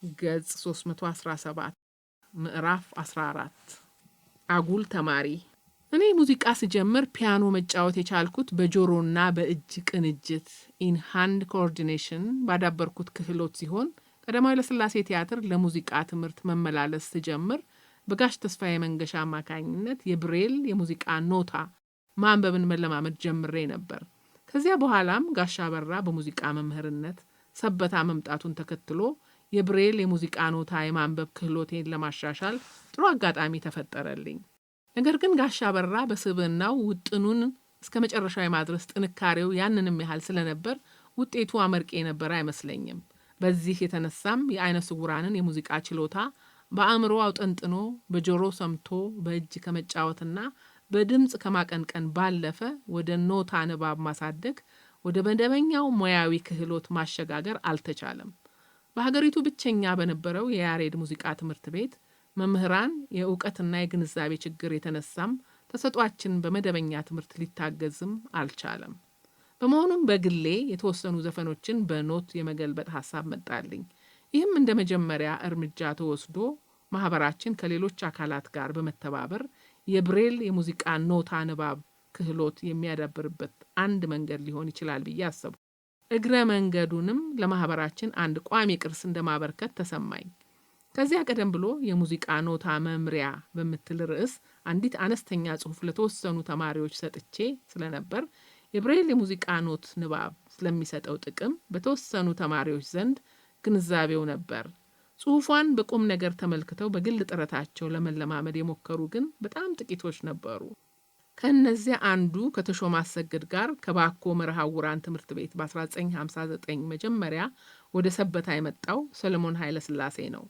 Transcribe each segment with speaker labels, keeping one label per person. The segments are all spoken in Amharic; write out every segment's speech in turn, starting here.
Speaker 1: ገጽ 317 ምዕራፍ 14 አጉል ተማሪ። እኔ ሙዚቃ ስጀምር ፒያኖ መጫወት የቻልኩት በጆሮና በእጅ ቅንጅት ኢን ሃንድ ኮኦርዲኔሽን ባዳበርኩት ክህሎት ሲሆን ቀዳማዊ ኃይለሥላሴ ቲያትር ለሙዚቃ ትምህርት መመላለስ ስጀምር በጋሽ ተስፋዬ መንገሻ አማካኝነት የብሬል የሙዚቃ ኖታ ማንበብን መለማመድ ጀምሬ ነበር። ከዚያ በኋላም ጋሽ አበራ በሙዚቃ መምህርነት ሰበታ መምጣቱን ተከትሎ የብሬል የሙዚቃ ኖታ የማንበብ ክህሎቴን ለማሻሻል ጥሩ አጋጣሚ ተፈጠረልኝ። ነገር ግን ጋሽ አበራ በስብዕናው ውጥኑን እስከ መጨረሻው የማድረስ ጥንካሬው ያንንም ያህል ስለነበር ውጤቱ አመርቂ የነበረ አይመስለኝም። በዚህ የተነሳም የአይነ ስውራንን የሙዚቃ ችሎታ በአእምሮ አውጠንጥኖ በጆሮ ሰምቶ በእጅ ከመጫወትና በድምፅ ከማቀንቀን ባለፈ ወደ ኖታ ንባብ ማሳደግ፣ ወደ መደበኛው ሙያዊ ክህሎት ማሸጋገር አልተቻለም። በሀገሪቱ ብቸኛ በነበረው የያሬድ ሙዚቃ ትምህርት ቤት መምህራን የእውቀትና የግንዛቤ ችግር የተነሳም ተሰጧችን በመደበኛ ትምህርት ሊታገዝም አልቻለም። በመሆኑም በግሌ የተወሰኑ ዘፈኖችን በኖት የመገልበጥ ሀሳብ መጣልኝ። ይህም እንደ መጀመሪያ እርምጃ ተወስዶ ማህበራችን ከሌሎች አካላት ጋር በመተባበር የብሬል የሙዚቃ ኖታ ንባብ ክህሎት የሚያዳብርበት አንድ መንገድ ሊሆን ይችላል ብዬ አሰብኩ። እግረ መንገዱንም ለማህበራችን አንድ ቋሚ ቅርስ እንደማበርከት ተሰማኝ። ከዚያ ቀደም ብሎ የሙዚቃ ኖታ መምሪያ በምትል ርዕስ አንዲት አነስተኛ ጽሑፍ ለተወሰኑ ተማሪዎች ሰጥቼ ስለነበር የብሬል የሙዚቃ ኖት ንባብ ስለሚሰጠው ጥቅም በተወሰኑ ተማሪዎች ዘንድ ግንዛቤው ነበር። ጽሑፏን በቁም ነገር ተመልክተው በግል ጥረታቸው ለመለማመድ የሞከሩ ግን በጣም ጥቂቶች ነበሩ። ከእነዚያ አንዱ ከተሾመ አሰግድ ጋር ከባኮ መርሃውራን ትምህርት ቤት በ1959 መጀመሪያ ወደ ሰበታ የመጣው ሰለሞን ኃይለ ሥላሴ ነው።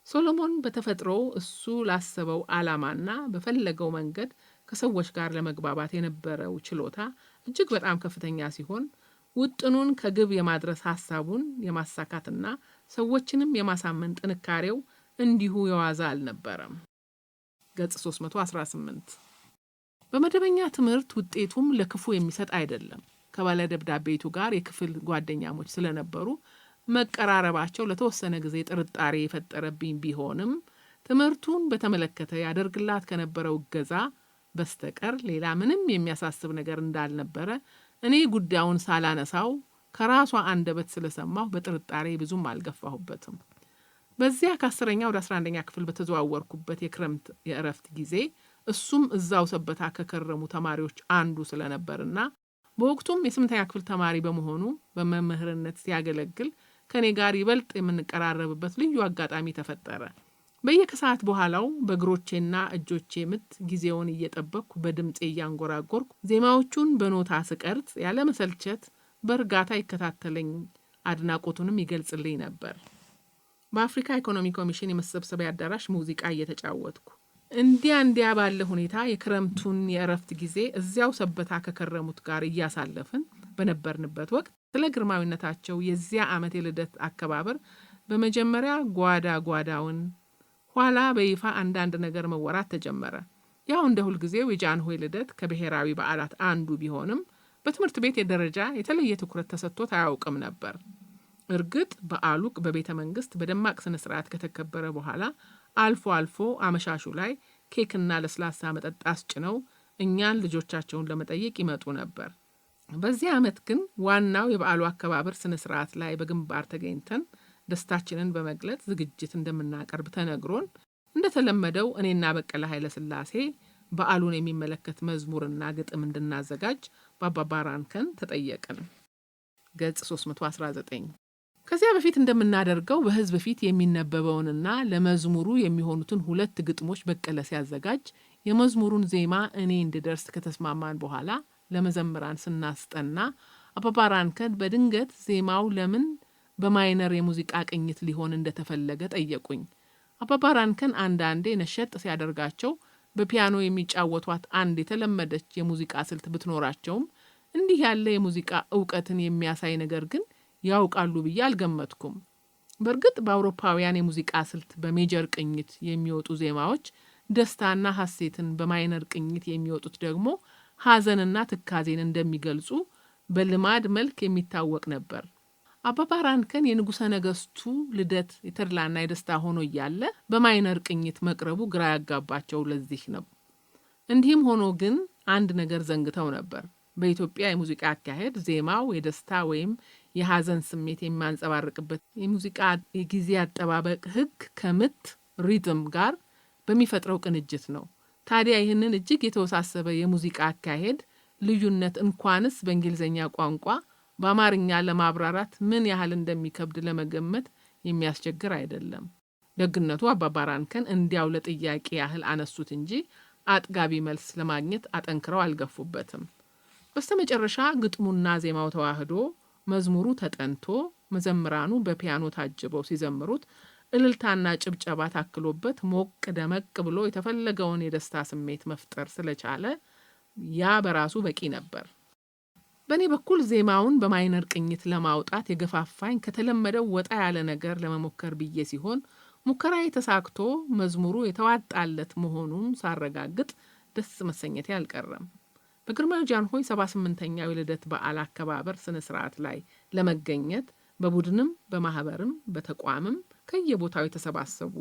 Speaker 1: ሶሎሞን በተፈጥሮ እሱ ላሰበው ዓላማና በፈለገው መንገድ ከሰዎች ጋር ለመግባባት የነበረው ችሎታ እጅግ በጣም ከፍተኛ ሲሆን ውጥኑን ከግብ የማድረስ ሐሳቡን የማሳካትና ሰዎችንም የማሳመን ጥንካሬው እንዲሁ የዋዛ አልነበረም። ገጽ 318 በመደበኛ ትምህርት ውጤቱም ለክፉ የሚሰጥ አይደለም። ከባለ ደብዳቤቱ ጋር የክፍል ጓደኛሞች ስለነበሩ መቀራረባቸው ለተወሰነ ጊዜ ጥርጣሬ የፈጠረብኝ ቢሆንም ትምህርቱን በተመለከተ ያደርግላት ከነበረው እገዛ በስተቀር ሌላ ምንም የሚያሳስብ ነገር እንዳልነበረ እኔ ጉዳዩን ሳላነሳው ከራሷ አንደበት ስለሰማሁ በጥርጣሬ ብዙም አልገፋሁበትም። በዚያ ከ10ኛ ወደ 11ኛ ክፍል በተዘዋወርኩበት የክረምት የእረፍት ጊዜ እሱም እዛው ሰበታ ከከረሙ ተማሪዎች አንዱ ስለነበርና በወቅቱም የ8ኛ ክፍል ተማሪ በመሆኑ በመምህርነት ሲያገለግል ከኔ ጋር ይበልጥ የምንቀራረብበት ልዩ አጋጣሚ ተፈጠረ። በየከሰዓት በኋላው በእግሮቼና እጆቼ ምት ጊዜውን እየጠበቅኩ በድምፄ እያንጎራጎርኩ ዜማዎቹን በኖታ ስቀርጽ ያለ መሰልቸት በእርጋታ ይከታተለኝ፣ አድናቆቱንም ይገልጽልኝ ነበር። በአፍሪካ ኢኮኖሚ ኮሚሽን የመሰብሰቢያ አዳራሽ ሙዚቃ እየተጫወትኩ እንዲያ ባለ ሁኔታ የክረምቱን የእረፍት ጊዜ እዚያው ሰበታ ከከረሙት ጋር እያሳለፍን በነበርንበት ወቅት ስለ ግርማዊነታቸው የዚያ ዓመት የልደት አከባበር በመጀመሪያ ጓዳውን ኋላ በይፋ አንዳንድ ነገር መወራት ተጀመረ። ያው እንደ ሁልጊዜው የጃንሆይ ልደት ከብሔራዊ በዓላት አንዱ ቢሆንም በትምህርት ቤት ደረጃ የተለየ ትኩረት ተሰጥቶት አያውቅም ነበር። እርግጥ በዓሉ በቤተ መንግስት በደማቅ ስነ ስርዓት ከተከበረ በኋላ አልፎ አልፎ አመሻሹ ላይ ኬክና ለስላሳ መጠጥ አስጭነው እኛን ልጆቻቸውን ለመጠየቅ ይመጡ ነበር። በዚህ ዓመት ግን ዋናው የበዓሉ አከባበር ስነ ስርዓት ላይ በግንባር ተገኝተን ደስታችንን በመግለጽ ዝግጅት እንደምናቀርብ ተነግሮን እንደተለመደው እኔና በቀለ ኃይለ ሥላሴ በዓሉን የሚመለከት መዝሙርና ግጥም እንድናዘጋጅ በአባባ ራንከን ተጠየቅን። ገጽ 319 ከዚያ በፊት እንደምናደርገው በህዝብ ፊት የሚነበበውንና ለመዝሙሩ የሚሆኑትን 2 ግጥሞች በቀለ ሲያዘጋጅ የመዝሙሩን ዜማ እኔ እንድደርስ ከተስማማን በኋላ ለመዘምራን ስናስጠና አባባ ራንከን በድንገት ዜማው ለምን በማይነር የሙዚቃ ቅኝት ሊሆን እንደተፈለገ ጠየቁኝ። አባባ ራንከን አንዳንዴ ነሸጥ ሲያደርጋቸው በፒያኖ የሚጫወቷት አንድ የተለመደች የሙዚቃ ስልት ብትኖራቸውም እንዲህ ያለ የሙዚቃ ዕውቀትን የሚያሳይ ነገር ግን ያውቃሉ ብዬ አልገመትኩም። በእርግጥ በአውሮፓውያን የሙዚቃ ስልት በሜጀር ቅኝት የሚወጡ ዜማዎች ደስታና ሐሴትን፣ በማይነር ቅኝት የሚወጡት ደግሞ ሐዘንና ትካዜን እንደሚገልጹ በልማድ መልክ የሚታወቅ ነበር። አባባ ራንከን የንጉሠ ነገሥቱ ልደት የተድላና የደስታ ሆኖ እያለ በማይነር ቅኝት መቅረቡ ግራ ያጋባቸው ለዚህ ነው። እንዲህም ሆኖ ግን አንድ ነገር ዘንግተው ነበር። በኢትዮጵያ የሙዚቃ አካሄድ ዜማው የደስታ ወይም የሐዘን ስሜት የሚያንጸባርቅበት የሙዚቃ የጊዜ አጠባበቅ ሕግ ከምት ሪትም ጋር በሚፈጥረው ቅንጅት ነው። ታዲያ ይህንን እጅግ የተወሳሰበ የሙዚቃ አካሄድ ልዩነት እንኳንስ በእንግሊዝኛ ቋንቋ በአማርኛ ለማብራራት ምን ያህል እንደሚከብድ ለመገመት የሚያስቸግር አይደለም። ደግነቱ አባባ ራንከን እንዲያው ለጥያቄ ያህል አነሱት እንጂ አጥጋቢ መልስ ለማግኘት አጠንክረው አልገፉበትም። በስተመጨረሻ ግጥሙና ዜማው ተዋህዶ መዝሙሩ ተጠንቶ መዘምራኑ በፒያኖ ታጅበው ሲዘምሩት እልልታና ጭብጨባ ታክሎበት ሞቅ ደመቅ ብሎ የተፈለገውን የደስታ ስሜት መፍጠር ስለቻለ ያ በራሱ በቂ ነበር። በእኔ በኩል ዜማውን በማይነር ቅኝት ለማውጣት የገፋፋኝ ከተለመደው ወጣ ያለ ነገር ለመሞከር ብዬ ሲሆን ሙከራዬ ተሳክቶ መዝሙሩ የተዋጣለት መሆኑን ሳረጋግጥ ደስ መሰኘቴ አልቀረም። በግርማዊ ጃንሆይ 78ኛው የልደት በዓል አከባበር ስነ ስርዓት ላይ ለመገኘት በቡድንም በማህበርም በተቋምም ከየቦታው የተሰባሰቡ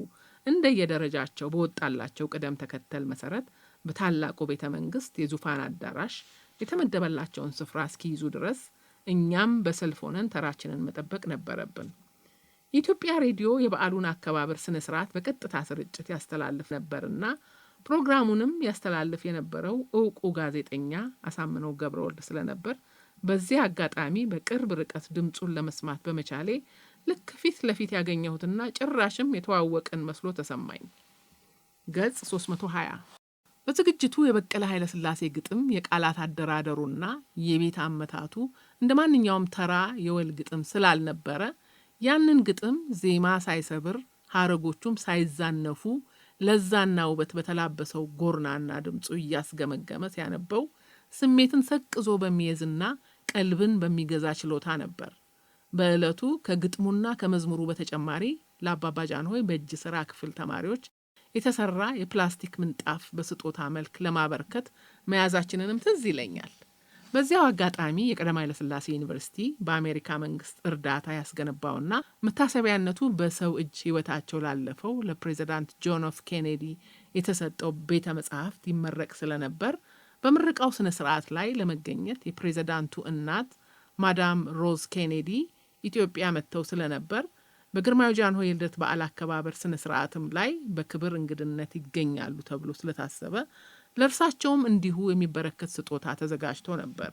Speaker 1: እንደየደረጃቸው በወጣላቸው ቅደም ተከተል መሰረት በታላቁ ቤተ መንግስት የዙፋን አዳራሽ የተመደበላቸውን ስፍራ እስኪይዙ ድረስ እኛም በሰልፍ ሆነን ተራችንን መጠበቅ ነበረብን። የኢትዮጵያ ሬዲዮ የበዓሉን አከባበር ስነ ስርዓት በቀጥታ ስርጭት ያስተላልፍ ነበርና ፕሮግራሙንም ያስተላልፍ የነበረው እውቁ ጋዜጠኛ አሳምነው ገብረወልድ ስለነበር በዚህ አጋጣሚ በቅርብ ርቀት ድምጹን ለመስማት በመቻሌ ልክ ፊት ለፊት ያገኘሁትና ጭራሽም የተዋወቅን መስሎ ተሰማኝ። ገጽ 320 በዝግጅቱ የበቀለ ኃይለ ሥላሴ ግጥም የቃላት አደራደሩና የቤት አመታቱ እንደ ማንኛውም ተራ የወል ግጥም ስላልነበረ ያንን ግጥም ዜማ ሳይሰብር ሐረጎቹም ሳይዛነፉ ለዛና ውበት በተላበሰው ጎርናና ድምጹ እያስገመገመ ሲያነበው ስሜትን ሰቅዞ በሚይዝና ቀልብን በሚገዛ ችሎታ ነበር። በዕለቱ ከግጥሙና ከመዝሙሩ በተጨማሪ ለአባባ ጃንሆይ በእጅ ሥራ ክፍል ተማሪዎች የተሰራ የፕላስቲክ ምንጣፍ በስጦታ መልክ ለማበርከት መያዛችንንም ትዝ ይለኛል። በዚያው አጋጣሚ የቀዳማዊ ኃይለ ሥላሴ ዩኒቨርሲቲ በአሜሪካ መንግስት እርዳታ ያስገነባውና መታሰቢያነቱ በሰው እጅ ሕይወታቸው ላለፈው ለፕሬዚዳንት ጆን ኤፍ ኬኔዲ የተሰጠው ቤተ መጻሕፍት ይመረቅ ስለነበር በምረቃው ስነ ስርዓት ላይ ለመገኘት የፕሬዚዳንቱ እናት ማዳም ሮዝ ኬኔዲ ኢትዮጵያ መጥተው ስለነበር በግርማዊ ጃንሆይ የልደት በዓል አከባበር ስነ ስርዓትም ላይ በክብር እንግድነት ይገኛሉ ተብሎ ስለታሰበ ለእርሳቸውም እንዲሁ የሚበረከት ስጦታ ተዘጋጅቶ ነበር።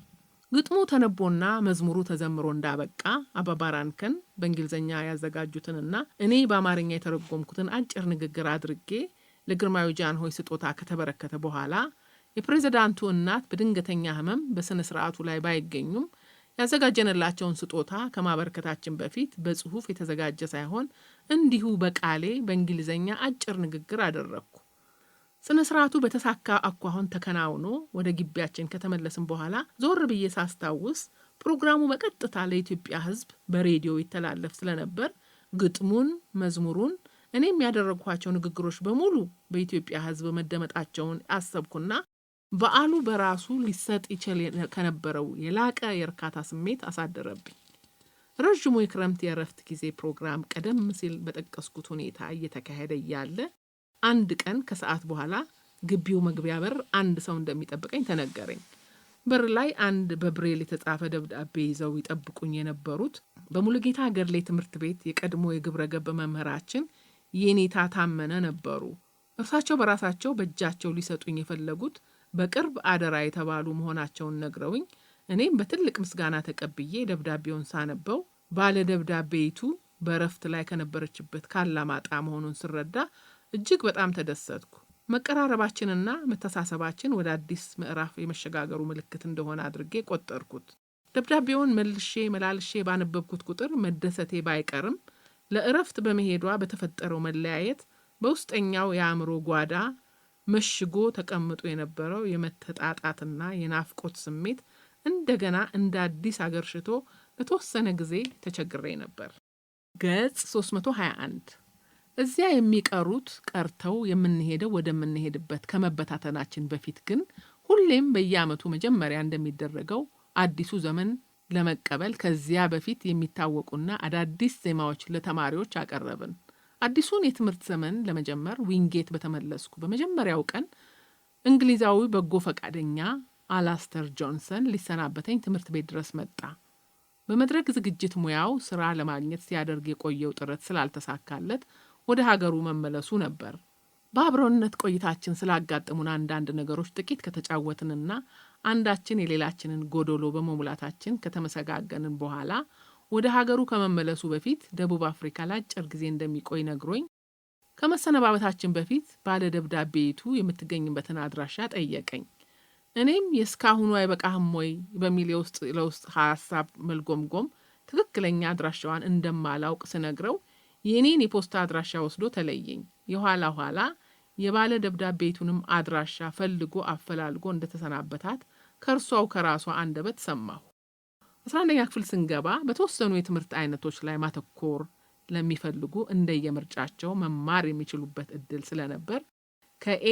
Speaker 1: ግጥሙ ተነቦና መዝሙሩ ተዘምሮ እንዳበቃ አባባ ራንከን በእንግሊዝኛ ያዘጋጁትንና እኔ በአማርኛ የተረጎምኩትን አጭር ንግግር አድርጌ ለግርማዊ ጃንሆይ ስጦታ ከተበረከተ በኋላ የፕሬዝዳንቱ እናት በድንገተኛ ህመም በስነ ስርዓቱ ላይ ባይገኙም ያዘጋጀንላቸውን ስጦታ ከማበረከታችን በፊት በጽሁፍ የተዘጋጀ ሳይሆን እንዲሁ በቃሌ በእንግሊዝኛ አጭር ንግግር አደረግኩ። ስነ ስርዓቱ በተሳካ አኳኋን ተከናውኖ ወደ ግቢያችን ከተመለስን በኋላ ዞር ብዬ ሳስታውስ ፕሮግራሙ በቀጥታ ለኢትዮጵያ ሕዝብ በሬዲዮ ይተላለፍ ስለነበር ግጥሙን፣ መዝሙሩን፣ እኔም ያደረግኳቸው ንግግሮች በሙሉ በኢትዮጵያ ሕዝብ መደመጣቸውን አሰብኩና በዓሉ በራሱ ሊሰጥ ይችል ከነበረው የላቀ የእርካታ ስሜት አሳደረብኝ። ረዥሙ የክረምት የእረፍት ጊዜ ፕሮግራም ቀደም ሲል በጠቀስኩት ሁኔታ እየተካሄደ እያለ አንድ ቀን ከሰዓት በኋላ ግቢው መግቢያ በር አንድ ሰው እንደሚጠብቀኝ ተነገረኝ። በር ላይ አንድ በብሬል የተጻፈ ደብዳቤ ይዘው ይጠብቁኝ የነበሩት በሙሉጌታ ገርሌ ትምህርት ቤት የቀድሞ የግብረ ገብ መምህራችን የኔታ ታመነ ነበሩ። እርሳቸው በራሳቸው በእጃቸው ሊሰጡኝ የፈለጉት በቅርብ አደራ የተባሉ መሆናቸውን ነግረውኝ እኔም በትልቅ ምስጋና ተቀብዬ ደብዳቤውን ሳነበው ባለ ደብዳቤይቱ በእረፍት ላይ ከነበረችበት ካላማጣ መሆኑን ስረዳ እጅግ በጣም ተደሰትኩ። መቀራረባችንና መተሳሰባችን ወደ አዲስ ምዕራፍ የመሸጋገሩ ምልክት እንደሆነ አድርጌ ቆጠርኩት። ደብዳቤውን መላልሼ ባነበብኩት ቁጥር መደሰቴ ባይቀርም ለእረፍት በመሄዷ በተፈጠረው መለያየት በውስጠኛው የአእምሮ ጓዳ መሽጎ ተቀምጦ የነበረው የመተጣጣትና የናፍቆት ስሜት እንደገና እንደ አዲስ አገርሽቶ ለተወሰነ ጊዜ ተቸግሬ ነበር። ገጽ 321 እዚያ የሚቀሩት ቀርተው የምንሄደው ወደምንሄድበት ከመበታተናችን በፊት ግን ሁሌም በየዓመቱ መጀመሪያ እንደሚደረገው አዲሱ ዘመን ለመቀበል ከዚያ በፊት የሚታወቁና አዳዲስ ዜማዎች ለተማሪዎች አቀረብን። አዲሱን የትምህርት ዘመን ለመጀመር ዊንጌት በተመለስኩ በመጀመሪያው ቀን እንግሊዛዊ በጎ ፈቃደኛ አላስተር ጆንሰን ሊሰናበተኝ ትምህርት ቤት ድረስ መጣ። በመድረክ ዝግጅት ሙያው ስራ ለማግኘት ሲያደርግ የቆየው ጥረት ስላልተሳካለት ወደ ሀገሩ መመለሱ ነበር። በአብሮነት ቆይታችን ስላጋጠሙን አንዳንድ ነገሮች ጥቂት ከተጫወትንና አንዳችን የሌላችንን ጎዶሎ በመሙላታችን ከተመሰጋገንን በኋላ ወደ ሀገሩ ከመመለሱ በፊት ደቡብ አፍሪካ ለአጭር ጊዜ እንደሚቆይ ነግሮኝ ከመሰነባበታችን በፊት ባለ ደብዳቤቱ የምትገኝበትን አድራሻ ጠየቀኝ። እኔም የእስካሁኑ አይበቃህም ወይ በሚል የውስጥ ለውስጥ ሀሳብ መልጎምጎም ትክክለኛ አድራሻዋን እንደማላውቅ ስነግረው የኔን የፖስታ አድራሻ ወስዶ ተለየኝ። የኋላ ኋላ የባለ ደብዳቤቱንም አድራሻ ፈልጎ አፈላልጎ እንደተሰናበታት ከእርሷው ከራሷ አንደበት ሰማሁ። 11ኛ ክፍል ስንገባ በተወሰኑ የትምህርት አይነቶች ላይ ማተኮር ለሚፈልጉ እንደየምርጫቸው መማር የሚችሉበት እድል ስለነበር ከኤ፣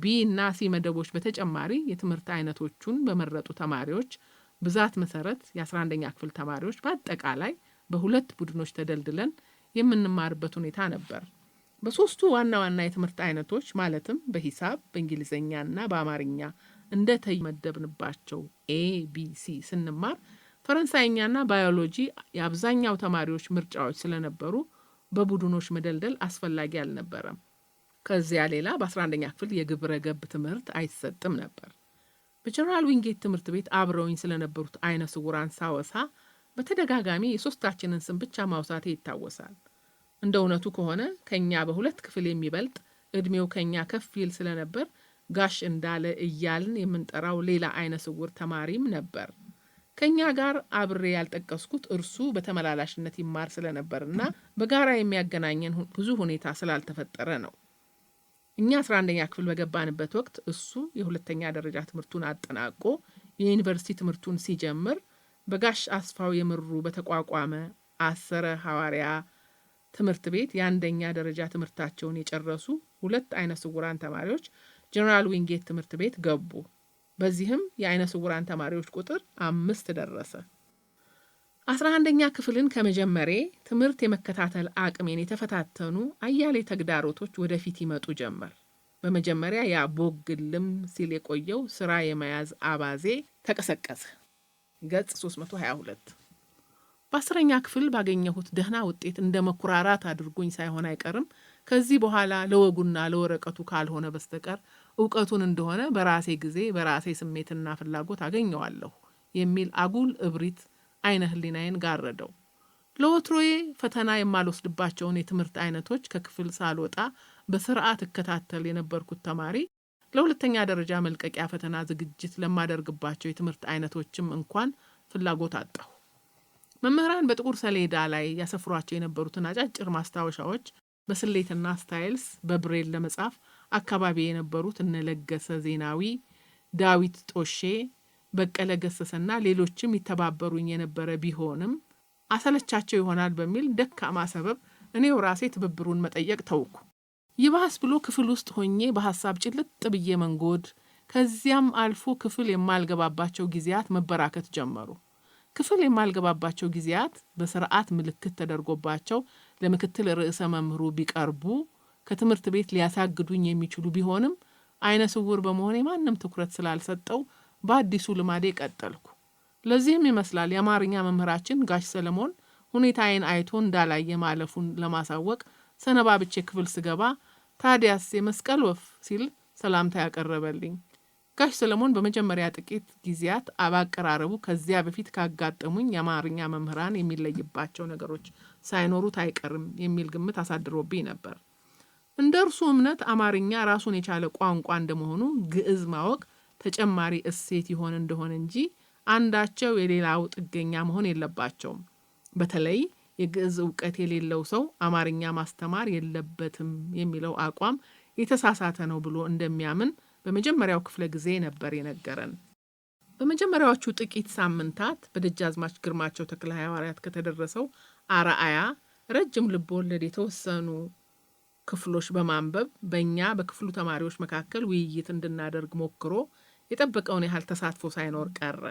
Speaker 1: ቢ እና ሲ መደቦች በተጨማሪ የትምህርት አይነቶቹን በመረጡ ተማሪዎች ብዛት መሰረት የ11ኛ ክፍል ተማሪዎች በአጠቃላይ በሁለት ቡድኖች ተደልድለን የምንማርበት ሁኔታ ነበር። በሶስቱ ዋና ዋና የትምህርት አይነቶች ማለትም በሂሳብ፣ በእንግሊዝኛና በአማርኛ እንደተመደብንባቸው ኤ፣ ቢ፣ ሲ ስንማር ፈረንሳይኛና ባዮሎጂ የአብዛኛው ተማሪዎች ምርጫዎች ስለነበሩ በቡድኖች መደልደል አስፈላጊ አልነበረም። ከዚያ ሌላ በ11ኛ ክፍል የግብረ ገብ ትምህርት አይሰጥም ነበር። በጀነራል ዊንጌት ትምህርት ቤት አብረውኝ ስለነበሩት አይነ ስውራን ሳወሳ በተደጋጋሚ የሶስታችንን ስም ብቻ ማውሳቴ ይታወሳል። እንደ እውነቱ ከሆነ ከኛ በሁለት ክፍል የሚበልጥ እድሜው ከኛ ከፍ ይል ስለነበር ጋሽ እንዳለ እያልን የምንጠራው ሌላ አይነ ስውር ተማሪም ነበር። ከኛ ጋር አብሬ ያልጠቀስኩት እርሱ በተመላላሽነት ይማር ስለነበርና በጋራ የሚያገናኘን ብዙ ሁኔታ ስላልተፈጠረ ነው። እኛ 11ኛ ክፍል በገባንበት ወቅት እሱ የሁለተኛ ደረጃ ትምህርቱን አጠናቆ የዩኒቨርሲቲ ትምህርቱን ሲጀምር በጋሽ አስፋው የምሩ በተቋቋመ አሰረ ሐዋርያ ትምህርት ቤት የአንደኛ ደረጃ ትምህርታቸውን የጨረሱ ሁለት አይነ ስውራን ተማሪዎች ጀነራል ዊንጌት ትምህርት ቤት ገቡ። በዚህም የአይነ ስውራን ተማሪዎች ቁጥር 5 ደረሰ። 11ኛ ክፍልን ከመጀመሬ ትምህርት የመከታተል አቅሜን የተፈታተኑ አያሌ ተግዳሮቶች ወደፊት ይመጡ ጀመር። በመጀመሪያ ያ ቦግልም ሲል የቆየው ስራ የመያዝ አባዜ ተቀሰቀሰ። ገጽ 322 በ10ኛ ክፍል ባገኘሁት ደህና ውጤት እንደ መኩራራት አድርጎኝ ሳይሆን አይቀርም ከዚህ በኋላ ለወጉና ለወረቀቱ ካልሆነ በስተቀር እውቀቱን እንደሆነ በራሴ ጊዜ በራሴ ስሜትና ፍላጎት አገኘዋለሁ የሚል አጉል እብሪት አይነ ህሊናዬን ጋረደው። ለወትሮዬ ፈተና የማልወስድባቸውን የትምህርት አይነቶች ከክፍል ሳልወጣ በስርዓት እከታተል የነበርኩት ተማሪ ለሁለተኛ ደረጃ መልቀቂያ ፈተና ዝግጅት ለማደርግባቸው የትምህርት አይነቶችም እንኳን ፍላጎት አጣሁ። መምህራን በጥቁር ሰሌዳ ላይ ያሰፍሯቸው የነበሩትን አጫጭር ማስታወሻዎች በስሌትና ስታይልስ በብሬል ለመጻፍ አካባቢ የነበሩት እነለገሰ ዜናዊ፣ ዳዊት ጦሼ፣ በቀለ ገሰሰና ሌሎችም ይተባበሩኝ የነበረ ቢሆንም አሰለቻቸው ይሆናል በሚል ደካማ ሰበብ እኔው ራሴ ትብብሩን መጠየቅ ተውኩ። ይባስ ብሎ ክፍል ውስጥ ሆኜ በሐሳብ ጭልጥ ብዬ መንጎድ፣ ከዚያም አልፎ ክፍል የማልገባባቸው ጊዜያት መበራከት ጀመሩ። ክፍል የማልገባባቸው ጊዜያት በስርዓት ምልክት ተደርጎባቸው ለምክትል ርዕሰ መምህሩ ቢቀርቡ ከትምህርት ቤት ሊያሳግዱኝ የሚችሉ ቢሆንም አይነ ስውር በመሆኔ ማንም ትኩረት ስላልሰጠው በአዲሱ ልማዴ ቀጠልኩ። ለዚህም ይመስላል የአማርኛ መምህራችን ጋሽ ሰለሞን ሁኔታዬን አይቶ እንዳላየ ማለፉን ለማሳወቅ ሰነባብቼ ክፍል ስገባ ታዲያስ የመስቀል ወፍ ሲል ሰላምታ ያቀረበልኝ። ጋሽ ሰለሞን በመጀመሪያ ጥቂት ጊዜያት አባቀራረቡ ከዚያ በፊት ካጋጠሙኝ የአማርኛ መምህራን የሚለይባቸው ነገሮች ሳይኖሩት አይቀርም የሚል ግምት አሳድሮብኝ ነበር። እንደ እርሱ እምነት አማርኛ ራሱን የቻለ ቋንቋ እንደመሆኑ ግዕዝ ማወቅ ተጨማሪ እሴት ይሆን እንደሆነ እንጂ አንዳቸው የሌላው ጥገኛ መሆን የለባቸውም። በተለይ የግዕዝ እውቀት የሌለው ሰው አማርኛ ማስተማር የለበትም የሚለው አቋም የተሳሳተ ነው ብሎ እንደሚያምን በመጀመሪያው ክፍለ ጊዜ ነበር የነገረን። በመጀመሪያዎቹ ጥቂት ሳምንታት በደጃዝማች ግርማቸው ተክለ ሐዋርያት ከተደረሰው አርአያ ረጅም ልቦለድ የተወሰኑ ክፍሎች በማንበብ በእኛ በክፍሉ ተማሪዎች መካከል ውይይት እንድናደርግ ሞክሮ የጠበቀውን ያህል ተሳትፎ ሳይኖር ቀረ።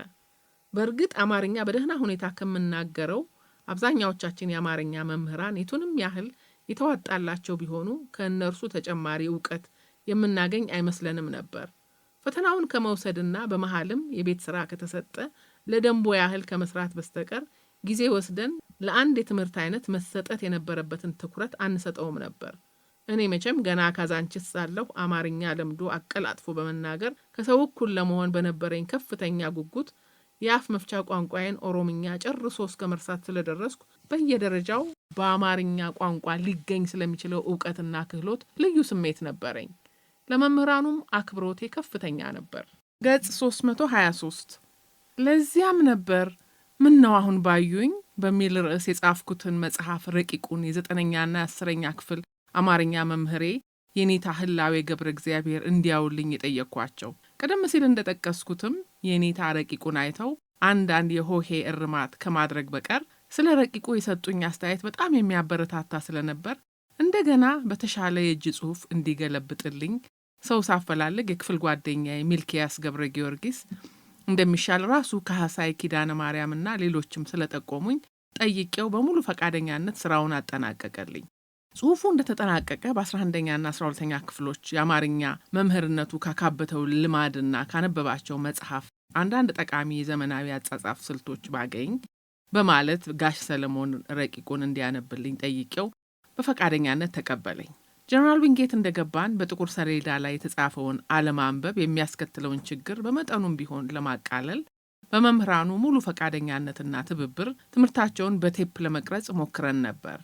Speaker 1: በእርግጥ አማርኛ በደህና ሁኔታ ከምናገረው አብዛኛዎቻችን የአማርኛ መምህራን የቱንም ያህል የተዋጣላቸው ቢሆኑ ከእነርሱ ተጨማሪ ዕውቀት የምናገኝ አይመስለንም ነበር። ፈተናውን ከመውሰድና በመሃልም የቤት ሥራ ከተሰጠ ለደንቦ ያህል ከመስራት በስተቀር ጊዜ ወስደን ለአንድ የትምህርት አይነት መሰጠት የነበረበትን ትኩረት አንሰጠውም ነበር። እኔ መቼም ገና ካዛንቺስ ሳለሁ አማርኛ ለምዶ አቀላጥፎ በመናገር ከሰው እኩል ለመሆን በነበረኝ ከፍተኛ ጉጉት የአፍ መፍቻ ቋንቋዬን ኦሮምኛ ጨርሶ እስከ መርሳት ስለደረስኩ በየደረጃው በአማርኛ ቋንቋ ሊገኝ ስለሚችለው ዕውቀትና ክህሎት ልዩ ስሜት ነበረኝ። ለመምህራኑም አክብሮቴ ከፍተኛ ነበር። ገጽ 323 ለዚያም ነበር ምን ነው አሁን ባዩኝ በሚል ርዕስ የጻፍኩትን መጽሐፍ ረቂቁን የ9ኛና 10ኛ ክፍል አማርኛ መምህሬ የኔታ ህላዌ ገብረ እግዚአብሔር እንዲያውልኝ የጠየቅኳቸው። ቀደም ሲል እንደጠቀስኩትም የኔታ ረቂቁን አይተው አንዳንድ የሆሄ እርማት ከማድረግ በቀር ስለ ረቂቁ የሰጡኝ አስተያየት በጣም የሚያበረታታ ስለነበር እንደገና በተሻለ የእጅ ጽሑፍ እንዲገለብጥልኝ ሰው ሳፈላልግ የክፍል ጓደኛዬ ሚልኪያስ ገብረ ጊዮርጊስ እንደሚሻል ራሱ ካህሳይ ኪዳነ ማርያምና ሌሎችም ስለጠቆሙኝ ጠይቄው በሙሉ ፈቃደኛነት ስራውን አጠናቀቀልኝ። ጽሑፉ እንደተጠናቀቀ በ11ኛና 12ኛ ክፍሎች የአማርኛ መምህርነቱ ካካበተው ልማድና ካነበባቸው መጽሐፍ አንዳንድ ጠቃሚ የዘመናዊ አጻጻፍ ስልቶች ባገኝ በማለት ጋሽ ሰለሞን ረቂቁን እንዲያነብልኝ ጠይቄው በፈቃደኛነት ተቀበለኝ። ጀነራል ዊንጌት እንደገባን በጥቁር ሰሌዳ ላይ የተጻፈውን አለማንበብ የሚያስከትለውን ችግር በመጠኑም ቢሆን ለማቃለል በመምህራኑ ሙሉ ፈቃደኛነትና ትብብር ትምህርታቸውን በቴፕ ለመቅረጽ ሞክረን ነበር።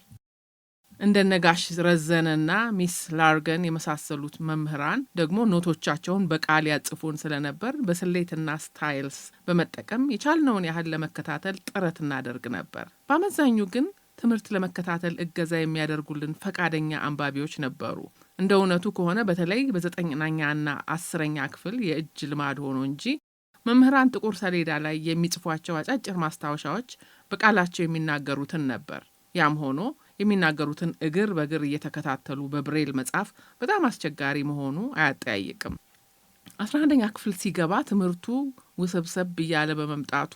Speaker 1: እንደነጋሽ ረዘነና ሚስ ላርገን የመሳሰሉት መምህራን ደግሞ ኖቶቻቸውን በቃል ያጽፉን ስለነበር በስሌትና ስታይልስ በመጠቀም የቻልነውን ያህል ለመከታተል ጥረት እናደርግ ነበር። በአመዛኙ ግን ትምህርት ለመከታተል እገዛ የሚያደርጉልን ፈቃደኛ አንባቢዎች ነበሩ። እንደ እውነቱ ከሆነ በተለይ በ9ኛና 10ኛ ክፍል የእጅ ልማድ ሆኖ እንጂ መምህራን ጥቁር ሰሌዳ ላይ የሚጽፏቸው አጫጭር ማስታወሻዎች በቃላቸው የሚናገሩትን ነበር። ያም ሆኖ የሚናገሩትን እግር በእግር እየተከታተሉ በብሬል መጻፍ በጣም አስቸጋሪ መሆኑ አያጠያይቅም። 11ኛ ክፍል ሲገባ ትምህርቱ ውስብስብ እያለ በመምጣቱ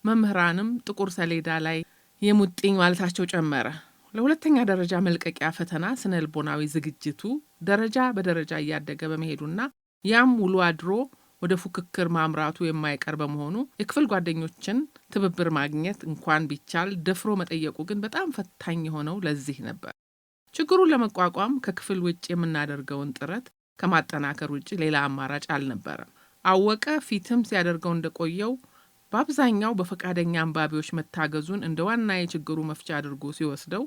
Speaker 1: መምህራንም ጥቁር ሰሌዳ ላይ የሙጥኝ ማለታቸው ጨመረ። ለሁለተኛ ደረጃ መልቀቂያ ፈተና ስነ ልቦናዊ ዝግጅቱ ደረጃ በደረጃ እያደገ በመሄዱና ያም ውሎ አድሮ ወደ ፉክክር ማምራቱ የማይቀር በመሆኑ የክፍል ጓደኞችን ትብብር ማግኘት እንኳን ቢቻል ደፍሮ መጠየቁ ግን በጣም ፈታኝ የሆነው ለዚህ ነበር። ችግሩን ለመቋቋም ከክፍል ውጭ የምናደርገውን ጥረት ከማጠናከር ውጭ ሌላ አማራጭ አልነበረም። አወቀ ፊትም ሲያደርገው እንደቆየው በአብዛኛው በፈቃደኛ አንባቢዎች መታገዙን እንደ ዋና የችግሩ መፍቻ አድርጎ ሲወስደው፣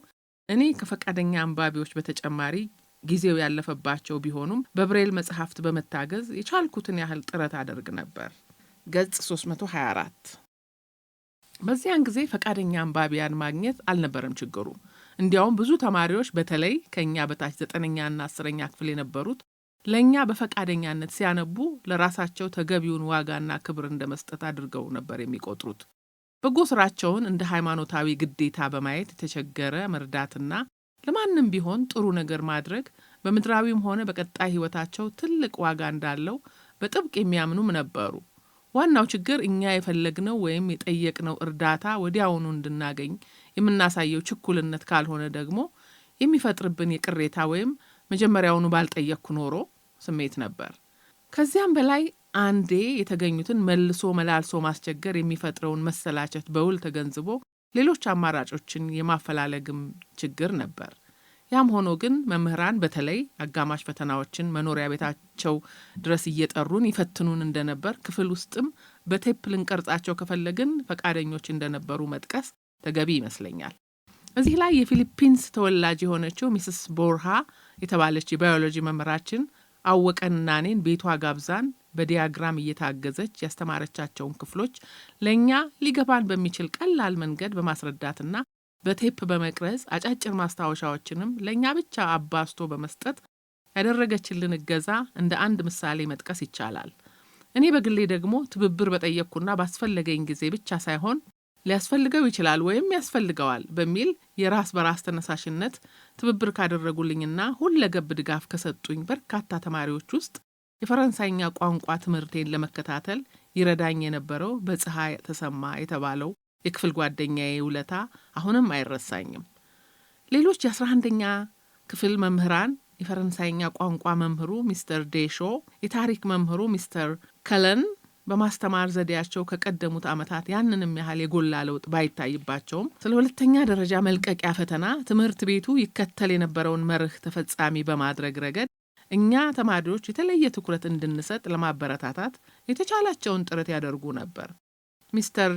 Speaker 1: እኔ ከፈቃደኛ አንባቢዎች በተጨማሪ ጊዜው ያለፈባቸው ቢሆኑም በብሬል መጽሐፍት በመታገዝ የቻልኩትን ያህል ጥረት አደርግ ነበር። ገጽ 324 በዚያን ጊዜ ፈቃደኛ አንባቢያን ማግኘት አልነበረም ችግሩ። እንዲያውም ብዙ ተማሪዎች በተለይ ከኛ በታች 9ኛና 10ኛ ክፍል የነበሩት ለኛ በፈቃደኛነት ሲያነቡ ለራሳቸው ተገቢውን ዋጋና ክብር እንደመስጠት አድርገው ነበር የሚቆጥሩት። በጎ ስራቸውን እንደ ሃይማኖታዊ ግዴታ በማየት የተቸገረ መርዳትና ለማንም ቢሆን ጥሩ ነገር ማድረግ በምድራዊም ሆነ በቀጣይ ሕይወታቸው ትልቅ ዋጋ እንዳለው በጥብቅ የሚያምኑም ነበሩ። ዋናው ችግር እኛ የፈለግነው ወይም የጠየቅነው እርዳታ ወዲያውኑ እንድናገኝ የምናሳየው ችኩልነት ካልሆነ ደግሞ የሚፈጥርብን የቅሬታ ወይም መጀመሪያውኑ ባልጠየቅኩ ኖሮ ስሜት ነበር። ከዚያም በላይ አንዴ የተገኙትን መልሶ መላልሶ ማስቸገር የሚፈጥረውን መሰላቸት በውል ተገንዝቦ ሌሎች አማራጮችን የማፈላለግም ችግር ነበር። ያም ሆኖ ግን መምህራን በተለይ አጋማሽ ፈተናዎችን መኖሪያ ቤታቸው ድረስ እየጠሩን ይፈትኑን እንደነበር፣ ክፍል ውስጥም በቴፕ ልንቀርጻቸው ከፈለግን ፈቃደኞች እንደነበሩ መጥቀስ ተገቢ ይመስለኛል። እዚህ ላይ የፊሊፒንስ ተወላጅ የሆነችው ሚስስ ቦርሃ የተባለች የባዮሎጂ መምህራችን አወቀንና እኔን ቤቷ ጋብዛን በዲያግራም እየታገዘች ያስተማረቻቸውን ክፍሎች ለእኛ ሊገባን በሚችል ቀላል መንገድ በማስረዳትና በቴፕ በመቅረጽ አጫጭር ማስታወሻዎችንም ለእኛ ብቻ አባስቶ በመስጠት ያደረገችልን እገዛ እንደ አንድ ምሳሌ መጥቀስ ይቻላል። እኔ በግሌ ደግሞ ትብብር በጠየቅኩና ባስፈለገኝ ጊዜ ብቻ ሳይሆን ሊያስፈልገው ይችላል ወይም ያስፈልገዋል በሚል የራስ በራስ ተነሳሽነት ትብብር ካደረጉልኝና ሁለገብ ድጋፍ ከሰጡኝ በርካታ ተማሪዎች ውስጥ የፈረንሳይኛ ቋንቋ ትምህርቴን ለመከታተል ይረዳኝ የነበረው በፀሐይ ተሰማ የተባለው የክፍል ጓደኛዬ ውለታ አሁንም አይረሳኝም። ሌሎች የ11ኛ ክፍል መምህራን የፈረንሳይኛ ቋንቋ መምህሩ ሚስተር ዴሾ፣ የታሪክ መምህሩ ሚስተር ከለን በማስተማር ዘዴያቸው ከቀደሙት ዓመታት ያንንም ያህል የጎላ ለውጥ ባይታይባቸውም ስለ ሁለተኛ ደረጃ መልቀቂያ ፈተና ትምህርት ቤቱ ይከተል የነበረውን መርህ ተፈጻሚ በማድረግ ረገድ እኛ ተማሪዎች የተለየ ትኩረት እንድንሰጥ ለማበረታታት የተቻላቸውን ጥረት ያደርጉ ነበር። ሚስተር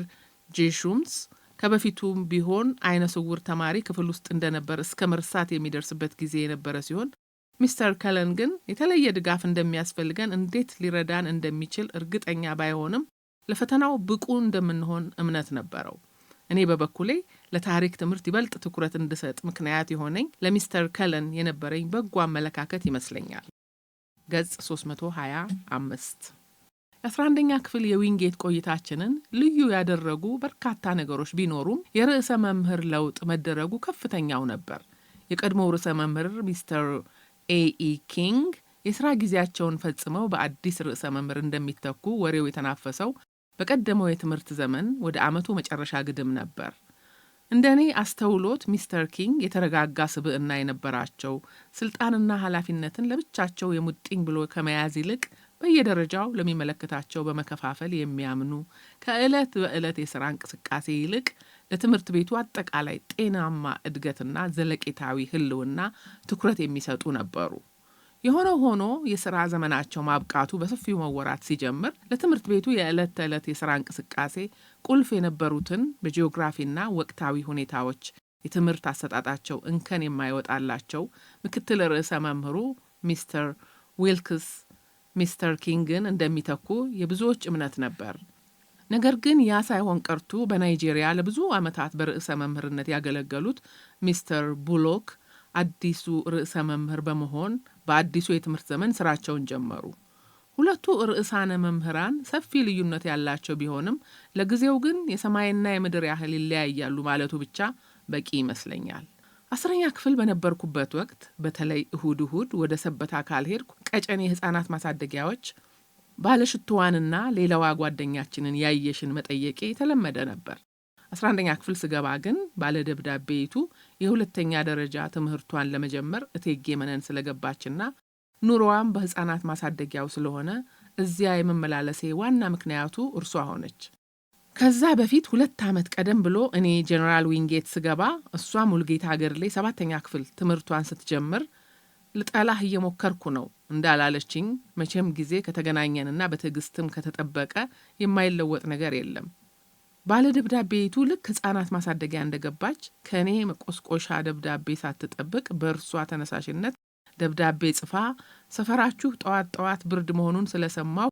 Speaker 1: ጄሹምስ ከበፊቱም ቢሆን አይነ ስውር ተማሪ ክፍል ውስጥ እንደነበር እስከ መርሳት የሚደርስበት ጊዜ የነበረ ሲሆን ሚስተር ከለን ግን የተለየ ድጋፍ እንደሚያስፈልገን እንዴት ሊረዳን እንደሚችል እርግጠኛ ባይሆንም ለፈተናው ብቁ እንደምንሆን እምነት ነበረው። እኔ በበኩሌ ለታሪክ ትምህርት ይበልጥ ትኩረት እንድሰጥ ምክንያት የሆነኝ ለሚስተር ከለን የነበረኝ በጎ አመለካከት ይመስለኛል። ገጽ 325 የ11ኛ ክፍል የዊንጌት ቆይታችንን ልዩ ያደረጉ በርካታ ነገሮች ቢኖሩም የርዕሰ መምህር ለውጥ መደረጉ ከፍተኛው ነበር። የቀድሞው ርዕሰ መምህር ሚስተር ኤኢ ኪንግ የሥራ ጊዜያቸውን ፈጽመው በአዲስ ርዕሰ መምህር እንደሚተኩ ወሬው የተናፈሰው በቀደመው የትምህርት ዘመን ወደ ዓመቱ መጨረሻ ግድም ነበር። እንደ እኔ አስተውሎት ሚስተር ኪንግ የተረጋጋ ስብዕና የነበራቸው፣ ስልጣንና ኃላፊነትን ለብቻቸው የሙጥኝ ብሎ ከመያዝ ይልቅ በየደረጃው ለሚመለከታቸው በመከፋፈል የሚያምኑ፣ ከዕለት በዕለት የሥራ እንቅስቃሴ ይልቅ ለትምህርት ቤቱ አጠቃላይ ጤናማ እድገትና ዘለቄታዊ ህልውና ትኩረት የሚሰጡ ነበሩ። የሆነ ሆኖ የሥራ ዘመናቸው ማብቃቱ በሰፊው መወራት ሲጀምር ለትምህርት ቤቱ የዕለት ተዕለት የሥራ እንቅስቃሴ ቁልፍ የነበሩትን በጂኦግራፊና ወቅታዊ ሁኔታዎች የትምህርት አሰጣጣቸው እንከን የማይወጣላቸው ምክትል ርዕሰ መምህሩ ሚስተር ዊልክስ ሚስተር ኪንግን እንደሚተኩ የብዙዎች እምነት ነበር። ነገር ግን ያ ሳይሆን ቀርቶ በናይጄሪያ ለብዙ ዓመታት በርዕሰ መምህርነት ያገለገሉት ሚስተር ቡሎክ አዲሱ ርዕሰ መምህር በመሆን በአዲሱ የትምህርት ዘመን ስራቸውን ጀመሩ። ሁለቱ ርዕሳነ መምህራን ሰፊ ልዩነት ያላቸው ቢሆንም ለጊዜው ግን የሰማይና የምድር ያህል ይለያያሉ ማለቱ ብቻ በቂ ይመስለኛል። 10ኛ ክፍል በነበርኩበት ወቅት በተለይ እሁድ ወደ ሰበታ ካልሄድኩ ቀጨኔ የህፃናት ማሳደጊያዎች ባለሽቱዋንና ሌላዋ ጓደኛችንን ያየሽን መጠየቄ የተለመደ ነበር። 11ኛ ክፍል ስገባ ግን ባለደብዳቤይቱ የሁለተኛ ደረጃ ትምህርቷን ለመጀመር እቴጌ መነን ስለገባችና ኑሮዋም በህፃናት ማሳደጊያው ስለሆነ እዚያ የመመላለሴ ዋና ምክንያቱ እርሷ ሆነች። ከዛ በፊት 2 ዓመት ቀደም ብሎ እኔ ጀነራል ዊንጌት ስገባ እሷ ሙልጌታ ሀገርሌ 7ኛ ክፍል ትምህርቷን ስትጀምር ልጠላህ እየሞከርኩ ነው እንዳላለችኝ መቼም ጊዜ ከተገናኘንና በትዕግስትም ከተጠበቀ የማይለወጥ ነገር የለም። ባለ ደብዳቤይቱ ልክ ህፃናት ማሳደጊያ እንደገባች ከእኔ መቆስቆሻ ደብዳቤ ሳትጠብቅ በእርሷ ተነሳሽነት ደብዳቤ ጽፋ ሰፈራችሁ ጠዋት ብርድ መሆኑን ስለሰማው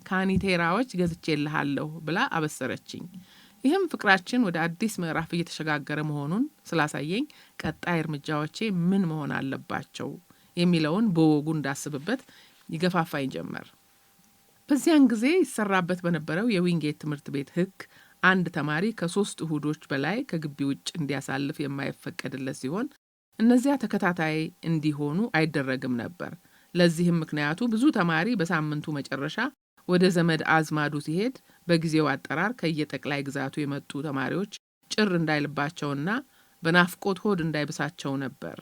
Speaker 1: ካኒቴራዎች ገዝቼልሃለሁ ብላ አበሰረችኝ። ይህም ፍቅራችን ወደ አዲስ ምዕራፍ እየተሸጋገረ መሆኑን ስላሳየኝ ቀጣይ እርምጃዎቼ ምን መሆን አለባቸው የሚለውን በወጉ እንዳስብበት ይገፋፋኝ ጀመር። በዚያን ጊዜ ይሰራበት በነበረው የዊንጌት ትምህርት ቤት ህግ አንድ ተማሪ ከ3 እሁዶች በላይ ከግቢ ውጭ እንዲያሳልፍ የማይፈቀድለት ሲሆን እነዚያ ተከታታይ እንዲሆኑ አይደረግም ነበር። ለዚህም ምክንያቱ ብዙ ተማሪ በሳምንቱ መጨረሻ ወደ ዘመድ አዝማዱ ሲሄድ በጊዜው አጠራር ከየጠቅላይ ግዛቱ የመጡ ተማሪዎች ጭር እንዳይልባቸውና በናፍቆት ሆድ እንዳይብሳቸው ነበር።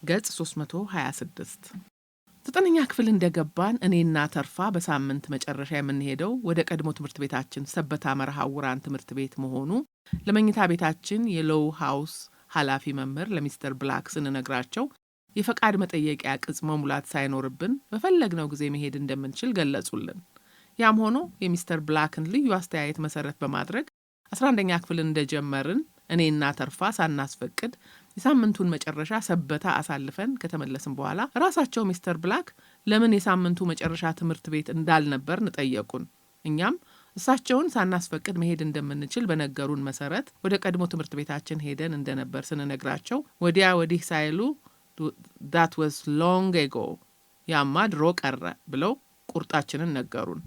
Speaker 1: ገጽ 326 9ኛ ክፍል እንደገባን እኔና ተርፋ በሳምንት መጨረሻ የምንሄደው ወደ ቀድሞ ትምህርት ቤታችን ሰበታ መርሃውራን ትምህርት ቤት መሆኑ ለመኝታ ቤታችን የሎው ሃውስ ኃላፊ መምህር ለሚስተር ብላክ ስንነግራቸው የፈቃድ መጠየቂያ ቅጽ መሙላት ሳይኖርብን በፈለግነው ጊዜ መሄድ እንደምንችል ገለጹልን። ያም ሆኖ የሚስተር ብላክን ልዩ አስተያየት መሰረት በማድረግ 11ኛ ክፍል እንደጀመርን እኔና ተርፋ ሳናስፈቅድ የሳምንቱን መጨረሻ ሰበታ አሳልፈን ከተመለስን በኋላ ራሳቸው ሚስተር ብላክ ለምን የሳምንቱ መጨረሻ ትምህርት ቤት እንዳልነበርን ጠየቁን። እኛም እሳቸውን ሳናስፈቅድ መሄድ እንደምንችል በነገሩን መሰረት ወደ ቀድሞ ትምህርት ቤታችን ሄደን እንደነበር ስንነግራቸው ወዲያ ወዲህ ሳይሉ that was long ago ያማ ድሮ ቀረ ብለው ቁርጣችንን ነገሩን።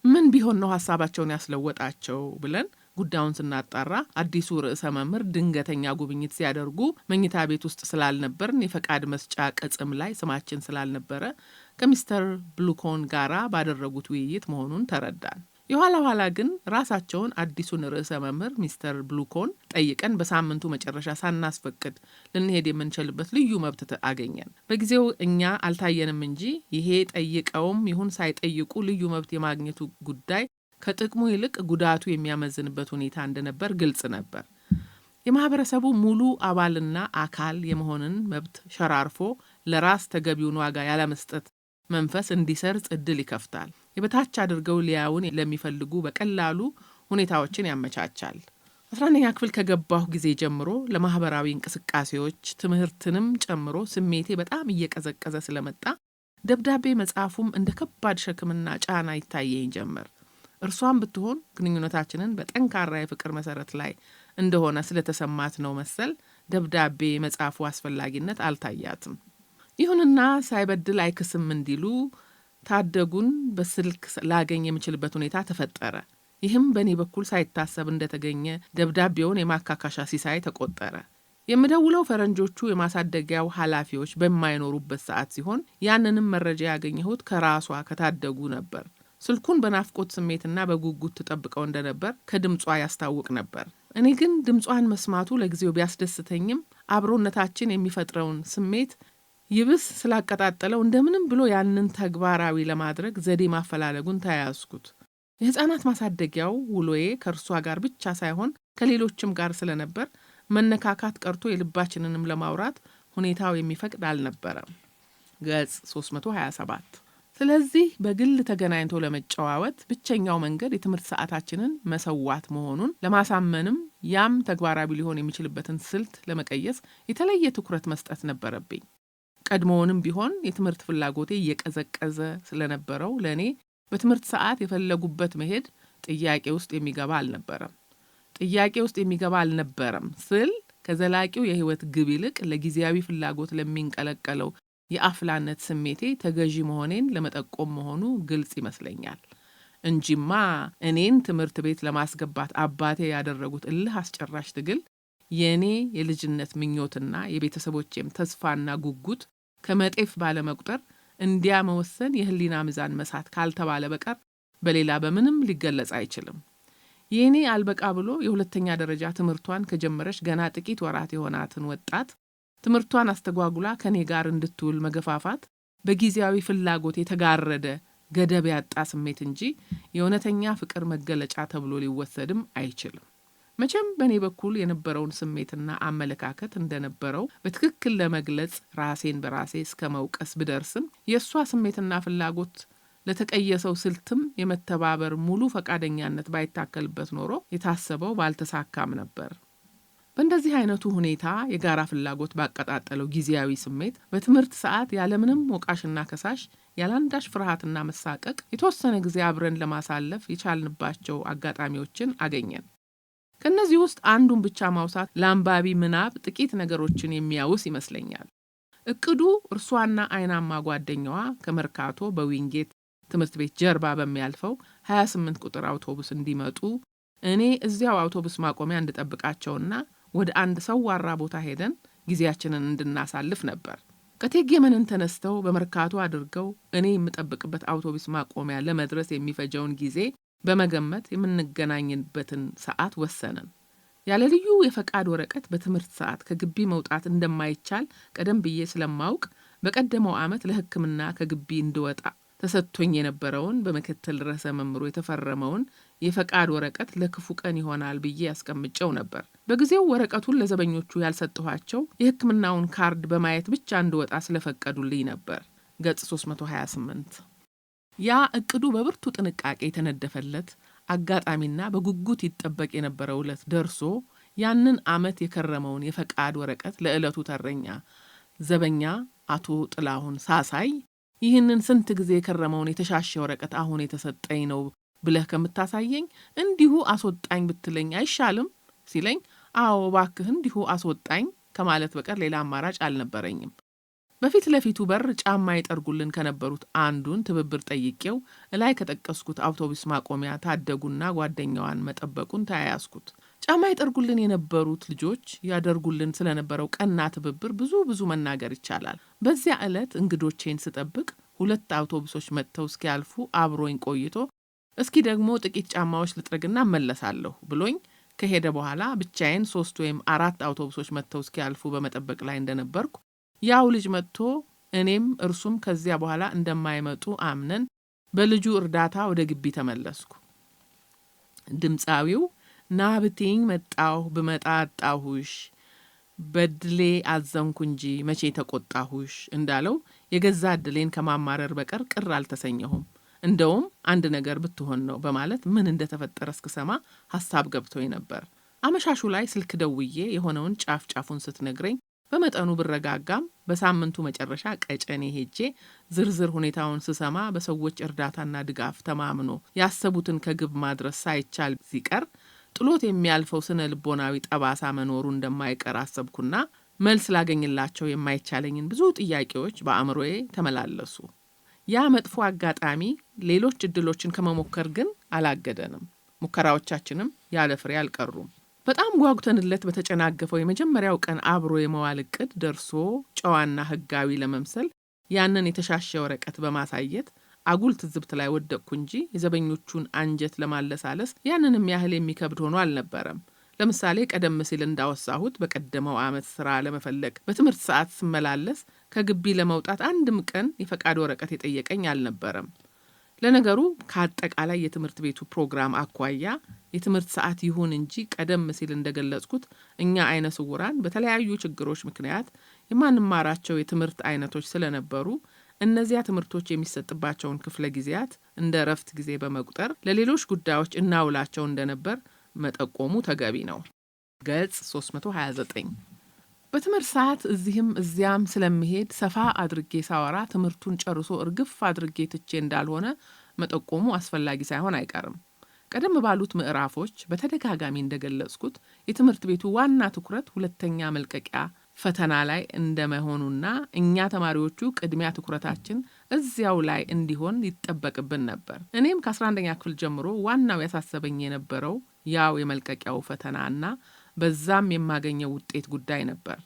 Speaker 1: ምን ቢሆን ነው ሐሳባቸውን ያስለወጣቸው ብለን ጉዳዩን ስናጣራ አዲሱ ርዕሰ መምህር ድንገተኛ ጉብኝት ሲያደርጉ መኝታ ቤት ውስጥ ስላልነበርን የፈቃድ መስጫ ቅጽም ላይ ስማችን ስላልነበረ ከሚስተር ብሉኮን ጋራ ባደረጉት ውይይት መሆኑን ተረዳን። የኋላ ኋላ ግን ራሳቸውን አዲሱን ርዕሰ መምህር ሚስተር ብሉኮን ጠይቀን በሳምንቱ መጨረሻ ሳናስፈቅድ ልንሄድ የምንችልበት ልዩ መብት አገኘን። በጊዜው እኛ አልታየንም እንጂ ይሄ ጠይቀውም ይሁን ሳይጠይቁ ልዩ መብት የማግኘቱ ጉዳይ ከጥቅሙ ይልቅ ጉዳቱ የሚያመዝንበት ሁኔታ እንደነበር ግልጽ ነበር። የማህበረሰቡ ሙሉ አባልና አካል የመሆንን መብት ሸራርፎ ለራስ ተገቢውን ዋጋ ያለመስጠት መንፈስ እንዲሰርጽ እድል ይከፍታል። የበታች አድርገው ሊያዩን ለሚፈልጉ በቀላሉ ሁኔታዎችን ያመቻቻል። 11ኛ ክፍል ከገባሁ ጊዜ ጀምሮ ለማህበራዊ እንቅስቃሴዎች ትምህርትንም ጨምሮ ስሜቴ በጣም እየቀዘቀዘ ስለመጣ ደብዳቤ መጻፉም እንደ ከባድ ሸክምና ጫና ይታየኝ ጀመር። እርሷም ብትሆን ግንኙነታችንን በጠንካራ የፍቅር መሰረት ላይ እንደሆነ ስለተሰማት ነው መሰል ደብዳቤ መጻፉ አስፈላጊነት አልታያትም። ይሁንና ሳይበድል አይክስም እንዲሉ ታደጉን በስልክ ላገኝ የምችልበት ሁኔታ ተፈጠረ። ይህም በእኔ በኩል ሳይታሰብ እንደተገኘ ደብዳቤውን የማካካሻ ሲሳይ ተቆጠረ። የምደውለው ፈረንጆቹ የማሳደጊያው ኃላፊዎች በማይኖሩበት ሰዓት ሲሆን ያንንም መረጃ ያገኘሁት ከራሷ ከታደጉ ነበር። ስልኩን በናፍቆት ስሜትና በጉጉት ተጠብቀው እንደነበር ከድምጿ ያስታውቅ ነበር። እኔ ግን ድምጿን መስማቱ ለጊዜው ቢያስደስተኝም አብሮነታችን የሚፈጥረውን ስሜት ይብስ ስላቀጣጠለው እንደምንም ብሎ ያንን ተግባራዊ ለማድረግ ዘዴ ማፈላለጉን ተያያዝኩት። የሕፃናት ማሳደጊያው ውሎዬ ከእርሷ ጋር ብቻ ሳይሆን ከሌሎችም ጋር ስለነበር መነካካት ቀርቶ የልባችንንም ለማውራት ሁኔታው የሚፈቅድ አልነበረም። ገጽ 327። ስለዚህ በግል ተገናኝቶ ለመጨዋወት ብቸኛው መንገድ የትምህርት ሰዓታችንን መሰዋት መሆኑን ለማሳመንም ያም ተግባራዊ ሊሆን የሚችልበትን ስልት ለመቀየስ የተለየ ትኩረት መስጠት ነበረብኝ። ቀድሞውንም ቢሆን የትምህርት ፍላጎቴ እየቀዘቀዘ ስለነበረው ለእኔ በትምህርት ሰዓት የፈለጉበት መሄድ ጥያቄ ውስጥ የሚገባ አልነበረም ስል ከዘላቂው የህይወት ግብ ይልቅ ለጊዜያዊ ፍላጎት ለሚንቀለቀለው የአፍላነት ስሜቴ ተገዢ መሆኔን ለመጠቆም መሆኑ ግልጽ ይመስለኛል እንጂማ እኔን ትምህርት ቤት ለማስገባት አባቴ ያደረጉት እልህ አስጨራሽ ትግል የኔ የልጅነት ምኞትና የቤተሰቦቼም ተስፋና ጉጉት ከመጤፍ ባለመቁጠር እንዲያ መወሰን የህሊና ሚዛን መሳት ካልተባለ በቀር በሌላ በምንም ሊገለጽ አይችልም። የኔ አልበቃ ብሎ የሁለተኛ ደረጃ ትምህርቷን ከጀመረች ገና ጥቂት ወራት የሆናትን ወጣት ትምህርቷን አስተጓጉላ ከኔ ጋር እንድትውል መገፋፋት በጊዜያዊ ፍላጎት የተጋረደ ገደብ ያጣ ስሜት እንጂ የእውነተኛ ፍቅር መገለጫ ተብሎ ሊወሰድም አይችልም። መቼም በእኔ በኩል የነበረውን ስሜትና አመለካከት እንደነበረው በትክክል ለመግለጽ ራሴን በራሴ እስከ መውቀስ ብደርስም የእሷ ስሜትና ፍላጎት ለተቀየሰው ስልትም የመተባበር ሙሉ ፈቃደኛነት ባይታከልበት ኖሮ የታሰበው ባልተሳካም ነበር። በእንደዚህ አይነቱ ሁኔታ የጋራ ፍላጎት ባቀጣጠለው ጊዜያዊ ስሜት በትምህርት ሰዓት ያለምንም ወቃሽና ከሳሽ ያላንዳሽ ፍርሃትና መሳቀቅ የተወሰነ ጊዜ አብረን ለማሳለፍ የቻልንባቸው አጋጣሚዎችን አገኘን። ከነዚህ ውስጥ አንዱን ብቻ ማውሳት ለአንባቢ ምናብ ጥቂት ነገሮችን የሚያውስ ይመስለኛል። እቅዱ እርሷና አይናማ ጓደኛዋ ከመርካቶ በዊንጌት ትምህርት ቤት ጀርባ በሚያልፈው 28 ቁጥር አውቶቡስ እንዲመጡ እኔ እዚያው አውቶቡስ ማቆሚያ እንድጠብቃቸውና ወደ አንድ ሰዋራ ቦታ ሄደን ጊዜያችንን እንድናሳልፍ ነበር። ከቴጌመንን ተነስተው በመርካቶ አድርገው እኔ የምጠብቅበት አውቶቡስ ማቆሚያ ለመድረስ የሚፈጀውን ጊዜ በመገመት የምንገናኝበትን ሰዓት ወሰንን። ያለ ልዩ የፈቃድ ወረቀት በትምህርት ሰዓት ከግቢ መውጣት እንደማይቻል ቀደም ብዬ ስለማውቅ በቀደመው ዓመት ለሕክምና ከግቢ እንድወጣ ተሰጥቶኝ የነበረውን በምክትል ርዕሰ መምህሩ የተፈረመውን የፈቃድ ወረቀት ለክፉ ቀን ይሆናል ብዬ ያስቀምጨው ነበር። በጊዜው ወረቀቱን ለዘበኞቹ ያልሰጠኋቸው የሕክምናውን ካርድ በማየት ብቻ እንድወጣ ስለፈቀዱልኝ ነበር። ገጽ 328። ያ እቅዱ በብርቱ ጥንቃቄ የተነደፈለት አጋጣሚና በጉጉት ይጠበቅ የነበረው ዕለት ደርሶ ያንን ዓመት የከረመውን የፈቃድ ወረቀት ለዕለቱ ተረኛ ዘበኛ አቶ ጥላሁን ሳሳይ ይህንን ስንት ጊዜ የከረመውን የተሻሸ ወረቀት አሁን የተሰጠኝ ነው ብለህ ከምታሳየኝ እንዲሁ አስወጣኝ ብትለኝ አይሻልም ሲለኝ፣ አዎ እባክህ እንዲሁ አስወጣኝ ከማለት በቀር ሌላ አማራጭ አልነበረኝም። በፊት ለፊቱ በር ጫማ ይጠርጉልን ከነበሩት አንዱን ትብብር ጠይቄው እላይ ከጠቀስኩት አውቶቡስ ማቆሚያ ታደጉና ጓደኛዋን መጠበቁን ተያያዝኩት። ጫማ ይጠርጉልን የነበሩት ልጆች ያደርጉልን ስለነበረው ቀና ትብብር ብዙ መናገር ይቻላል። በዚያ ዕለት እንግዶቼን ስጠብቅ 2 አውቶቡሶች መጥተው እስኪያልፉ አብሮኝ ቆይቶ እስኪ ደግሞ ጥቂት ጫማዎች ልጥረግና እመለሳለሁ ብሎኝ ከሄደ በኋላ ብቻዬን 3 ወይም 4 አውቶቡሶች መጥተው እስኪያልፉ በመጠበቅ ላይ እንደነበርኩ ያው ልጅ መጥቶ እኔም እርሱም ከዚያ በኋላ እንደማይመጡ አምነን በልጁ እርዳታ ወደ ግቢ ተመለስኩ። ድምፃዊው ናብቲኝ መጣሁ ብመጣ አጣሁሽ በድሌ አዘንኩ እንጂ መቼ ተቆጣሁሽ እንዳለው የገዛ እድሌን ከማማረር በቀር ቅር አልተሰኘሁም። እንደውም አንድ ነገር ብትሆን ነው በማለት ምን እንደተፈጠረ እስክሰማ ሐሳብ ገብቶኝ ነበር። አመሻሹ ላይ ስልክ ደውዬ የሆነውን ጫፍ ጫፉን ስትነግረኝ በመጠኑ ብረጋጋም በሳምንቱ መጨረሻ ቀጨኔ ሄጄ ዝርዝር ሁኔታውን ስሰማ በሰዎች እርዳታና ድጋፍ ተማምኖ ያሰቡትን ከግብ ማድረስ ሳይቻል ሲቀር ጥሎት የሚያልፈው ስነ ልቦናዊ ጠባሳ መኖሩ እንደማይቀር አሰብኩና መልስ ላገኝላቸው የማይቻለኝን ብዙ ጥያቄዎች በአእምሮዬ ተመላለሱ። ያ መጥፎ አጋጣሚ ሌሎች እድሎችን ከመሞከር ግን አላገደንም። ሙከራዎቻችንም ያለ ፍሬ አልቀሩም። በጣም ጓጉተንለት በተጨናገፈው የመጀመሪያው ቀን አብሮ የመዋል እቅድ ደርሶ ጨዋና ሕጋዊ ለመምሰል ያንን የተሻሸ ወረቀት በማሳየት አጉል ትዝብት ላይ ወደቅኩ እንጂ የዘበኞቹን አንጀት ለማለሳለስ ያንንም ያህል የሚከብድ ሆኖ አልነበረም። ለምሳሌ ቀደም ሲል እንዳወሳሁት በቀደመው ዓመት ስራ ለመፈለግ በትምህርት ሰዓት ስመላለስ ከግቢ ለመውጣት አንድም ቀን የፈቃድ ወረቀት የጠየቀኝ አልነበረም። ለነገሩ ከአጠቃላይ የትምህርት ቤቱ ፕሮግራም አኳያ የትምህርት ሰዓት ይሁን እንጂ ቀደም ሲል እንደገለጽኩት እኛ አይነ ስውራን በተለያዩ ችግሮች ምክንያት የማንማራቸው የትምህርት አይነቶች ስለነበሩ እነዚያ ትምህርቶች የሚሰጥባቸውን ክፍለ ጊዜያት እንደ እረፍት ጊዜ በመቁጠር ለሌሎች ጉዳዮች እናውላቸው እንደነበር መጠቆሙ ተገቢ ነው። ገጽ 329 በትምህርት ሰዓት እዚህም እዚያም ስለሚሄድ ሰፋ አድርጌ ሳወራ ትምህርቱን ጨርሶ እርግፍ አድርጌ ትቼ እንዳልሆነ መጠቆሙ አስፈላጊ ሳይሆን አይቀርም። ቀደም ባሉት ምዕራፎች በተደጋጋሚ እንደገለጽኩት የትምህርት ቤቱ ዋና ትኩረት ሁለተኛ መልቀቂያ ፈተና ላይ እንደመሆኑና እኛ ተማሪዎቹ ቅድሚያ ትኩረታችን እዚያው ላይ እንዲሆን ይጠበቅብን ነበር። እኔም ከ11ኛ ክፍል ጀምሮ ዋናው ያሳሰበኝ የነበረው ያው የመልቀቂያው ፈተናና በዛም የማገኘው ውጤት ጉዳይ ነበር።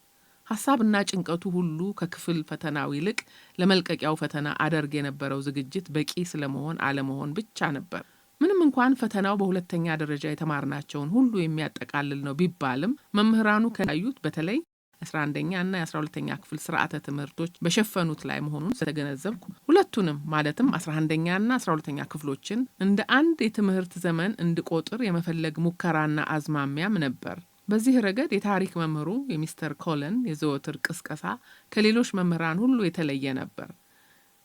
Speaker 1: ሐሳብና ጭንቀቱ ሁሉ ከክፍል ፈተናው ይልቅ ለመልቀቂያው ፈተና አደርግ የነበረው ዝግጅት በቂ ስለመሆን አለመሆን ብቻ ነበር። ምንም እንኳን ፈተናው በሁለተኛ ደረጃ የተማርናቸውን ሁሉ የሚያጠቃልል ነው ቢባልም መምህራኑ ከያዩት በተለይ 11ኛ እና የ12ኛ ክፍል ስርዓተ ትምህርቶች በሸፈኑት ላይ መሆኑን ስለተገነዘብኩ ሁለቱንም ማለትም 11ኛ እና 12ኛ ክፍሎችን እንደ አንድ የትምህርት ዘመን እንድቆጥር የመፈለግ ሙከራና አዝማሚያም ነበር። በዚህ ረገድ የታሪክ መምህሩ የሚስተር ኮለን የዘወትር ቅስቀሳ ከሌሎች መምህራን ሁሉ የተለየ ነበር።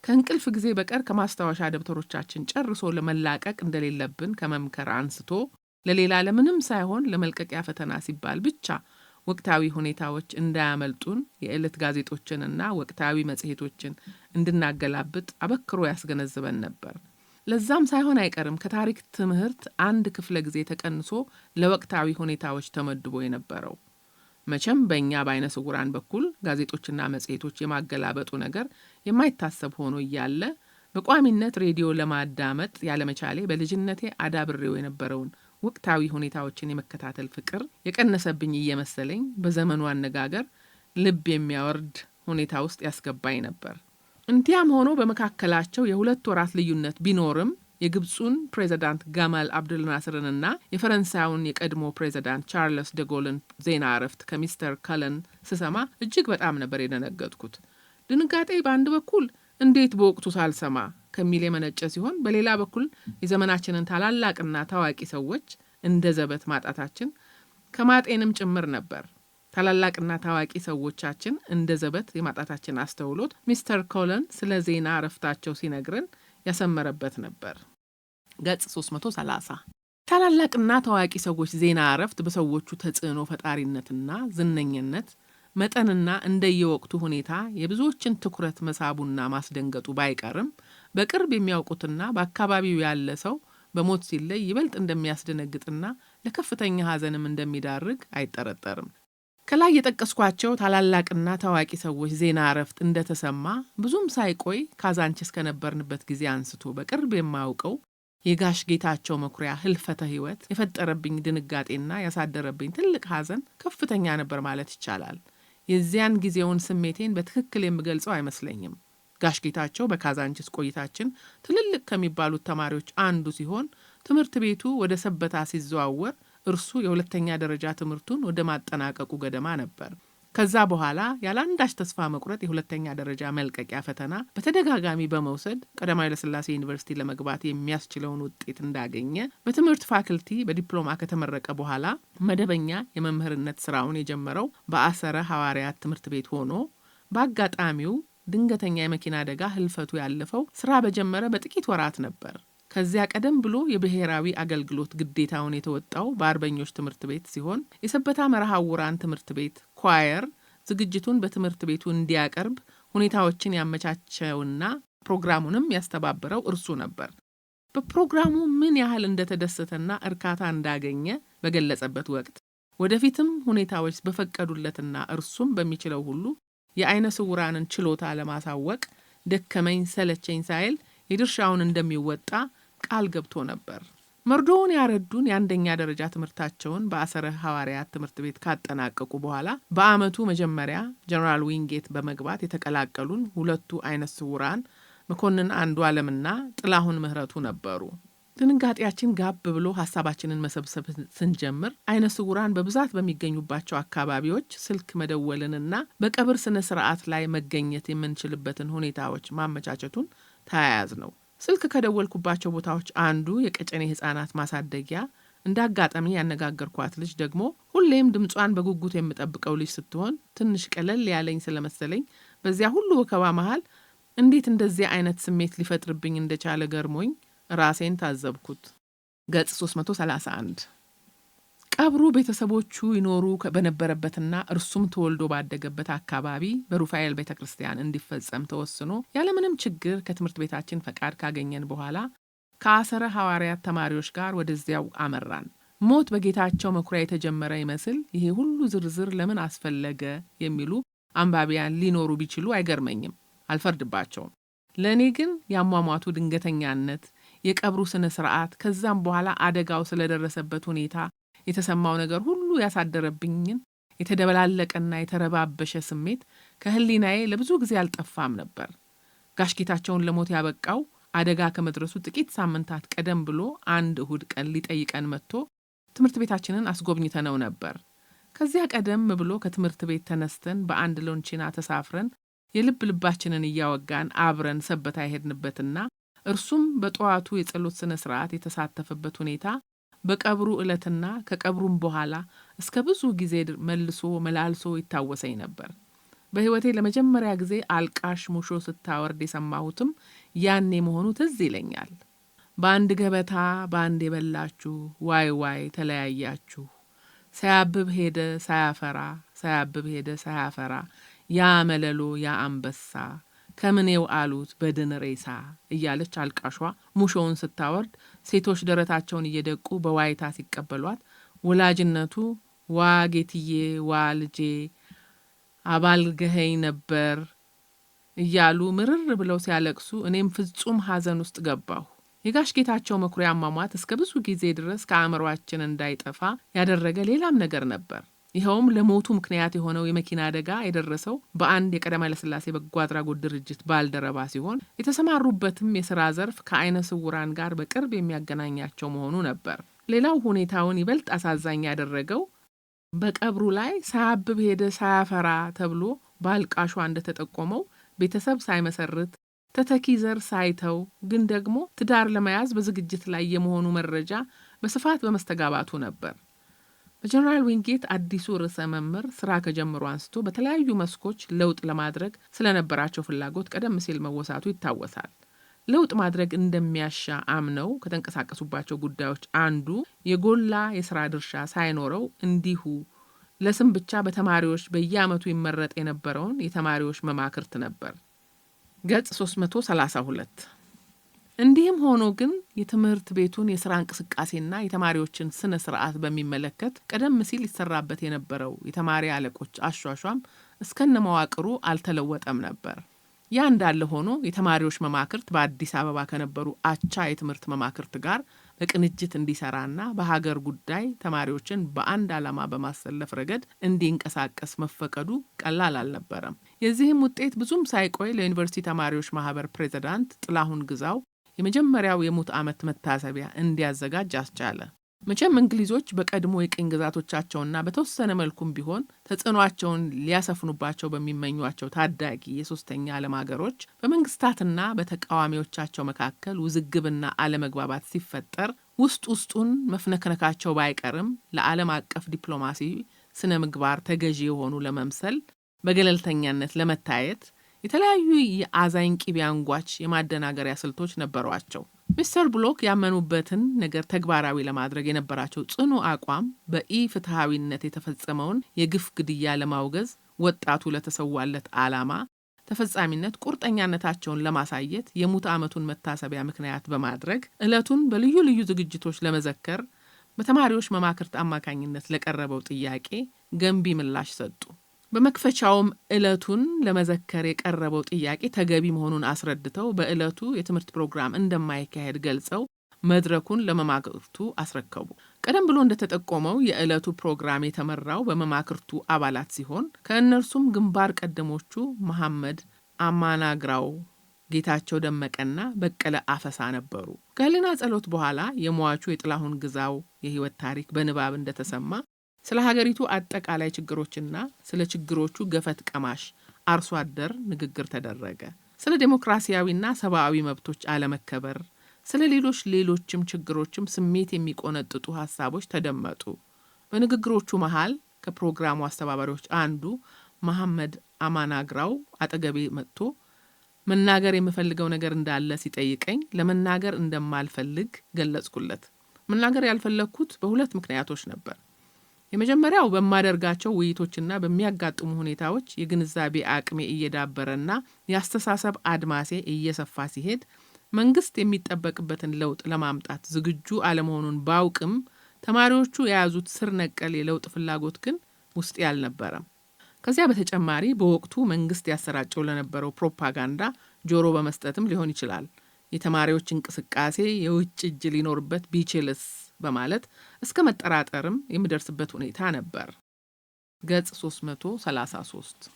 Speaker 1: ከእንቅልፍ ጊዜ በቀር ከማስታወሻ ደብተሮቻችን ጨርሶ ለመላቀቅ እንደሌለብን ከመምከር አንስቶ ለሌላ ለምንም ሳይሆን ለመልቀቂያ ፈተና ሲባል ብቻ ወቅታዊ ሁኔታዎች እንዳያመልጡን የዕለት ጋዜጦችንና ወቅታዊ መጽሔቶችን እንድናገላብጥ አበክሮ ያስገነዝበን ነበር። ለዛም ሳይሆን አይቀርም ከታሪክ ትምህርት አንድ ክፍለ ጊዜ ተቀንሶ ለወቅታዊ ሁኔታዎች ተመድቦ የነበረው። መቼም በእኛ በአይነ ስውራን በኩል ጋዜጦችና መጽሔቶች የማገላበጡ ነገር የማይታሰብ ሆኖ እያለ በቋሚነት ሬዲዮ ለማዳመጥ ያለመቻሌ በልጅነቴ አዳብሬው የነበረውን ወቅታዊ ሁኔታዎችን የመከታተል ፍቅር የቀነሰብኝ እየመሰለኝ በዘመኑ አነጋገር ልብ የሚያወርድ ሁኔታ ውስጥ ያስገባኝ ነበር። እንዲያም ሆኖ በመካከላቸው የ2 ወራት ልዩነት ቢኖርም የግብፁን ፕሬዚዳንት ጋማል አብዱል ናስርንና የፈረንሳዩን የቀድሞ ፕሬዚዳንት ቻርልስ ደጎልን ዜና እረፍት ከሚስተር ከለን ስሰማ እጅግ በጣም ነበር የደነገጥኩት። ድንጋጤ በአንድ በኩል እንዴት በወቅቱ ሳልሰማ ከሚል የመነጨ ሲሆን፣ በሌላ በኩል የዘመናችንን ታላላቅና ታዋቂ ሰዎች እንደ ዘበት ማጣታችን ከማጤንም ጭምር ነበር። ታላላቅና ታዋቂ ሰዎቻችን እንደ ዘበት የማጣታችን አስተውሎት ሚስተር ኮለን ስለ ዜና እረፍታቸው ሲነግረን ያሰመረበት ነበር። ገጽ 330 ታላላቅና ታዋቂ ሰዎች ዜና እረፍት በሰዎቹ ተጽዕኖ ፈጣሪነትና ዝነኝነት መጠንና እንደየወቅቱ ሁኔታ የብዙዎችን ትኩረት መሳቡና ማስደንገጡ ባይቀርም በቅርብ የሚያውቁትና በአካባቢው ያለ ሰው በሞት ሲለይ ይበልጥ እንደሚያስደነግጥና ለከፍተኛ ሐዘንም እንደሚዳርግ አይጠረጠርም። ከላይ የጠቀስኳቸው ታላላቅና ታዋቂ ሰዎች ዜና እረፍት እንደተሰማ ብዙም ሳይቆይ ካዛንቺስ ከነበርንበት ጊዜ አንስቶ በቅርብ የማውቀው የጋሽ ጌታቸው መኩሪያ ህልፈተ ሕይወት የፈጠረብኝ ድንጋጤና ያሳደረብኝ ትልቅ ሐዘን ከፍተኛ ነበር ማለት ይቻላል። የዚያን ጊዜውን ስሜቴን በትክክል የምገልጸው አይመስለኝም። ጋሽ ጌታቸው በካዛንቺስ ቆይታችን ትልልቅ ከሚባሉት ተማሪዎች አንዱ ሲሆን ትምህርት ቤቱ ወደ ሰበታ ሲዘዋወር እርሱ የሁለተኛ ደረጃ ትምህርቱን ወደ ማጠናቀቁ ገደማ ነበር። ከዛ በኋላ ያላንዳች ተስፋ መቁረጥ የሁለተኛ ደረጃ መልቀቂያ ፈተና በተደጋጋሚ በመውሰድ ቀዳማዊ ኃይለ ሥላሴ ዩኒቨርሲቲ ለመግባት የሚያስችለውን ውጤት እንዳገኘ በትምህርት ፋክልቲ በዲፕሎማ ከተመረቀ በኋላ መደበኛ የመምህርነት ስራውን የጀመረው በአሰረ ሐዋርያት ትምህርት ቤት ሆኖ በአጋጣሚው ድንገተኛ የመኪና አደጋ ህልፈቱ ያለፈው ስራ በጀመረ በጥቂት ወራት ነበር። ከዚያ ቀደም ብሎ የብሔራዊ አገልግሎት ግዴታውን የተወጣው በአርበኞች ትምህርት ቤት ሲሆን የሰበታ መርሐውራን ትምህርት ቤት ኳየር ዝግጅቱን በትምህርት ቤቱ እንዲያቀርብ ሁኔታዎችን ያመቻቸውና ፕሮግራሙንም ያስተባበረው እርሱ ነበር። በፕሮግራሙ ምን ያህል እንደተደሰተና እርካታ እንዳገኘ በገለጸበት ወቅት ወደፊትም ሁኔታዎች በፈቀዱለትና እርሱም በሚችለው ሁሉ የአይነ ስውራንን ችሎታ ለማሳወቅ ደከመኝ ሰለቸኝ ሳይል የድርሻውን እንደሚወጣ ቃል ገብቶ ነበር። መርዶውን ያረዱን የአንደኛ ደረጃ ትምህርታቸውን በአሰረ ሐዋርያት ትምህርት ቤት ካጠናቀቁ በኋላ በአመቱ መጀመሪያ ጀነራል ዊንጌት በመግባት የተቀላቀሉን ሁለቱ አይነ ስውራን መኮንን አንዱ ዓለምና ጥላሁን ምህረቱ ነበሩ። ድንጋጤያችን ጋብ ብሎ ሐሳባችንን መሰብሰብ ስንጀምር አይነ ስውራን በብዛት በሚገኙባቸው አካባቢዎች ስልክ መደወልንና በቀብር ስነ ስርዓት ላይ መገኘት የምንችልበትን ሁኔታዎች ማመቻቸቱን ተያያዝ ነው። ስልክ ከደወልኩባቸው ቦታዎች አንዱ የቀጨኔ ህፃናት ማሳደጊያ እንዳጋጣሚ ያነጋገርኳት ልጅ ደግሞ ሁሌም ድምጿን በጉጉት የምጠብቀው ልጅ ስትሆን ትንሽ ቀለል ያለኝ ስለመሰለኝ በዚያ ሁሉ ወከባ መሃል እንዴት እንደዚህ አይነት ስሜት ሊፈጥርብኝ እንደቻለ ገርሞኝ ራሴን ታዘብኩት። ገጽ 331 ቀብሩ ቤተሰቦቹ ይኖሩ በነበረበትና እርሱም ተወልዶ ባደገበት አካባቢ በሩፋኤል ቤተክርስቲያን እንዲፈጸም ተወስኖ ያለምንም ችግር ከትምህርት ቤታችን ፈቃድ ካገኘን በኋላ ከአሰረ ሐዋርያት ተማሪዎች ጋር ወደዚያው አመራን። ሞት በጌታቸው መኩሪያ የተጀመረ ይመስል ይሄ ሁሉ ዝርዝር ለምን አስፈለገ የሚሉ አንባቢያን ሊኖሩ ቢችሉ አይገርመኝም፣ አልፈርድባቸውም። ለእኔ ግን ያሟሟቱ ድንገተኛነት፣ የቀብሩ ስነ ስርዓት፣ ከዛም በኋላ አደጋው ስለደረሰበት ሁኔታ የተሰማው ነገር ሁሉ ያሳደረብኝን የተደበላለቀና የተረባበሸ ስሜት ከህሊናዬ ለብዙ ጊዜ አልጠፋም ነበር። ጋሽ ጌታቸውን ለሞት ያበቃው አደጋ ከመድረሱ ጥቂት ሳምንታት ቀደም ብሎ አንድ እሁድ ቀን ሊጠይቀን መጥቶ ትምህርት ቤታችንን አስጎብኝተነው ነበር። ከዚያ ቀደም ብሎ ከትምህርት ቤት ተነስተን በአንድ ሎንቺና ተሳፍረን የልብ ልባችንን እያወጋን አብረን ሰበታ የሄድንበትና እርሱም በጠዋቱ የጸሎት ስነ ስርዓት የተሳተፈበት ሁኔታ በቀብሩ ዕለትና ከቀብሩም በኋላ እስከ ብዙ ጊዜ መልሶ መላልሶ ይታወሰኝ ነበር። በህይወቴ ለመጀመሪያ ጊዜ አልቃሽ ሙሾ ስታወርድ የሰማሁትም ያኔ መሆኑ ትዝ ይለኛል። በአንድ ገበታ በአንድ የበላችሁ ዋይ ዋይ ተለያያችሁ፣ ሳያብብ ሄደ ሳያፈራ፣ ሳያብብ ሄደ ሳያፈራ፣ ያ መለሎ ያ አንበሳ ከምኔው አሉት በድን ሬሳ እያለች አልቃሿ ሙሾውን ስታወርድ ሴቶች ደረታቸውን እየደቁ በዋይታ ሲቀበሏት ወላጅነቱ ዋ ጌትዬ ዋ ልጄ አባልገኸኝ ነበር እያሉ ምርር ብለው ሲያለቅሱ እኔም ፍጹም ሐዘን ውስጥ ገባሁ። የጋሽ ጌታቸው መኩሪያ አሟሟት እስከ ብዙ ጊዜ ድረስ ከአእምሮአችን እንዳይጠፋ ያደረገ ሌላም ነገር ነበር። ይኸውም ለሞቱ ምክንያት የሆነው የመኪና አደጋ የደረሰው በአንድ የቀዳማዊ ኃይለ ሥላሴ በጎ አድራጎት ድርጅት ባልደረባ ሲሆን የተሰማሩበትም የሥራ ዘርፍ ከአይነ ስውራን ጋር በቅርብ የሚያገናኛቸው መሆኑ ነበር። ሌላው ሁኔታውን ይበልጥ አሳዛኝ ያደረገው በቀብሩ ላይ ሳያብብ ሄደ ሳያፈራ ተብሎ ባልቃሿ እንደተጠቆመው ቤተሰብ ሳይመሰርት ተተኪ ዘር ሳይተው ግን ደግሞ ትዳር ለመያዝ በዝግጅት ላይ የመሆኑ መረጃ በስፋት በመስተጋባቱ ነበር። በጀነራል ዊንጌት አዲሱ ርዕሰ መምህር ስራ ከጀመሩ አንስቶ በተለያዩ መስኮች ለውጥ ለማድረግ ስለነበራቸው ፍላጎት ቀደም ሲል መወሳቱ ይታወሳል። ለውጥ ማድረግ እንደሚያሻ አምነው ከተንቀሳቀሱባቸው ጉዳዮች አንዱ የጎላ የሥራ ድርሻ ሳይኖረው እንዲሁ ለስም ብቻ በተማሪዎች በየዓመቱ ይመረጥ የነበረውን የተማሪዎች መማክርት ነበር። ገጽ 332 እንዲህም ሆኖ ግን የትምህርት ቤቱን የሥራ እንቅስቃሴና የተማሪዎችን ስነ ስርዓት በሚመለከት ቀደም ሲል ይሰራበት የነበረው የተማሪ አለቆች አሿሿም እስከነ መዋቅሩ አልተለወጠም ነበር። ያ እንዳለ ሆኖ የተማሪዎች መማክርት በአዲስ አበባ ከነበሩ አቻ የትምህርት መማክርት ጋር በቅንጅት እንዲሰራና በሀገር ጉዳይ ተማሪዎችን በአንድ ዓላማ በማሰለፍ ረገድ እንዲንቀሳቀስ መፈቀዱ ቀላል አልነበረም። የዚህም ውጤት ብዙም ሳይቆይ ለዩኒቨርሲቲ ተማሪዎች ማህበር ፕሬዝዳንት ጥላሁን ግዛው የመጀመሪያው የሙት ዓመት መታሰቢያ እንዲያዘጋጅ አስቻለ። መቼም እንግሊዞች በቀድሞ የቅኝ ግዛቶቻቸውና በተወሰነ መልኩም ቢሆን ተጽዕኖአቸውን ሊያሰፍኑባቸው በሚመኟቸው ታዳጊ የሶስተኛ ዓለም ሀገሮች በመንግስታትና በተቃዋሚዎቻቸው መካከል ውዝግብና አለመግባባት ሲፈጠር ውስጡን መፍነክነካቸው ባይቀርም ለዓለም አቀፍ ዲፕሎማሲ ስነ ምግባር ተገዢ የሆኑ ለመምሰል በገለልተኛነት ለመታየት የተለያዩ የአዛኝ ቅቤ አንጓች የማደናገሪያ ስልቶች ነበሯቸው። ሚስተር ብሎክ ያመኑበትን ነገር ተግባራዊ ለማድረግ የነበራቸው ጽኑ አቋም በኢፍትሐዊነት የተፈጸመውን የግፍ ግድያ ለማውገዝ ወጣቱ ለተሰዋለት ዓላማ ተፈጻሚነት ቁርጠኛነታቸውን ለማሳየት የሙት ዓመቱን መታሰቢያ ምክንያት በማድረግ ዕለቱን በልዩ ልዩ ዝግጅቶች ለመዘከር በተማሪዎች መማክርት አማካኝነት ለቀረበው ጥያቄ ገንቢ ምላሽ ሰጡ። በመክፈቻውም ዕለቱን ለመዘከር የቀረበው ጥያቄ ተገቢ መሆኑን አስረድተው በዕለቱ የትምህርት ፕሮግራም እንደማይካሄድ ገልጸው መድረኩን ለመማክርቱ አስረከቡ። ቀደም ብሎ እንደተጠቆመው የዕለቱ ፕሮግራም የተመራው በመማክርቱ አባላት ሲሆን ከእነርሱም ግንባር ቀደሞቹ መሐመድ አማናግራው፣ ጌታቸው ደመቀና በቀለ አፈሳ ነበሩ። ከህሊና ጸሎት በኋላ የሟቹ የጥላሁን ግዛው የህይወት ታሪክ በንባብ እንደተሰማ ስለ ሀገሪቱ አጠቃላይ ችግሮችና ስለ ችግሮቹ ገፈት ቀማሽ አርሶ አደር ንግግር ተደረገ። ስለ ዴሞክራሲያዊና ሰብአዊ መብቶች አለመከበር፣ ስለ ሌሎችም ችግሮችም ስሜት የሚቆነጥጡ ሀሳቦች ተደመጡ። በንግግሮቹ መሃል ከፕሮግራሙ አስተባባሪዎች አንዱ መሐመድ አማናግራው አጠገቤ መጥቶ መናገር የምፈልገው ነገር እንዳለ ሲጠይቀኝ ለመናገር እንደማልፈልግ ገለጽኩለት። መናገር ያልፈለግኩት በሁለት ምክንያቶች ነበር። የመጀመሪያው በማደርጋቸው ውይይቶችና በሚያጋጥሙ ሁኔታዎች የግንዛቤ አቅሜ እየዳበረና የአስተሳሰብ አድማሴ እየሰፋ ሲሄድ መንግስት የሚጠበቅበትን ለውጥ ለማምጣት ዝግጁ አለመሆኑን ባውቅም ተማሪዎቹ የያዙት ስር ነቀል የለውጥ ፍላጎት ግን ውስጤ አልነበረም። ከዚያ በተጨማሪ በወቅቱ መንግስት ያሰራጨው ለነበረው ፕሮፓጋንዳ ጆሮ በመስጠትም ሊሆን ይችላል። የተማሪዎች እንቅስቃሴ የውጭ እጅ ሊኖርበት ቢችልስ በማለት እስከ መጠራጠርም የሚደርስበት ሁኔታ ነበር። ገጽ 333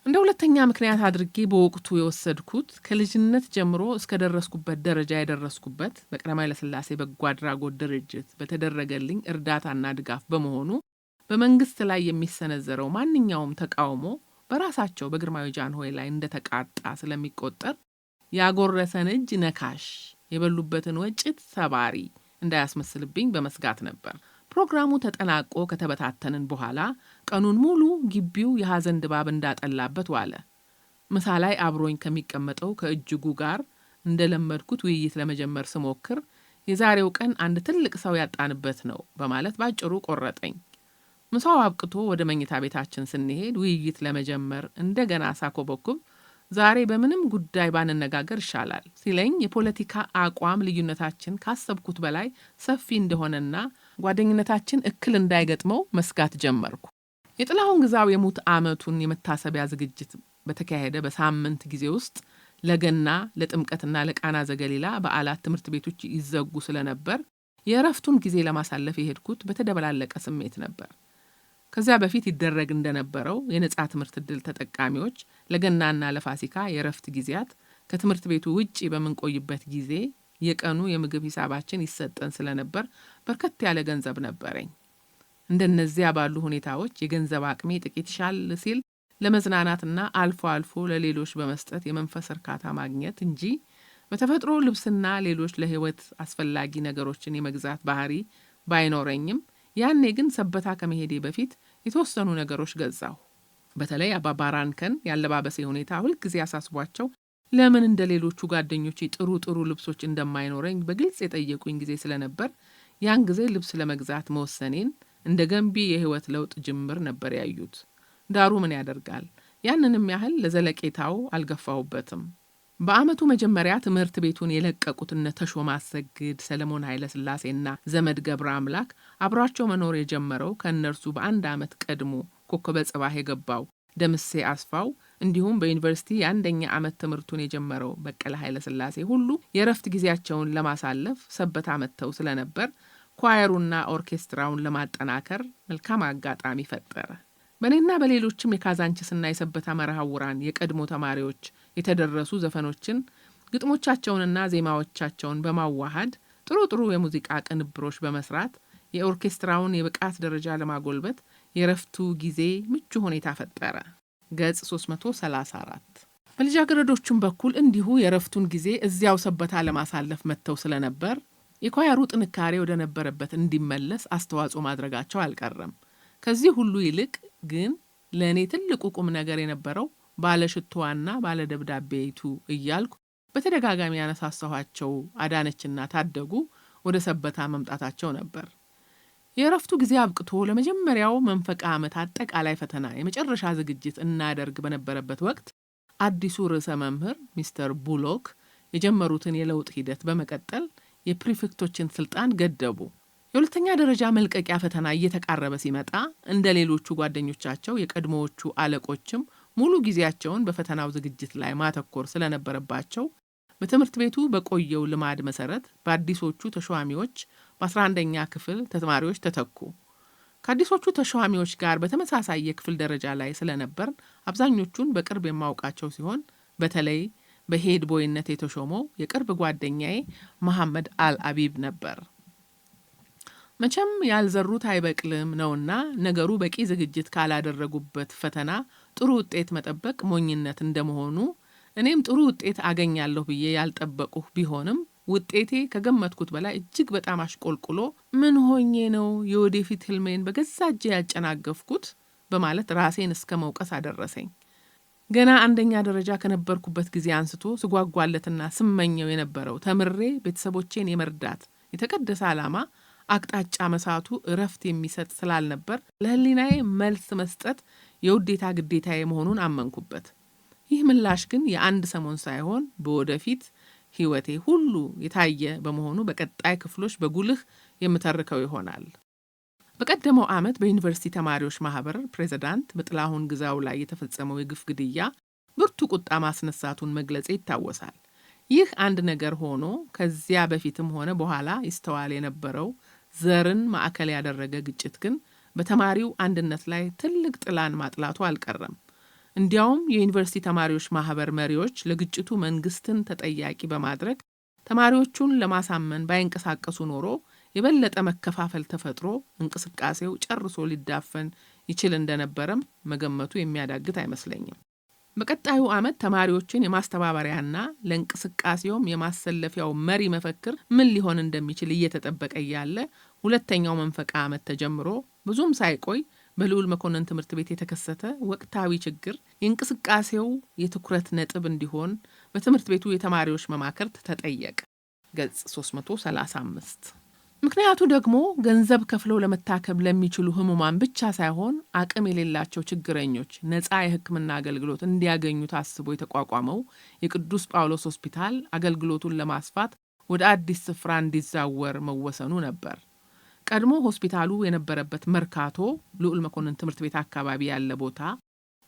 Speaker 1: እንደ ሁለተኛ ምክንያት አድርጌ በወቅቱ የወሰድኩት ከልጅነት ጀምሮ እስከ ደረስኩበት ደረጃ የደረስኩበት በቀዳማዊ ኃይለ ሥላሴ በጎ አድራጎት ድርጅት በተደረገልኝ እርዳታና ድጋፍ በመሆኑ በመንግስት ላይ የሚሰነዘረው ማንኛውም ተቃውሞ በራሳቸው በግርማዊ ጃንሆይ ላይ እንደተቃጣ ስለሚቆጠር ያጎረሰን እጅ ነካሽ የበሉበትን ወጭት ሰባሪ እንዳያስመስልብኝ በመስጋት ነበር። ፕሮግራሙ ተጠናቆ ከተበታተንን በኋላ ቀኑን ሙሉ ግቢው የሐዘን ድባብ እንዳጠላበት ዋለ። ምሳ ላይ አብሮኝ ከሚቀመጠው ከእጅጉ ጋር እንደለመድኩት ውይይት ለመጀመር ስሞክር የዛሬው ቀን አንድ ትልቅ ሰው ያጣንበት ነው በማለት ባጭሩ ቆረጠኝ። ምሳው አብቅቶ ወደ መኝታ ቤታችን ስንሄድ ውይይት ለመጀመር እንደገና ሳኮበኩብ ዛሬ በምንም ጉዳይ ባንነጋገር ይሻላል ሲለኝ የፖለቲካ አቋም ልዩነታችን ካሰብኩት በላይ ሰፊ እንደሆነና ጓደኝነታችን እክል እንዳይገጥመው መስጋት ጀመርኩ። የጥላሁን ግዛው የሙት ዓመቱን የመታሰቢያ ዝግጅት በተካሄደ በሳምንት ጊዜ ውስጥ ለገና፣ ለጥምቀትና ለቃና ዘገሊላ በዓላት ትምህርት ቤቶች ይዘጉ ስለነበር የእረፍቱን ጊዜ ለማሳለፍ የሄድኩት በተደበላለቀ ስሜት ነበር። ከዚያ በፊት ይደረግ እንደነበረው የነጻ ትምህርት ዕድል ተጠቃሚዎች ለገናና ለፋሲካ የእረፍት ጊዜያት ከትምህርት ቤቱ ውጪ በምንቆይበት ጊዜ የቀኑ የምግብ ሂሳባችን ይሰጠን ስለነበር በርከት ያለ ገንዘብ ነበረኝ። እንደነዚያ ባሉ ሁኔታዎች የገንዘብ አቅሜ ጥቂት ሻል ሲል ለመዝናናትና አልፎ አልፎ ለሌሎች በመስጠት የመንፈስ እርካታ ማግኘት እንጂ በተፈጥሮ ልብስና ሌሎች ለህይወት አስፈላጊ ነገሮችን የመግዛት ባህሪ ባይኖረኝም ያኔ ግን ሰበታ ከመሄዴ በፊት የተወሰኑ ነገሮች ገዛሁ። በተለይ አባባራንከን ያለባበሴ ሁኔታ ሁልጊዜ አሳስቧቸው ለምን እንደሌሎቹ ጓደኞቼ ጥሩ ልብሶች እንደማይኖረኝ በግልጽ የጠየቁኝ ጊዜ ስለነበር ያን ጊዜ ልብስ ለመግዛት መወሰኔን እንደ ገንቢ የህይወት ለውጥ ጅምር ነበር ያዩት። ዳሩ ምን ያደርጋል፣ ያንንም ያህል ለዘለቄታው አልገፋሁበትም። በአመቱ መጀመሪያ ትምህርት ቤቱን የለቀቁት እነ ተሾመ አሰግድ፣ ሰለሞን ኃይለ ሥላሴና ዘመድ ገብረ አምላክ አብሯቸው መኖር የጀመረው ከእነርሱ በአንድ አመት ቀድሞ ኮከበ ጽባህ የገባው ደምሴ አስፋው እንዲሁም በዩኒቨርሲቲ የአንደኛ ዓመት ትምህርቱን የጀመረው በቀለ ኃይለ ሥላሴ ሁሉ የረፍት ጊዜያቸውን ለማሳለፍ ሰበታ መጥተው ስለነበር ኳየሩና ኦርኬስትራውን ለማጠናከር መልካም አጋጣሚ ፈጠረ። በእኔና በሌሎችም የካዛንችስና የሰበታ መርሐውራን የቀድሞ ተማሪዎች የተደረሱ ዘፈኖችን ግጥሞቻቸውንና ዜማዎቻቸውን በማዋሃድ ጥሩ የሙዚቃ ቅንብሮች በመስራት የኦርኬስትራውን የብቃት ደረጃ ለማጎልበት የረፍቱ ጊዜ ምቹ ሁኔታ ፈጠረ። ገጽ 334። በልጃገረዶቹም በኩል እንዲሁ የረፍቱን ጊዜ እዚያው ሰበታ ለማሳለፍ መጥተው ስለነበር የኳየሩ ጥንካሬ ወደ ነበረበት እንዲመለስ አስተዋጽኦ ማድረጋቸው አልቀረም። ከዚህ ሁሉ ይልቅ ግን ለእኔ ትልቁ ቁም ነገር የነበረው ባለሽቶዋና ባለደብዳቤይቱ እያልኩ በተደጋጋሚ ያነሳሳኋቸው አዳነችና ታደጉ ወደ ሰበታ መምጣታቸው ነበር። የረፍቱ ጊዜ አብቅቶ ለመጀመሪያው መንፈቃ ዓመት አጠቃላይ ፈተና የመጨረሻ ዝግጅት እናደርግ በነበረበት ወቅት አዲሱ ርዕሰ መምህር ሚስተር ቡሎክ የጀመሩትን የለውጥ ሂደት በመቀጠል የፕሪፌክቶችን ስልጣን ገደቡ። የሁለተኛ ደረጃ መልቀቂያ ፈተና እየተቃረበ ሲመጣ እንደ ሌሎቹ ጓደኞቻቸው የቀድሞዎቹ አለቆችም ሙሉ ጊዜያቸውን በፈተናው ዝግጅት ላይ ማተኮር ስለነበረባቸው በትምህርት ቤቱ በቆየው ልማድ መሰረት በአዲሶቹ ተሿሚዎች በ11ኛ ክፍል ተማሪዎች ተተኩ። ከአዲሶቹ ተሿሚዎች ጋር በተመሳሳይ የክፍል ደረጃ ላይ ስለነበር አብዛኞቹን በቅርብ የማውቃቸው ሲሆን በተለይ በሄድ ቦይነት የተሾመው የቅርብ ጓደኛዬ መሐመድ አልአቢብ ነበር። መቼም ያልዘሩት አይበቅልም ነውና ነገሩ በቂ ዝግጅት ካላደረጉበት ፈተና ጥሩ ውጤት መጠበቅ ሞኝነት እንደመሆኑ እኔም ጥሩ ውጤት አገኛለሁ ብዬ ያልጠበቅሁ ቢሆንም ውጤቴ ከገመትኩት በላይ እጅግ በጣም አሽቆልቁሎ ምን ሆኜ ነው የወደፊት ህልሜን በገዛ እጄ ያጨናገፍኩት በማለት ራሴን እስከ መውቀስ አደረሰኝ። ገና አንደኛ ደረጃ ከነበርኩበት ጊዜ አንስቶ ስጓጓለትና ስመኘው የነበረው ተምሬ ቤተሰቦቼን የመርዳት የተቀደሰ ዓላማ አቅጣጫ መሳቱ እረፍት የሚሰጥ ስላልነበር ለህሊናዬ መልስ መስጠት የውዴታ ግዴታዬ መሆኑን አመንኩበት። ይህ ምላሽ ግን የአንድ ሰሞን ሳይሆን በወደፊት ህይወቴ ሁሉ የታየ በመሆኑ በቀጣይ ክፍሎች በጉልህ የምተርከው ይሆናል። በቀደመው ዓመት በዩኒቨርሲቲ ተማሪዎች ማህበር ፕሬዝዳንት በጥላሁን ግዛው ላይ የተፈጸመው የግፍ ግድያ ብርቱ ቁጣ ማስነሳቱን መግለጽ ይታወሳል። ይህ አንድ ነገር ሆኖ ከዚያ በፊትም ሆነ በኋላ ይስተዋል የነበረው ዘርን ማዕከል ያደረገ ግጭት ግን በተማሪው አንድነት ላይ ትልቅ ጥላን ማጥላቱ አልቀረም። እንዲያውም የዩኒቨርሲቲ ተማሪዎች ማህበር መሪዎች ለግጭቱ መንግስትን ተጠያቂ በማድረግ ተማሪዎቹን ለማሳመን ባይንቀሳቀሱ ኖሮ የበለጠ መከፋፈል ተፈጥሮ እንቅስቃሴው ጨርሶ ሊዳፈን ይችል እንደነበረም መገመቱ የሚያዳግት አይመስለኝም። በቀጣዩ ዓመት ተማሪዎችን የማስተባበሪያና ለእንቅስቃሴውም የማሰለፊያው መሪ መፈክር ምን ሊሆን እንደሚችል እየተጠበቀ ያለ ሁለተኛው መንፈቃ ዓመት ተጀምሮ ብዙም ሳይቆይ በልዑል መኮንን ትምህርት ቤት የተከሰተ ወቅታዊ ችግር የእንቅስቃሴው የትኩረት ነጥብ እንዲሆን በትምህርት ቤቱ የተማሪዎች መማክርት ተጠየቀ። ገጽ 335። ምክንያቱ ደግሞ ገንዘብ ከፍለው ለመታከም ለሚችሉ ህሙማን ብቻ ሳይሆን አቅም የሌላቸው ችግረኞች ነፃ የሕክምና አገልግሎት እንዲያገኙ ታስቦ የተቋቋመው የቅዱስ ጳውሎስ ሆስፒታል አገልግሎቱን ለማስፋት ወደ አዲስ ስፍራ እንዲዛወር መወሰኑ ነበር። ቀድሞ ሆስፒታሉ የነበረበት መርካቶ ልዑል መኮንን ትምህርት ቤት አካባቢ ያለ ቦታ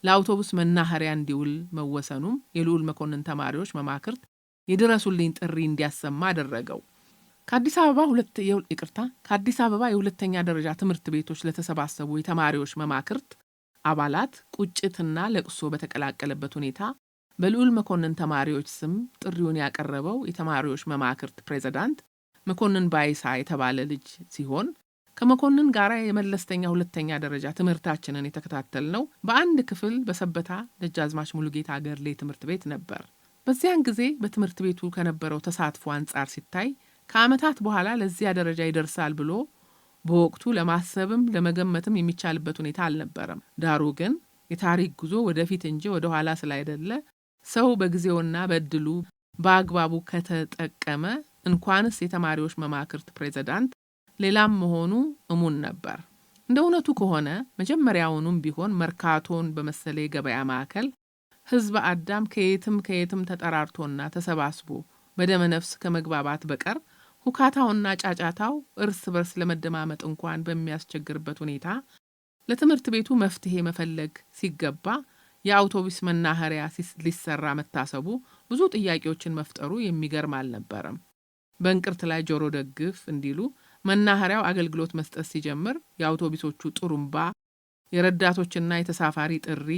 Speaker 1: ለአውቶቡስ መናኸሪያ እንዲውል መወሰኑም የልዑል መኮንን ተማሪዎች መማክርት የድረሱልኝ ጥሪ እንዲያሰማ አደረገው። ከአዲስ አበባ የሁለተኛ ደረጃ ትምህርት ቤቶች ለተሰባሰቡ የተማሪዎች መማክርት አባላት ቁጭትና ለቅሶ በተቀላቀለበት ሁኔታ በልዑል መኮንን ተማሪዎች ስም ጥሪውን ያቀረበው የተማሪዎች መማክርት ፕሬዝዳንት መኮንን ባይሳ የተባለ ልጅ ሲሆን ከመኮንን ጋር የመለስተኛ ሁለተኛ ደረጃ ትምህርታችንን የተከታተልነው በአንድ ክፍል በሰበታ ደጃዝማች ሙሉጌታ ገርሌ ትምህርት ቤት ነበር። በዚያን ጊዜ በትምህርት ቤቱ ከነበረው ተሳትፎ አንጻር ሲታይ ከዓመታት በኋላ ለዚያ ደረጃ ይደርሳል ብሎ በወቅቱ ለማሰብም ለመገመትም የሚቻልበት ሁኔታ አልነበረም። ዳሩ ግን የታሪክ ጉዞ ወደፊት እንጂ ወደ ኋላ ስላይደለ ሰው በጊዜውና በእድሉ በአግባቡ ከተጠቀመ እንኳንስ የተማሪዎች መማክርት ፕሬዝዳንት ሌላም መሆኑ እሙን ነበር። እንደ እውነቱ ከሆነ መጀመሪያውኑም ቢሆን መርካቶን በመሰለ የገበያ ማዕከል ህዝብ አዳም ከየትም ተጠራርቶና ተሰባስቦ በደመ ነፍስ ከመግባባት በቀር ሁካታውና ጫጫታው እርስ በርስ ለመደማመጥ እንኳን በሚያስቸግርበት ሁኔታ ለትምህርት ቤቱ መፍትሄ መፈለግ ሲገባ የአውቶቡስ መናኸሪያ ሊሰራ መታሰቡ ብዙ ጥያቄዎችን መፍጠሩ የሚገርም አልነበረም። በእንቅርት ላይ ጆሮ ደግፍ እንዲሉ መናኸሪያው አገልግሎት መስጠት ሲጀምር የአውቶቡሶቹ ጥሩምባ፣ የረዳቶችና የተሳፋሪ ጥሪ፣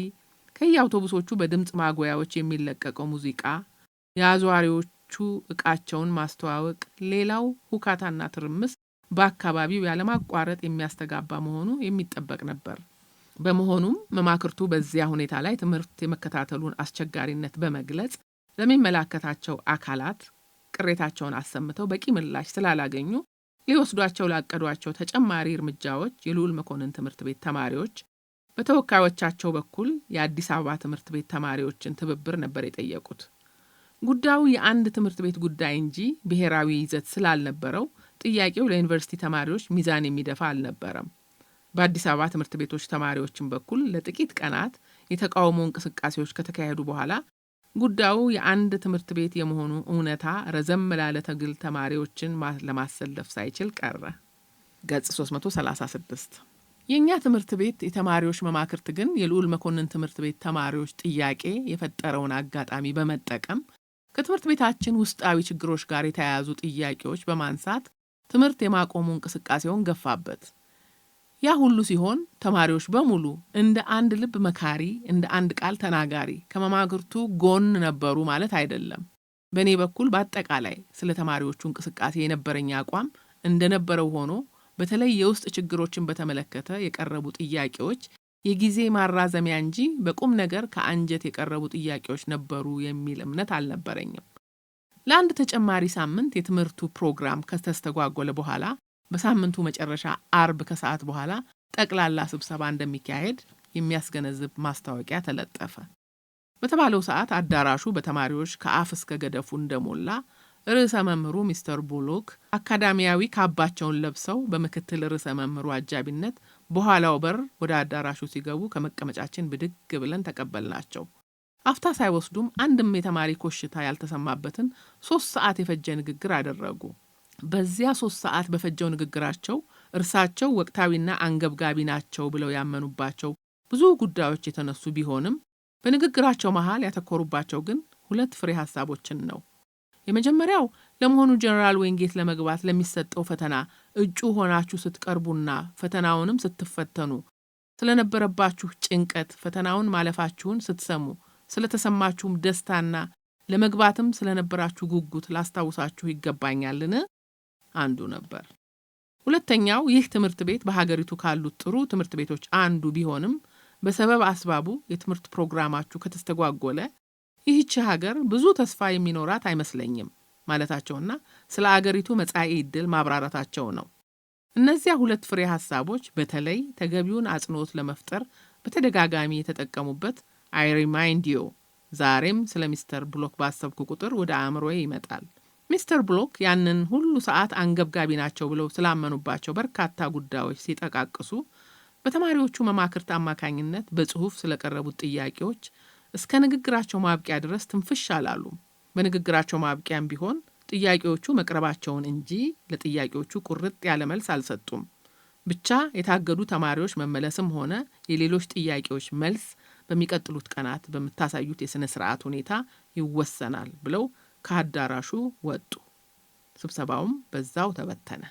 Speaker 1: ከየአውቶቡሶቹ በድምጽ ማጉያዎች የሚለቀቀው ሙዚቃ፣ የአዟሪዎቹ ዕቃቸውን ማስተዋወቅ፣ ሌላው ሁካታና ትርምስ በአካባቢው ያለማቋረጥ የሚያስተጋባ መሆኑ የሚጠበቅ ነበር። በመሆኑም መማክርቱ በዚያ ሁኔታ ላይ ትምህርት የመከታተሉን አስቸጋሪነት በመግለጽ ለሚመለከታቸው አካላት ቅሬታቸውን አሰምተው በቂ ምላሽ ስላላገኙ ሊወስዷቸው ላቀዷቸው ተጨማሪ እርምጃዎች የልዑል መኮንን ትምህርት ቤት ተማሪዎች በተወካዮቻቸው በኩል የአዲስ አበባ ትምህርት ቤት ተማሪዎችን ትብብር ነበር የጠየቁት። ጉዳዩ የአንድ ትምህርት ቤት ጉዳይ እንጂ ብሔራዊ ይዘት ስላልነበረው ጥያቄው ለዩኒቨርሲቲ ተማሪዎች ሚዛን የሚደፋ አልነበረም። በአዲስ አበባ ትምህርት ቤቶች ተማሪዎችን በኩል ለጥቂት ቀናት የተቃውሞ እንቅስቃሴዎች ከተካሄዱ በኋላ ጉዳዩ የአንድ ትምህርት ቤት የመሆኑ እውነታ ረዘም ላለ ትግል ተማሪዎችን ለማሰለፍ ሳይችል ቀረ። ገጽ 336 የኛ ትምህርት ቤት የተማሪዎች መማክርት ግን የልዑል መኮንን ትምህርት ቤት ተማሪዎች ጥያቄ የፈጠረውን አጋጣሚ በመጠቀም ከትምህርት ቤታችን ውስጣዊ ችግሮች ጋር የተያያዙ ጥያቄዎች በማንሳት ትምህርት የማቆሙ እንቅስቃሴውን ገፋበት። ያ ሁሉ ሲሆን ተማሪዎች በሙሉ እንደ አንድ ልብ መካሪ፣ እንደ አንድ ቃል ተናጋሪ ከመማክርቱ ጎን ነበሩ ማለት አይደለም። በእኔ በኩል በአጠቃላይ ስለ ተማሪዎቹ እንቅስቃሴ የነበረኝ አቋም እንደነበረው ሆኖ በተለይ የውስጥ ችግሮችን በተመለከተ የቀረቡ ጥያቄዎች የጊዜ ማራዘሚያ እንጂ በቁም ነገር ከአንጀት የቀረቡ ጥያቄዎች ነበሩ የሚል እምነት አልነበረኝም። ለአንድ ተጨማሪ ሳምንት የትምህርቱ ፕሮግራም ከተስተጓጎለ በኋላ በሳምንቱ መጨረሻ አርብ ከሰዓት በኋላ ጠቅላላ ስብሰባ እንደሚካሄድ የሚያስገነዝብ ማስታወቂያ ተለጠፈ። በተባለው ሰዓት አዳራሹ በተማሪዎች ከአፍ እስከ ገደፉ እንደሞላ ርዕሰ መምህሩ ሚስተር ቡሎክ አካዳሚያዊ ካባቸውን ለብሰው በምክትል ርዕሰ መምህሩ አጃቢነት በኋላው በር ወደ አዳራሹ ሲገቡ ከመቀመጫችን ብድግ ብለን ተቀበልናቸው። አፍታ ሳይወስዱም አንድም የተማሪ ኮሽታ ያልተሰማበትን 3 ሰዓት የፈጀ ንግግር አደረጉ። በዚያ 3 ሰዓት በፈጀው ንግግራቸው እርሳቸው ወቅታዊና አንገብጋቢ ናቸው ብለው ያመኑባቸው ብዙ ጉዳዮች የተነሱ ቢሆንም በንግግራቸው መሃል ያተኮሩባቸው ግን 2 ፍሬ ሐሳቦችን ነው። የመጀመሪያው ለመሆኑ ጀነራል ዊንጌት ለመግባት ለሚሰጠው ፈተና እጩ ሆናችሁ ስትቀርቡና ፈተናውንም ስትፈተኑ ስለነበረባችሁ ጭንቀት፣ ፈተናውን ማለፋችሁን ስትሰሙ ስለተሰማችሁም ደስታና ለመግባትም ስለነበራችሁ ጉጉት ላስታውሳችሁ ይገባኛልን? አንዱ ነበር። ሁለተኛው ይህ ትምህርት ቤት በሀገሪቱ ካሉት ጥሩ ትምህርት ቤቶች አንዱ ቢሆንም በሰበብ አስባቡ የትምህርት ፕሮግራማችሁ ከተስተጓጎለ ይህች ሀገር ብዙ ተስፋ የሚኖራት አይመስለኝም ማለታቸውና ስለ አገሪቱ መጻኢ ዕድል ማብራራታቸው ነው። እነዚያ 2 ፍሬ ሐሳቦች በተለይ ተገቢውን አጽንኦት ለመፍጠር በተደጋጋሚ የተጠቀሙበት አይ ሪማይንድ ዩ ዛሬም ስለ ሚስተር ብሎክ ባሰብኩ ቁጥር ወደ አእምሮዬ ይመጣል። ሚስተር ብሎክ ያንን ሁሉ ሰዓት አንገብጋቢ ናቸው ብለው ስላመኑባቸው በርካታ ጉዳዮች ሲጠቃቅሱ በተማሪዎቹ መማክርት አማካኝነት በጽሑፍ ስለቀረቡት ጥያቄዎች እስከ ንግግራቸው ማብቂያ ድረስ ትንፍሽ አላሉ። በንግግራቸው ማብቂያም ቢሆን ጥያቄዎቹ መቅረባቸውን እንጂ ለጥያቄዎቹ ቁርጥ ያለ መልስ አልሰጡም። ብቻ የታገዱ ተማሪዎች መመለስም ሆነ የሌሎች ጥያቄዎች መልስ በሚቀጥሉት ቀናት በምታሳዩት የሥነ ሥርዓት ሁኔታ ይወሰናል ብለው ከአዳራሹ ወጡ። ስብሰባውም በዛው ተበተነ።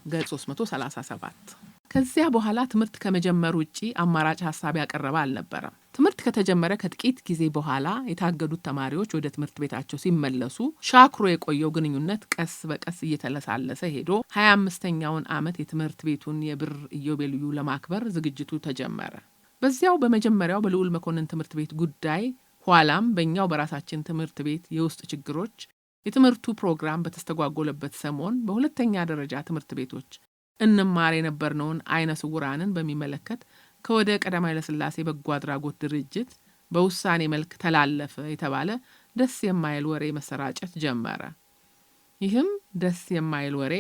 Speaker 1: ገጽ 337 ከዚያ በኋላ ትምህርት ከመጀመሩ ውጪ አማራጭ ሐሳብ ያቀረበ አልነበረም። ትምህርት ከተጀመረ ከጥቂት ጊዜ በኋላ የታገዱት ተማሪዎች ወደ ትምህርት ቤታቸው ሲመለሱ ሻክሮ የቆየው ግንኙነት ቀስ በቀስ እየተለሳለሰ ሄዶ 25ኛውን ዓመት የትምህርት ቤቱን የብር ኢዮቤልዩ ለማክበር ዝግጅቱ ተጀመረ። በዚያው በመጀመሪያው በልዑል መኮንን ትምህርት ቤት ጉዳይ ኋላም በእኛው በራሳችን ትምህርት ቤት የውስጥ ችግሮች የትምህርቱ ፕሮግራም በተስተጓጎለበት ሰሞን በሁለተኛ ደረጃ ትምህርት ቤቶች እንማር የነበርነውን አይነ ስውራንን በሚመለከት ከወደ ቀዳማዊ ኃይለ ሥላሴ በጎ አድራጎት ድርጅት በውሳኔ መልክ ተላለፈ የተባለ ደስ የማይል ወሬ መሰራጨት ጀመረ። ይህም ደስ የማይል ወሬ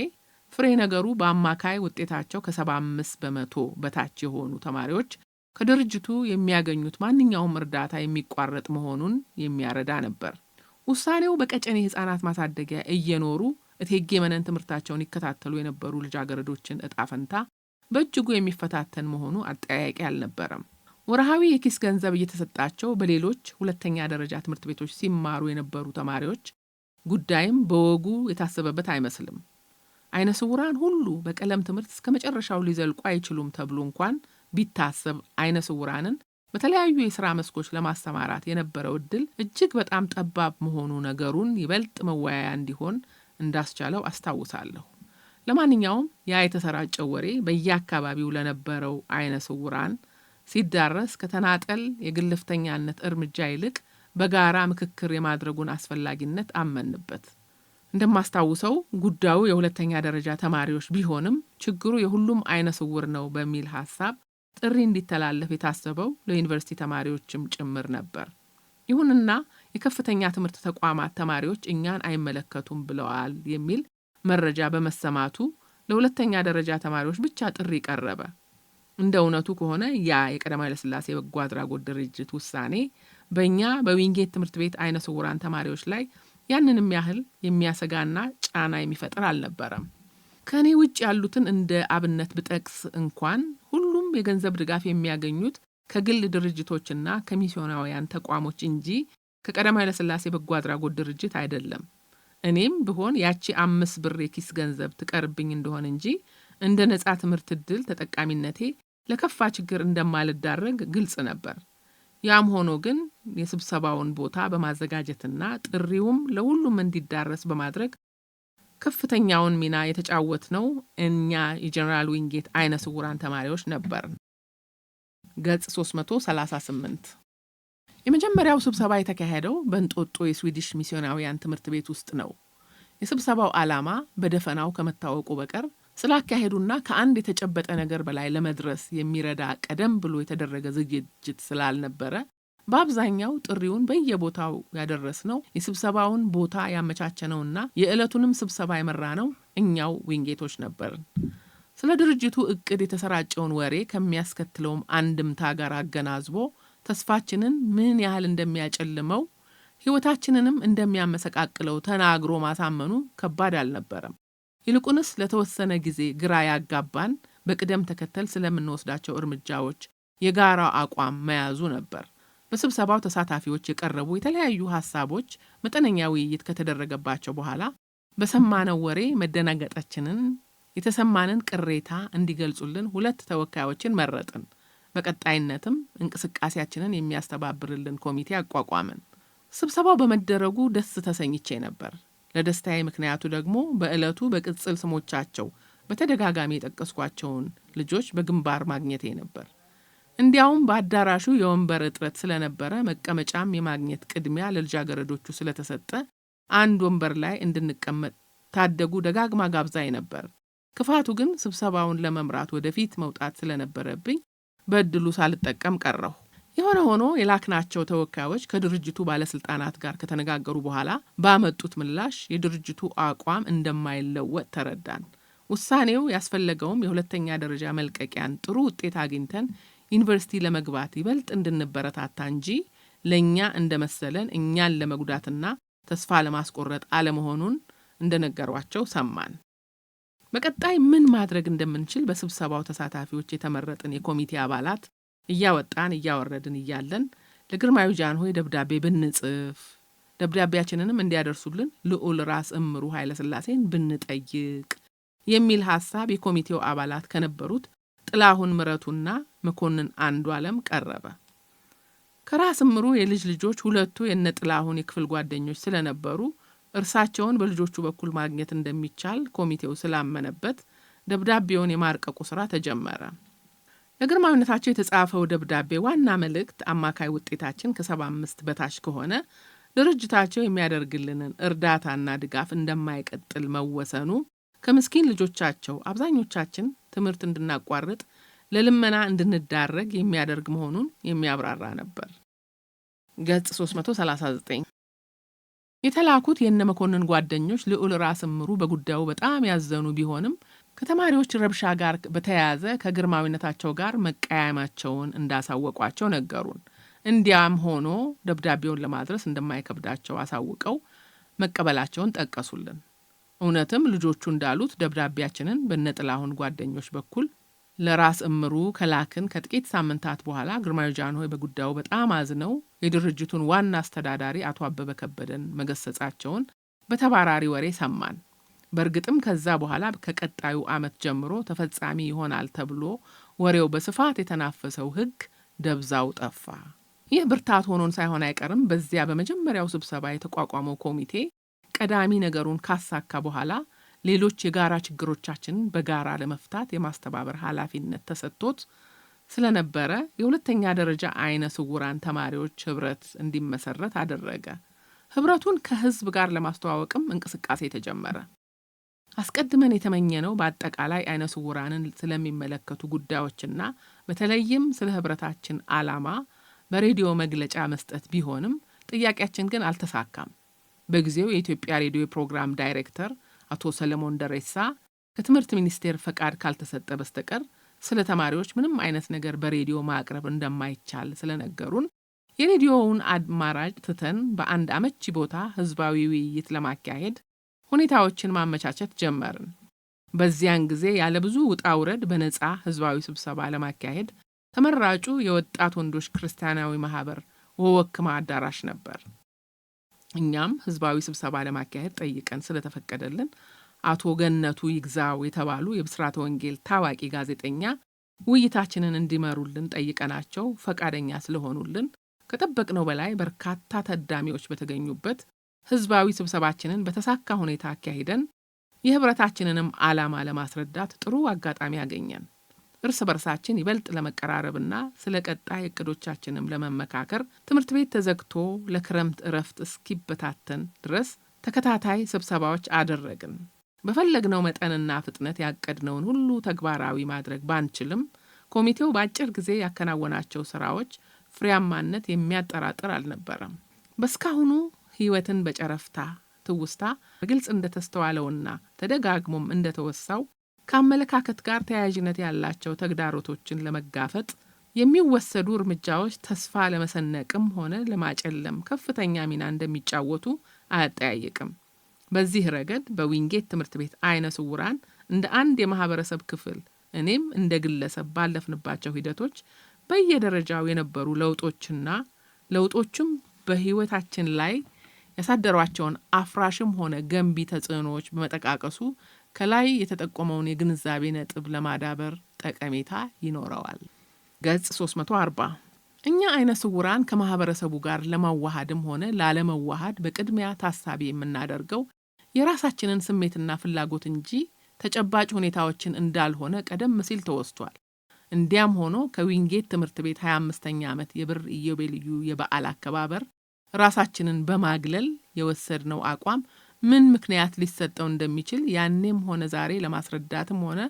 Speaker 1: ፍሬ ነገሩ በአማካይ ውጤታቸው ከ75% በታች የሆኑ ተማሪዎች ከድርጅቱ የሚያገኙት ማንኛውም እርዳታ የሚቋረጥ መሆኑን የሚያረዳ ነበር። ውሳኔው በቀጨኔ ሕፃናት ማሳደጊያ እየኖሩ እቴጌ መነን ትምህርታቸውን ይከታተሉ የነበሩ ልጃገረዶችን እጣ ፈንታ በእጅጉ የሚፈታተን መሆኑ አጠያያቂ አልነበረም። ወርሃዊ የኪስ ገንዘብ እየተሰጣቸው በሌሎች ሁለተኛ ደረጃ ትምህርት ቤቶች ሲማሩ የነበሩ ተማሪዎች ጉዳይም በወጉ የታሰበበት አይመስልም። አይነ ስውራን ሁሉ በቀለም ትምህርት እስከ መጨረሻው ሊዘልቁ አይችሉም ተብሎ እንኳን ቢታሰብ አይነ ስውራንን በተለያዩ የሥራ መስኮች ለማስተማራት የነበረው እድል እጅግ በጣም ጠባብ መሆኑ ነገሩን ይበልጥ መወያያ እንዲሆን እንዳስቻለው አስታውሳለሁ። ለማንኛውም ያ የተሰራጨው ወሬ በየአካባቢው ለነበረው አይነ ስውራን ሲዳረስ ከተናጠል የግልፍተኛነት እርምጃ ይልቅ በጋራ ምክክር የማድረጉን አስፈላጊነት አመንበት። እንደማስታውሰው ጉዳዩ የሁለተኛ ደረጃ ተማሪዎች ቢሆንም ችግሩ የሁሉም አይነ ስውር ነው በሚል ሐሳብ ጥሪ እንዲተላለፍ የታሰበው ለዩኒቨርሲቲ ተማሪዎችም ጭምር ነበር። ይሁንና የከፍተኛ ትምህርት ተቋማት ተማሪዎች እኛን አይመለከቱም ብለዋል የሚል መረጃ በመሰማቱ ለሁለተኛ ደረጃ ተማሪዎች ብቻ ጥሪ ቀረበ። እንደ እውነቱ ከሆነ ያ የቀዳማዊ ኃይለ ሥላሴ በጎ አድራጎት ድርጅት ውሳኔ በእኛ በዊንጌት ትምህርት ቤት አይነ ስውራን ተማሪዎች ላይ ያንንም ያህል የሚያሰጋና ጫና የሚፈጥር አልነበረም። ከእኔ ውጭ ያሉትን እንደ አብነት ብጠቅስ እንኳን ሁሉም የገንዘብ ድጋፍ የሚያገኙት ከግል ድርጅቶችና ከሚስዮናውያን ተቋሞች እንጂ ከቀዳማዊ ኃይለ ሥላሴ በጎ አድራጎት ድርጅት አይደለም። እኔም ብሆን ያቺ 5 ብር የኪስ ገንዘብ ትቀርብኝ እንደሆነ እንጂ እንደ ነጻ ትምህርት ዕድል ተጠቃሚነቴ ለከፋ ችግር እንደማልዳረግ ግልጽ ነበር። ያም ሆኖ ግን የስብሰባውን ቦታ በማዘጋጀትና ጥሪውም ለሁሉም እንዲዳረስ በማድረግ ከፍተኛውን ሚና የተጫወትነው እኛ የጀነራል ዊንጌት አይነ ስውራን ተማሪዎች ነበር። ገጽ 338 የመጀመሪያው ስብሰባ የተካሄደው በእንጦጦ የስዊዲሽ ሚስዮናውያን ትምህርት ቤት ውስጥ ነው። የስብሰባው ዓላማ በደፈናው ከመታወቁ በቀር ስላካሄዱና ከአንድ የተጨበጠ ነገር በላይ ለመድረስ የሚረዳ ቀደም ብሎ የተደረገ ዝግጅት ስላልነበረ በአብዛኛው ጥሪውን በየቦታው ያደረስነው የስብሰባውን ቦታ ያመቻቸነውና የዕለቱንም ስብሰባ የመራነው እኛው ዊንጌቶች ነበርን። ስለ ድርጅቱ እቅድ የተሰራጨውን ወሬ ከሚያስከትለውም አንድምታ ጋር አገናዝቦ ተስፋችንን ምን ያህል እንደሚያጨልመው ሕይወታችንንም እንደሚያመሰቃቅለው ተናግሮ ማሳመኑ ከባድ አልነበረም። ይልቁንስ ለተወሰነ ጊዜ ግራ ያጋባን በቅደም ተከተል ስለምንወስዳቸው እርምጃዎች የጋራ አቋም መያዙ ነበር። በስብሰባው ተሳታፊዎች የቀረቡ የተለያዩ ሐሳቦች መጠነኛ ውይይት ከተደረገባቸው በኋላ በሰማነው ወሬ መደናገጣችንን፣ የተሰማንን ቅሬታ እንዲገልጹልን 2 ተወካዮችን መረጥን። በቀጣይነትም እንቅስቃሴያችንን የሚያስተባብርልን ኮሚቴ አቋቋምን። ስብሰባው በመደረጉ ደስ ተሰኝቼ ነበር። ለደስታዬ ምክንያቱ ደግሞ በዕለቱ በቅጽል ስሞቻቸው በተደጋጋሚ የጠቀስኳቸውን ልጆች በግንባር ማግኘቴ ነበር። እንዲያውም በአዳራሹ የወንበር እጥረት ስለነበረ መቀመጫም የማግኘት ቅድሚያ ለልጃገረዶቹ ስለተሰጠ አንድ ወንበር ላይ እንድንቀመጥ ታደጉ ደጋግማ ጋብዛኝ ነበር። ክፋቱ ግን ስብሰባውን ለመምራት ወደፊት መውጣት ስለነበረብኝ በእድሉ ሳልጠቀም ቀረሁ። የሆነ ሆኖ የላክናቸው ተወካዮች ከድርጅቱ ባለስልጣናት ጋር ከተነጋገሩ በኋላ ባመጡት ምላሽ የድርጅቱ አቋም እንደማይለወጥ ተረዳን። ውሳኔው ያስፈለገውም የሁለተኛ ደረጃ መልቀቂያን ጥሩ ውጤት አግኝተን ዩኒቨርሲቲ ለመግባት ይበልጥ እንድንበረታታ እንጂ ለእኛ እንደመሰለን እኛን ለመጉዳትና ተስፋ ለማስቆረጥ አለመሆኑን እንደነገሯቸው ሰማን። በቀጣይ ምን ማድረግ እንደምንችል በስብሰባው ተሳታፊዎች የተመረጥን የኮሚቴ አባላት እያወጣን እያወረድን እያለን ለግርማዊ ጃንሆይ ደብዳቤ ብንጽፍ ደብዳቤያችንንም እንዲያደርሱልን ልዑል ራስ እምሩ ኃይለ ሥላሴን ብንጠይቅ የሚል ሐሳብ የኮሚቴው አባላት ከነበሩት ጥላሁን ምረቱና መኮንን አንዱ ዓለም ቀረበ። ከራስ እምሩ የልጅ ልጆች 2ቱ የነ ጥላሁን የክፍል ጓደኞች ስለነበሩ እርሳቸውን በልጆቹ በኩል ማግኘት እንደሚቻል ኮሚቴው ስላመነበት ደብዳቤውን የማርቀቁ ሥራ ተጀመረ። ለግርማዊነታቸው የተጻፈው ደብዳቤ ዋና መልእክት አማካይ ውጤታችን ከ75 በታች ከሆነ ድርጅታቸው የሚያደርግልንን እርዳታና ድጋፍ እንደማይቀጥል መወሰኑ ከምስኪን ልጆቻቸው አብዛኞቻችን ትምህርት እንድናቋርጥ ለልመና እንድንዳረግ የሚያደርግ መሆኑን የሚያብራራ ነበር። ገጽ 339 የተላኩት የነ መኮንን ጓደኞች ልዑል ራስ እምሩ በጉዳዩ በጣም ያዘኑ ቢሆንም ከተማሪዎች ረብሻ ጋር በተያያዘ ከግርማዊነታቸው ጋር መቀያየማቸውን እንዳሳወቋቸው ነገሩን። እንዲያም ሆኖ ደብዳቤውን ለማድረስ እንደማይከብዳቸው አሳውቀው መቀበላቸውን ጠቀሱልን። እውነትም ልጆቹ እንዳሉት ደብዳቤያችንን በነጥላሁን ጓደኞች በኩል ለራስ እምሩ ከላክን ከጥቂት ሳምንታት በኋላ ግርማዊ ጃንሆይ በጉዳዩ በጣም አዝነው የድርጅቱን ዋና አስተዳዳሪ አቶ አበበ ከበደን መገሰጻቸውን በተባራሪ ወሬ ሰማን። በእርግጥም ከዛ በኋላ ከቀጣዩ ዓመት ጀምሮ ተፈጻሚ ይሆናል ተብሎ ወሬው በስፋት የተናፈሰው ሕግ ደብዛው ጠፋ። ይህ ብርታት ሆኖን ሳይሆን አይቀርም በዚያ በመጀመሪያው ስብሰባ የተቋቋመው ኮሚቴ ቀዳሚ ነገሩን ካሳካ በኋላ ሌሎች የጋራ ችግሮቻችንን በጋራ ለመፍታት የማስተባበር ኃላፊነት ተሰጥቶት ስለነበረ የሁለተኛ ደረጃ አይነ ስውራን ተማሪዎች ህብረት እንዲመሰረት አደረገ። ህብረቱን ከህዝብ ጋር ለማስተዋወቅም እንቅስቃሴ ተጀመረ። አስቀድመን የተመኘነው በአጠቃላይ አይነ ስውራንን ስለሚመለከቱ ጉዳዮችና በተለይም ስለ ህብረታችን ዓላማ በሬዲዮ መግለጫ መስጠት ቢሆንም ጥያቄያችን ግን አልተሳካም። በጊዜው የኢትዮጵያ ሬዲዮ ፕሮግራም ዳይሬክተር አቶ ሰለሞን ደሬሳ ከትምህርት ሚኒስቴር ፈቃድ ካልተሰጠ በስተቀር ስለ ተማሪዎች ምንም አይነት ነገር በሬዲዮ ማቅረብ እንደማይቻል ስለነገሩን የሬዲዮውን አማራጭ ትተን በአንድ አመቺ ቦታ ህዝባዊ ውይይት ለማካሄድ ሁኔታዎችን ማመቻቸት ጀመርን። በዚያን ጊዜ ያለ ብዙ ውጣ ውረድ በነጻ ህዝባዊ ስብሰባ ለማካሄድ ተመራጩ የወጣት ወንዶች ክርስቲያናዊ ማህበር ወወክማ አዳራሽ ነበር። እኛም ህዝባዊ ስብሰባ ለማካሄድ ጠይቀን ስለተፈቀደልን አቶ ገነቱ ይግዛው የተባሉ የብስራተ ወንጌል ታዋቂ ጋዜጠኛ ውይይታችንን እንዲመሩልን ጠይቀናቸው ፈቃደኛ ስለሆኑልን ከጠበቅነው በላይ በርካታ ታዳሚዎች በተገኙበት ህዝባዊ ስብሰባችንን በተሳካ ሁኔታ አካሂደን የህብረታችንንም ዓላማ ለማስረዳት ጥሩ አጋጣሚ አገኘን። እርስ በርሳችን ይበልጥ ለመቀራረብና ስለ ቀጣይ እቅዶቻችንም ለመመካከር ትምህርት ቤት ተዘግቶ ለክረምት እረፍት እስኪበታተን ድረስ ተከታታይ ስብሰባዎች አደረግን። በፈለግነው መጠንና ፍጥነት ያቀድነውን ሁሉ ተግባራዊ ማድረግ ባንችልም ኮሚቴው በአጭር ጊዜ ያከናወናቸው ስራዎች ፍሬያማነት የሚያጠራጥር አልነበረም። በስካሁኑ ህይወትን በጨረፍታ ትውስታ በግልጽ እንደተስተዋለውና ተደጋግሞም እንደተወሳው ከአመለካከት ጋር ተያያዥነት ያላቸው ተግዳሮቶችን ለመጋፈጥ የሚወሰዱ እርምጃዎች ተስፋ ለመሰነቅም ሆነ ለማጨለም ከፍተኛ ሚና እንደሚጫወቱ አያጠያይቅም። በዚህ ረገድ በዊንጌት ትምህርት ቤት አይነ ስውራን እንደ አንድ የማህበረሰብ ክፍል እኔም እንደ ግለሰብ ባለፍንባቸው ሂደቶች በየደረጃው የነበሩ ለውጦችም በህይወታችን ላይ ያሳደሯቸውን አፍራሽም ሆነ ገንቢ ተጽዕኖዎች በመጠቃቀሱ ከላይ የተጠቆመውን የግንዛቤ ነጥብ ለማዳበር ጠቀሜታ ይኖረዋል። ገጽ 340 እኛ አይነ ስውራን ከማህበረሰቡ ጋር ለማዋሃድም ሆነ ላለመዋሃድ በቅድሚያ ታሳቢ የምናደርገው የራሳችንን ስሜትና ፍላጎት እንጂ ተጨባጭ ሁኔታዎችን እንዳልሆነ ቀደም ሲል ተወስቷል። እንዲያም ሆኖ ከዊንጌት ትምህርት ቤት 25ኛ ዓመት የብር ኢዮቤልዩ የበዓል አከባበር ራሳችንን በማግለል የወሰድነው አቋም ምን ምክንያት ሊሰጠው እንደሚችል ያኔም ሆነ ዛሬ ለማስረዳትም ሆነ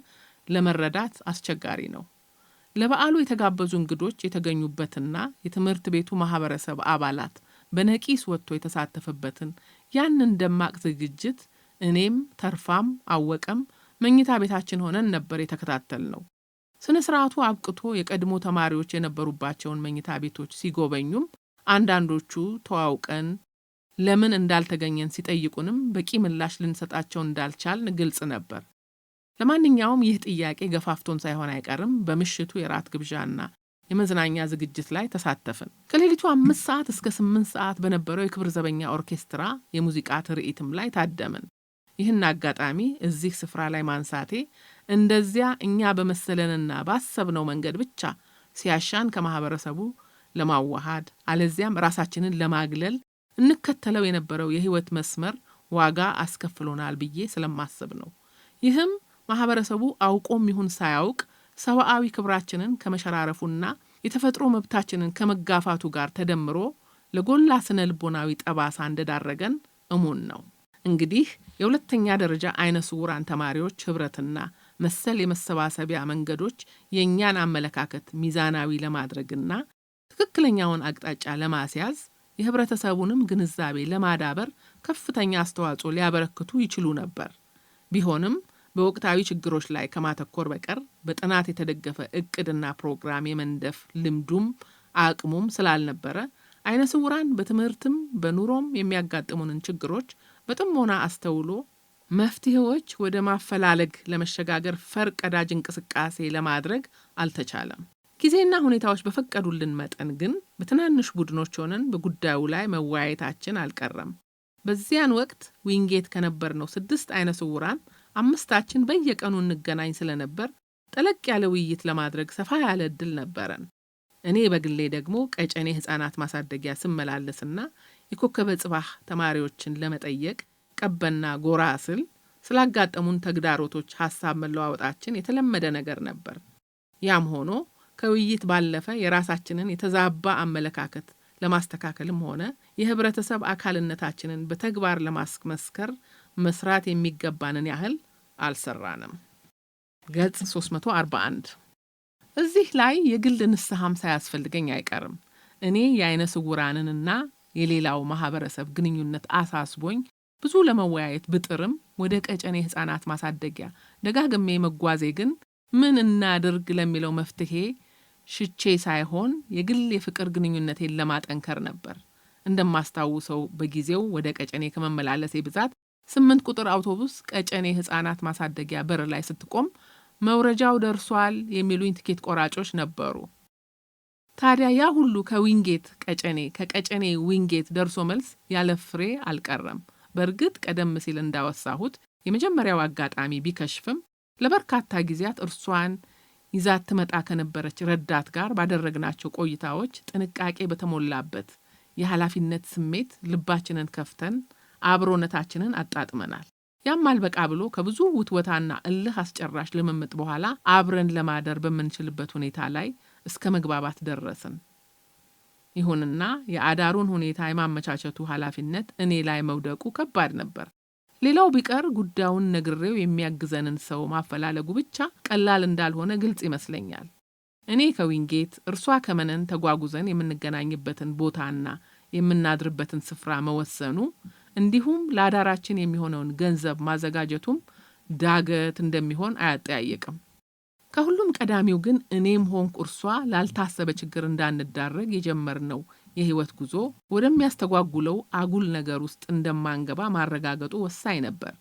Speaker 1: ለመረዳት አስቸጋሪ ነው። ለበዓሉ የተጋበዙ እንግዶች የተገኙበትና የትምህርት ቤቱ ማህበረሰብ አባላት በነቂስ ወጥቶ የተሳተፈበትን ያንን ደማቅ ዝግጅት እኔም ተርፋም አወቀም መኝታ ቤታችን ሆነን ነበር የተከታተልነው። ስነ ስርዓቱ አብቅቶ የቀድሞ ተማሪዎች የነበሩባቸውን መኝታ ቤቶች ሲጎበኙም አንዳንዶቹ ተዋውቀን ለምን እንዳልተገኘን ሲጠይቁንም በቂ ምላሽ ልንሰጣቸው እንዳልቻልን ግልጽ ነበር። ለማንኛውም ይህ ጥያቄ ገፋፍቶን ሳይሆን አይቀርም በምሽቱ የራት ግብዣና የመዝናኛ ዝግጅት ላይ ተሳተፍን። ከሌሊቱ 5 ሰዓት እስከ 8 ሰዓት በነበረው የክብር ዘበኛ ኦርኬስትራ የሙዚቃ ትርኢትም ላይ ታደምን። ይህን አጋጣሚ እዚህ ስፍራ ላይ ማንሳቴ እንደዚያ እኛ በመሰለንና ባሰብነው መንገድ ብቻ ሲያሻን ከማህበረሰቡ ለማዋሃድ አለዚያም ራሳችንን ለማግለል እንከተለው የነበረው የህይወት መስመር ዋጋ አስከፍሎናል ብዬ ስለማስብ ነው። ይህም ማህበረሰቡ አውቆም ይሁን ሳያውቅ ሰብአዊ ክብራችንን ከመሸራረፉና የተፈጥሮ መብታችንን ከመጋፋቱ ጋር ተደምሮ ለጎላ ስነ ልቦናዊ ጠባሳ እንደዳረገን እሙን ነው። እንግዲህ የሁለተኛ ደረጃ አይነ ስውራን ተማሪዎች ህብረትና መሰል የመሰባሰቢያ መንገዶች የእኛን አመለካከት ሚዛናዊ ለማድረግና ትክክለኛውን አቅጣጫ ለማስያዝ የህብረተሰቡንም ግንዛቤ ለማዳበር ከፍተኛ አስተዋጽኦ ሊያበረክቱ ይችሉ ነበር። ቢሆንም በወቅታዊ ችግሮች ላይ ከማተኮር በቀር በጥናት የተደገፈ እቅድና ፕሮግራም የመንደፍ ልምዱም አቅሙም ስላልነበረ አይነ ስውራን በትምህርትም በኑሮም የሚያጋጥሙንን ችግሮች በጥሞና አስተውሎ መፍትሄዎች ወደ ማፈላለግ ለመሸጋገር ፈርቀዳጅ እንቅስቃሴ ለማድረግ አልተቻለም። ጊዜና ሁኔታዎች በፈቀዱልን መጠን ግን በትናንሽ ቡድኖች ሆነን በጉዳዩ ላይ መወያየታችን አልቀረም። በዚያን ወቅት ዊንጌት ከነበርነው 6 አይነ ስውራን 5ታችን በየቀኑ እንገናኝ ስለነበር ጠለቅ ያለ ውይይት ለማድረግ ሰፋ ያለ እድል ነበረን። እኔ በግሌ ደግሞ ቀጨኔ ህፃናት ማሳደጊያ ስመላለስና የኮከበ ጽባህ ተማሪዎችን ለመጠየቅ ቀበና ጎራ ስል ስላጋጠሙን ተግዳሮቶች ሐሳብ መለዋወጣችን የተለመደ ነገር ነበር። ያም ሆኖ ከውይይት ባለፈ የራሳችንን የተዛባ አመለካከት ለማስተካከልም ሆነ የህብረተሰብ አካልነታችንን በተግባር ለማስመስከር መስራት የሚገባንን ያህል አልሰራንም። ገጽ 341 እዚህ ላይ የግል ንስሐም ሳያስፈልገኝ አይቀርም። እኔ የአይነ ስውራንንና የሌላው ማህበረሰብ ግንኙነት አሳስቦኝ ብዙ ለመወያየት ብጥርም ወደ ቀጨኔ ህፃናት ማሳደጊያ ደጋግሜ መጓዜ ግን ምን እናድርግ ለሚለው መፍትሄ ሽቼ ሳይሆን የግል የፍቅር ግንኙነቴን ለማጠንከር ነበር። እንደማስታውሰው በጊዜው ወደ ቀጨኔ ከመመላለሴ ብዛት 8 ቁጥር አውቶቡስ ቀጨኔ ህፃናት ማሳደጊያ በር ላይ ስትቆም መውረጃው ደርሷል የሚሉኝ ትኬት ቆራጮች ነበሩ። ታዲያ ያ ሁሉ ከዊንጌት ቀጨኔ ከቀጨኔ ዊንጌት ደርሶ መልስ ያለ ፍሬ አልቀረም። በእርግጥ ቀደም ሲል እንዳወሳሁት የመጀመሪያው አጋጣሚ ቢከሽፍም ለበርካታ ጊዜያት እርሷን ይዛት ትመጣ ከነበረች ረዳት ጋር ባደረግናቸው ቆይታዎች ጥንቃቄ በተሞላበት የኃላፊነት ስሜት ልባችንን ከፍተን አብሮነታችንን አጣጥመናል። ያም አልበቃ ብሎ ከብዙ ውትወታና እልህ አስጨራሽ ልምምጥ በኋላ አብረን ለማደር በምንችልበት ሁኔታ ላይ እስከ መግባባት ደረስን። ይሁንና የአዳሩን ሁኔታ የማመቻቸቱ ኃላፊነት እኔ ላይ መውደቁ ከባድ ነበር። ሌላው ቢቀር ጉዳዩን ነግሬው የሚያግዘንን ሰው ማፈላለጉ ብቻ ቀላል እንዳልሆነ ግልጽ ይመስለኛል። እኔ ከዊንጌት እርሷ ከመነን ተጓጉዘን የምንገናኝበትን ቦታና የምናድርበትን ስፍራ መወሰኑ እንዲሁም ለአዳራችን የሚሆነውን ገንዘብ ማዘጋጀቱም ዳገት እንደሚሆን አያጠያየቅም። ከሁሉም ቀዳሚው ግን እኔም ሆንኩ እርሷ ላልታሰበ ችግር እንዳንዳረግ የጀመርነው የህይወት ጉዞ ወደሚያስተጓጉለው አጉል ነገር ውስጥ እንደማንገባ ማረጋገጡ ወሳኝ ነበር።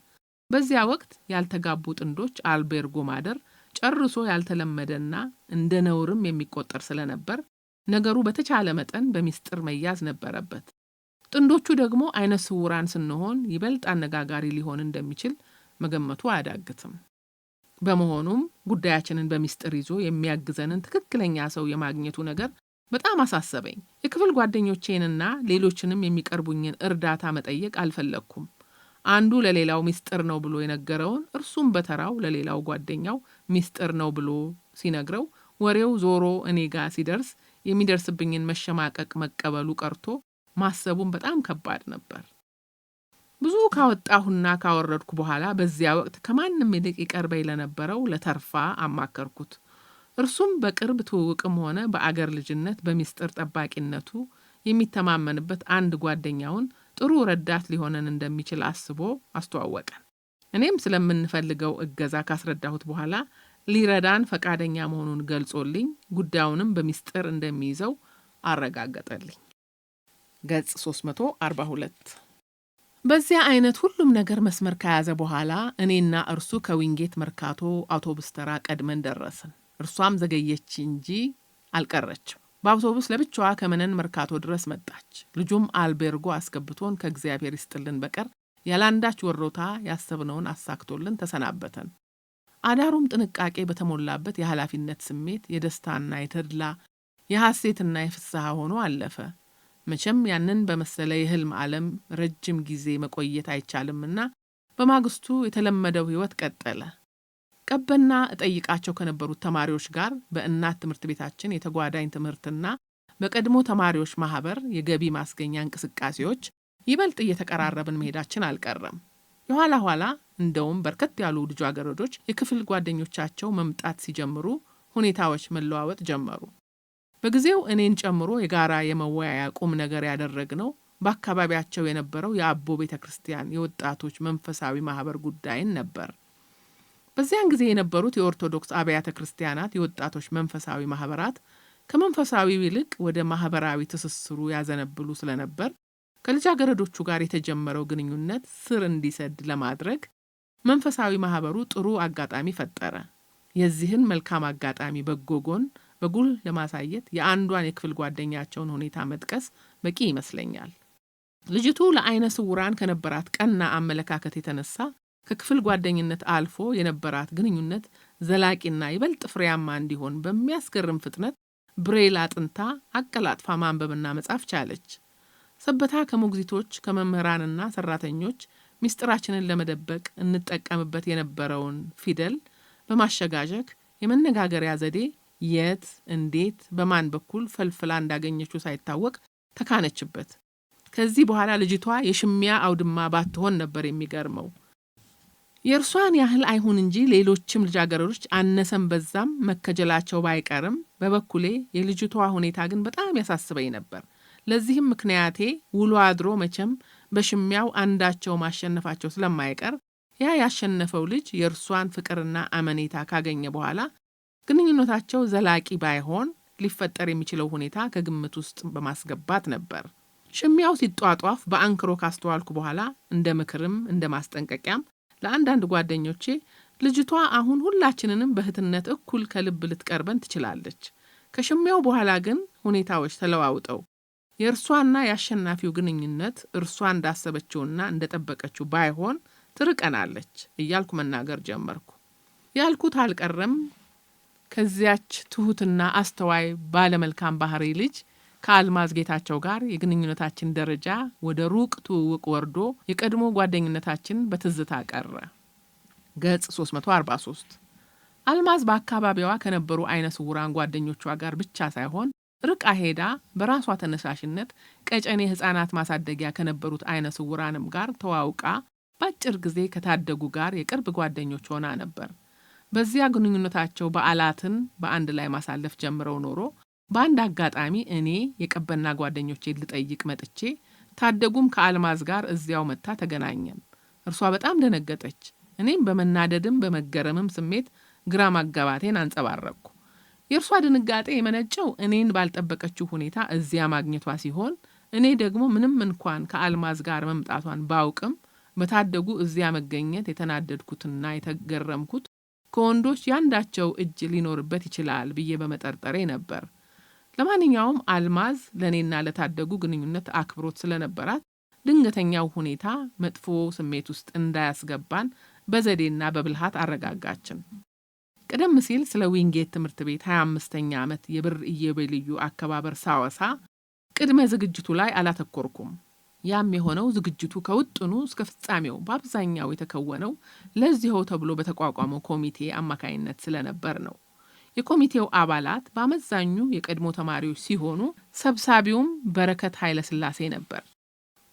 Speaker 1: በዚያ ወቅት ያልተጋቡ ጥንዶች አልቤርጎ ማደር ጨርሶ ያልተለመደና እንደ ነውርም የሚቆጠር ስለነበር ነገሩ በተቻለ መጠን በሚስጥር መያዝ ነበረበት። ጥንዶቹ ደግሞ አይነ ስውራን ስንሆን ይበልጥ አነጋጋሪ ሊሆን እንደሚችል መገመቱ አያዳግትም። በመሆኑም ጉዳያችንን በሚስጥር ይዞ የሚያግዘንን ትክክለኛ ሰው የማግኘቱ ነገር በጣም አሳሰበኝ። የክፍል ጓደኞቼንና ሌሎችንም የሚቀርቡኝን እርዳታ መጠየቅ አልፈለግኩም። አንዱ ለሌላው ሚስጥር ነው ብሎ የነገረውን እርሱም በተራው ለሌላው ጓደኛው ሚስጥር ነው ብሎ ሲነግረው ወሬው ዞሮ እኔ ጋር ሲደርስ የሚደርስብኝን መሸማቀቅ መቀበሉ ቀርቶ ማሰቡን በጣም ከባድ ነበር። ብዙ ካወጣሁና ካወረድኩ በኋላ በዚያ ወቅት ከማንም ይልቅ ይቀርበኝ ለነበረው ለተርፋ አማከርኩት። እርሱም በቅርብ ትውውቅም ሆነ በአገር ልጅነት በሚስጥር ጠባቂነቱ የሚተማመንበት አንድ ጓደኛውን ጥሩ ረዳት ሊሆነን እንደሚችል አስቦ አስተዋወቀን። እኔም ስለምንፈልገው እገዛ ካስረዳሁት በኋላ ሊረዳን ፈቃደኛ መሆኑን ገልጾልኝ ጉዳዩንም በሚስጥር እንደሚይዘው አረጋገጠልኝ። ገጽ 342 በዚያ አይነት ሁሉም ነገር መስመር ከያዘ በኋላ እኔና እርሱ ከዊንጌት መርካቶ አውቶቡስ ተራ ቀድመን ደረስን። እርሷም ዘገየች እንጂ አልቀረችም። በአውቶቡስ ለብቻዋ ከመነን መርካቶ ድረስ መጣች። ልጁም አልቤርጎ አስገብቶን ከእግዚአብሔር ይስጥልን በቀር ያላንዳች ወሮታ ያሰብነውን አሳክቶልን ተሰናበተን። አዳሩም ጥንቃቄ በተሞላበት የኃላፊነት ስሜት የደስታና የተድላ የሐሴትና የፍስሐ ሆኖ አለፈ። መቼም ያንን በመሰለ የህልም ዓለም ረጅም ጊዜ መቆየት አይቻልምና በማግስቱ የተለመደው ህይወት ቀጠለ። ቀበና እጠይቃቸው ከነበሩት ተማሪዎች ጋር በእናት ትምህርት ቤታችን የተጓዳኝ ትምህርትና በቀድሞ ተማሪዎች ማህበር የገቢ ማስገኛ እንቅስቃሴዎች ይበልጥ እየተቀራረብን መሄዳችን አልቀረም። የኋላ ኋላ እንደውም በርከት ያሉ ልጃገረዶች የክፍል ጓደኞቻቸው መምጣት ሲጀምሩ ሁኔታዎች መለዋወጥ ጀመሩ። በጊዜው እኔን ጨምሮ የጋራ የመወያያ ቁም ነገር ያደረግነው በአካባቢያቸው የነበረው የአቦ ቤተክርስቲያን የወጣቶች መንፈሳዊ ማህበር ጉዳይን ነበር። በዚያን ጊዜ የነበሩት የኦርቶዶክስ አብያተ ክርስቲያናት የወጣቶች መንፈሳዊ ማህበራት ከመንፈሳዊው ይልቅ ወደ ማህበራዊ ትስስሩ ያዘነብሉ ስለነበር ከልጃገረዶቹ ጋር የተጀመረው ግንኙነት ስር እንዲሰድ ለማድረግ መንፈሳዊ ማህበሩ ጥሩ አጋጣሚ ፈጠረ። የዚህን መልካም አጋጣሚ በጎ ጎን በጉል ለማሳየት የአንዷን የክፍል ጓደኛቸውን ሁኔታ መጥቀስ በቂ ይመስለኛል። ልጅቱ ለአይነ ስውራን ከነበራት ቀና አመለካከት የተነሳ ከክፍል ጓደኝነት አልፎ የነበራት ግንኙነት ዘላቂና ይበልጥ ፍሬያማ እንዲሆን በሚያስገርም ፍጥነት ብሬል አጥንታ አቀላጥፋ ማንበብና መጻፍ ቻለች። ሰበታ ከሞግዚቶች ከመምህራንና ሰራተኞች ሚስጥራችንን ለመደበቅ እንጠቀምበት የነበረውን ፊደል በማሸጋጀክ የመነጋገሪያ ዘዴ የት፣ እንዴት፣ በማን በኩል ፈልፍላ እንዳገኘችው ሳይታወቅ ተካነችበት። ከዚህ በኋላ ልጅቷ የሽሚያ አውድማ ባትሆን ነበር የሚገርመው። የእርሷን ያህል አይሁን እንጂ ሌሎችም ልጃገረዶች አነሰም በዛም መከጀላቸው ባይቀርም በበኩሌ የልጅቷ ሁኔታ ግን በጣም ያሳስበኝ ነበር። ለዚህም ምክንያቴ ውሎ አድሮ መቼም በሽሚያው አንዳቸው ማሸነፋቸው ስለማይቀር ያ ያሸነፈው ልጅ የእርሷን ፍቅርና አመኔታ ካገኘ በኋላ ግንኙነታቸው ዘላቂ ባይሆን ሊፈጠር የሚችለው ሁኔታ ከግምት ውስጥ በማስገባት ነበር። ሽሚያው ሲጧጧፍ በአንክሮ ካስተዋልኩ በኋላ እንደ ምክርም እንደ ማስጠንቀቂያም ለአንዳንድ ጓደኞቼ ልጅቷ አሁን ሁላችንንም በእህትነት እኩል ከልብ ልትቀርበን ትችላለች። ከሽሚያው በኋላ ግን ሁኔታዎች ተለዋውጠው የእርሷና የአሸናፊው ግንኙነት እርሷ እንዳሰበችውና እንደጠበቀችው ባይሆን ትርቀናለች እያልኩ መናገር ጀመርኩ። ያልኩት አልቀረም። ከዚያች ትሁትና አስተዋይ ባለመልካም ባህሪ ልጅ ከአልማዝ ጌታቸው ጋር የግንኙነታችን ደረጃ ወደ ሩቅ ትውውቅ ወርዶ የቀድሞ ጓደኝነታችን በትዝታ ቀረ። ገጽ 343 አልማዝ በአካባቢዋ ከነበሩ አይነ ስውራን ጓደኞቿ ጋር ብቻ ሳይሆን ርቃ ሄዳ በራሷ ተነሳሽነት ቀጨኔ ህፃናት ማሳደጊያ ከነበሩት አይነ ስውራንም ጋር ተዋውቃ በአጭር ጊዜ ከታደጉ ጋር የቅርብ ጓደኞች ሆና ነበር። በዚያ ግንኙነታቸው በዓላትን በአንድ ላይ ማሳለፍ ጀምረው ኖሮ በአንድ አጋጣሚ እኔ የቀበና ጓደኞቼን ልጠይቅ መጥቼ ታደጉም ከአልማዝ ጋር እዚያው መታ ተገናኘን። እርሷ በጣም ደነገጠች። እኔም በመናደድም በመገረምም ስሜት ግራ ማጋባቴን አንጸባረቅኩ። የእርሷ ድንጋጤ የመነጨው እኔን ባልጠበቀችው ሁኔታ እዚያ ማግኘቷ ሲሆን እኔ ደግሞ ምንም እንኳን ከአልማዝ ጋር መምጣቷን ባውቅም በታደጉ እዚያ መገኘት የተናደድኩትና የተገረምኩት ከወንዶች ያንዳቸው እጅ ሊኖርበት ይችላል ብዬ በመጠርጠሬ ነበር። ለማንኛውም አልማዝ ለእኔና ለታደጉ ግንኙነት አክብሮት ስለነበራት ድንገተኛው ሁኔታ መጥፎ ስሜት ውስጥ እንዳያስገባን በዘዴና በብልሃት አረጋጋችን። ቀደም ሲል ስለ ዊንጌት ትምህርት ቤት 25ኛ ዓመት የብር ኢዮቤልዩ አከባበር ሳወሳ ቅድመ ዝግጅቱ ላይ አላተኮርኩም። ያም የሆነው ዝግጅቱ ከውጥኑ እስከ ፍጻሜው በአብዛኛው የተከወነው ለዚህው ተብሎ በተቋቋመው ኮሚቴ አማካይነት ስለነበር ነው። የኮሚቴው አባላት በአመዛኙ የቀድሞ ተማሪዎች ሲሆኑ ሰብሳቢውም በረከት ኃይለ ሥላሴ ነበር።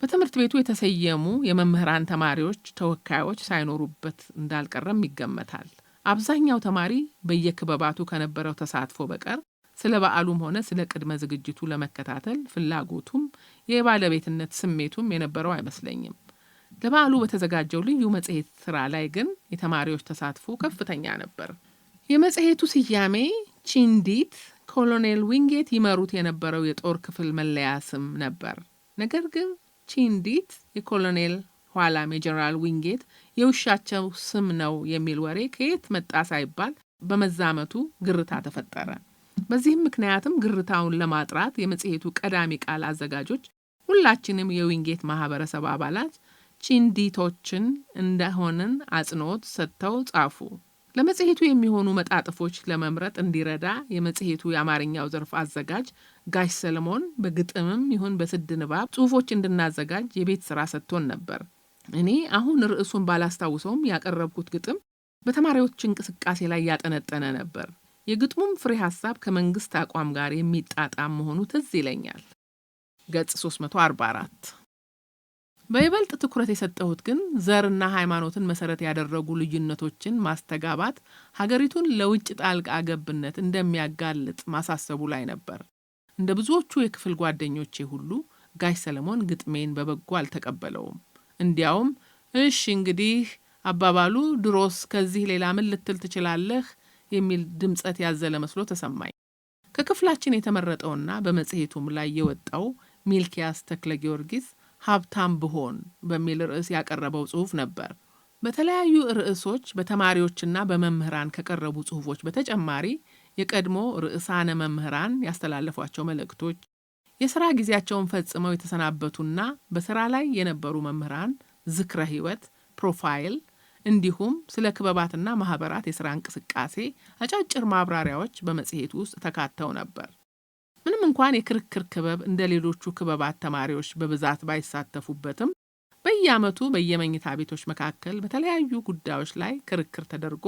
Speaker 1: በትምህርት ቤቱ የተሰየሙ የመምህራን ተማሪዎች ተወካዮች ሳይኖሩበት እንዳልቀረም ይገመታል። አብዛኛው ተማሪ በየክበባቱ ከነበረው ተሳትፎ በቀር ስለ በዓሉም ሆነ ስለ ቅድመ ዝግጅቱ ለመከታተል ፍላጎቱም የባለቤትነት ስሜቱም የነበረው አይመስለኝም። ለበዓሉ በተዘጋጀው ልዩ መጽሔት ስራ ላይ ግን የተማሪዎች ተሳትፎ ከፍተኛ ነበር። የመጽሔቱ ስያሜ ቺንዲት ኮሎኔል ዊንጌት ይመሩት የነበረው የጦር ክፍል መለያ ስም ነበር። ነገር ግን ቺንዲት የኮሎኔል ኋላም የጀነራል ዊንጌት የውሻቸው ስም ነው የሚል ወሬ ከየት መጣ ሳይባል በመዛመቱ ግርታ ተፈጠረ። በዚህም ምክንያትም ግርታውን ለማጥራት የመጽሔቱ ቀዳሚ ቃል አዘጋጆች ሁላችንም የዊንጌት ማህበረሰብ አባላት ቺንዲቶችን እንደሆንን አጽንኦት ሰጥተው ጻፉ። ለመጽሔቱ የሚሆኑ መጣጥፎች ለመምረጥ እንዲረዳ የመጽሔቱ የአማርኛው ዘርፍ አዘጋጅ ጋሽ ሰለሞን በግጥምም ይሁን በስድ ንባብ ጽሑፎች እንድናዘጋጅ የቤት ሥራ ሰጥቶን ነበር። እኔ አሁን ርዕሱን ባላስታውሰውም ያቀረብኩት ግጥም በተማሪዎች እንቅስቃሴ ላይ ያጠነጠነ ነበር። የግጥሙም ፍሬ ሐሳብ ከመንግስት አቋም ጋር የሚጣጣም መሆኑ ትዝ ይለኛል። ገጽ 344 በይበልጥ ትኩረት የሰጠሁት ግን ዘርና ሃይማኖትን መሰረት ያደረጉ ልዩነቶችን ማስተጋባት ሀገሪቱን ለውጭ ጣልቃ ገብነት እንደሚያጋልጥ ማሳሰቡ ላይ ነበር። እንደ ብዙዎቹ የክፍል ጓደኞቼ ሁሉ ጋሽ ሰለሞን ግጥሜን በበጎ አልተቀበለውም። እንዲያውም እሺ እንግዲህ አባባሉ ድሮስ ከዚህ ሌላ ምን ልትል ትችላለህ የሚል ድምጸት ያዘለ መስሎ ተሰማኝ። ከክፍላችን የተመረጠውና በመጽሔቱም ላይ የወጣው ሚልኪያስ ተክለ ጊዮርጊስ ሀብታም ብሆን በሚል ርዕስ ያቀረበው ጽሑፍ ነበር። በተለያዩ ርዕሶች በተማሪዎችና በመምህራን ከቀረቡ ጽሑፎች በተጨማሪ የቀድሞ ርዕሳነ መምህራን ያስተላለፏቸው መልእክቶች፣ የሥራ ጊዜያቸውን ፈጽመው የተሰናበቱና በሥራ ላይ የነበሩ መምህራን ዝክረ ሕይወት ፕሮፋይል፣ እንዲሁም ስለ ክበባትና ማኅበራት የሥራ እንቅስቃሴ አጫጭር ማብራሪያዎች በመጽሔቱ ውስጥ ተካተው ነበር። ምንም እንኳን የክርክር ክበብ እንደ ሌሎቹ ክበባት ተማሪዎች በብዛት ባይሳተፉበትም በየዓመቱ በየመኝታ ቤቶች መካከል በተለያዩ ጉዳዮች ላይ ክርክር ተደርጎ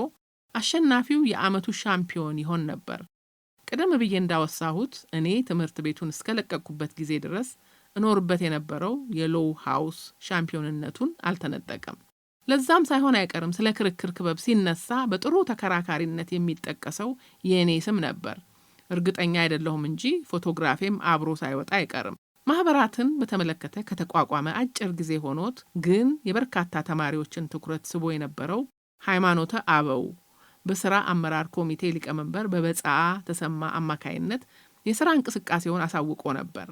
Speaker 1: አሸናፊው የዓመቱ ሻምፒዮን ይሆን ነበር። ቀደም ብዬ እንዳወሳሁት እኔ ትምህርት ቤቱን እስከለቀቅኩበት ጊዜ ድረስ እኖርበት የነበረው የሎው ሃውስ ሻምፒዮንነቱን አልተነጠቀም። ለዛም ሳይሆን አይቀርም ስለ ክርክር ክበብ ሲነሳ በጥሩ ተከራካሪነት የሚጠቀሰው የእኔ ስም ነበር። እርግጠኛ አይደለሁም እንጂ ፎቶግራፌም አብሮ ሳይወጣ አይቀርም። ማኅበራትን በተመለከተ ከተቋቋመ አጭር ጊዜ ሆኖት ግን የበርካታ ተማሪዎችን ትኩረት ስቦ የነበረው ሃይማኖተ አበው በሥራ አመራር ኮሚቴ ሊቀመንበር በበጽአ ተሰማ አማካይነት የሥራ እንቅስቃሴውን አሳውቆ ነበር።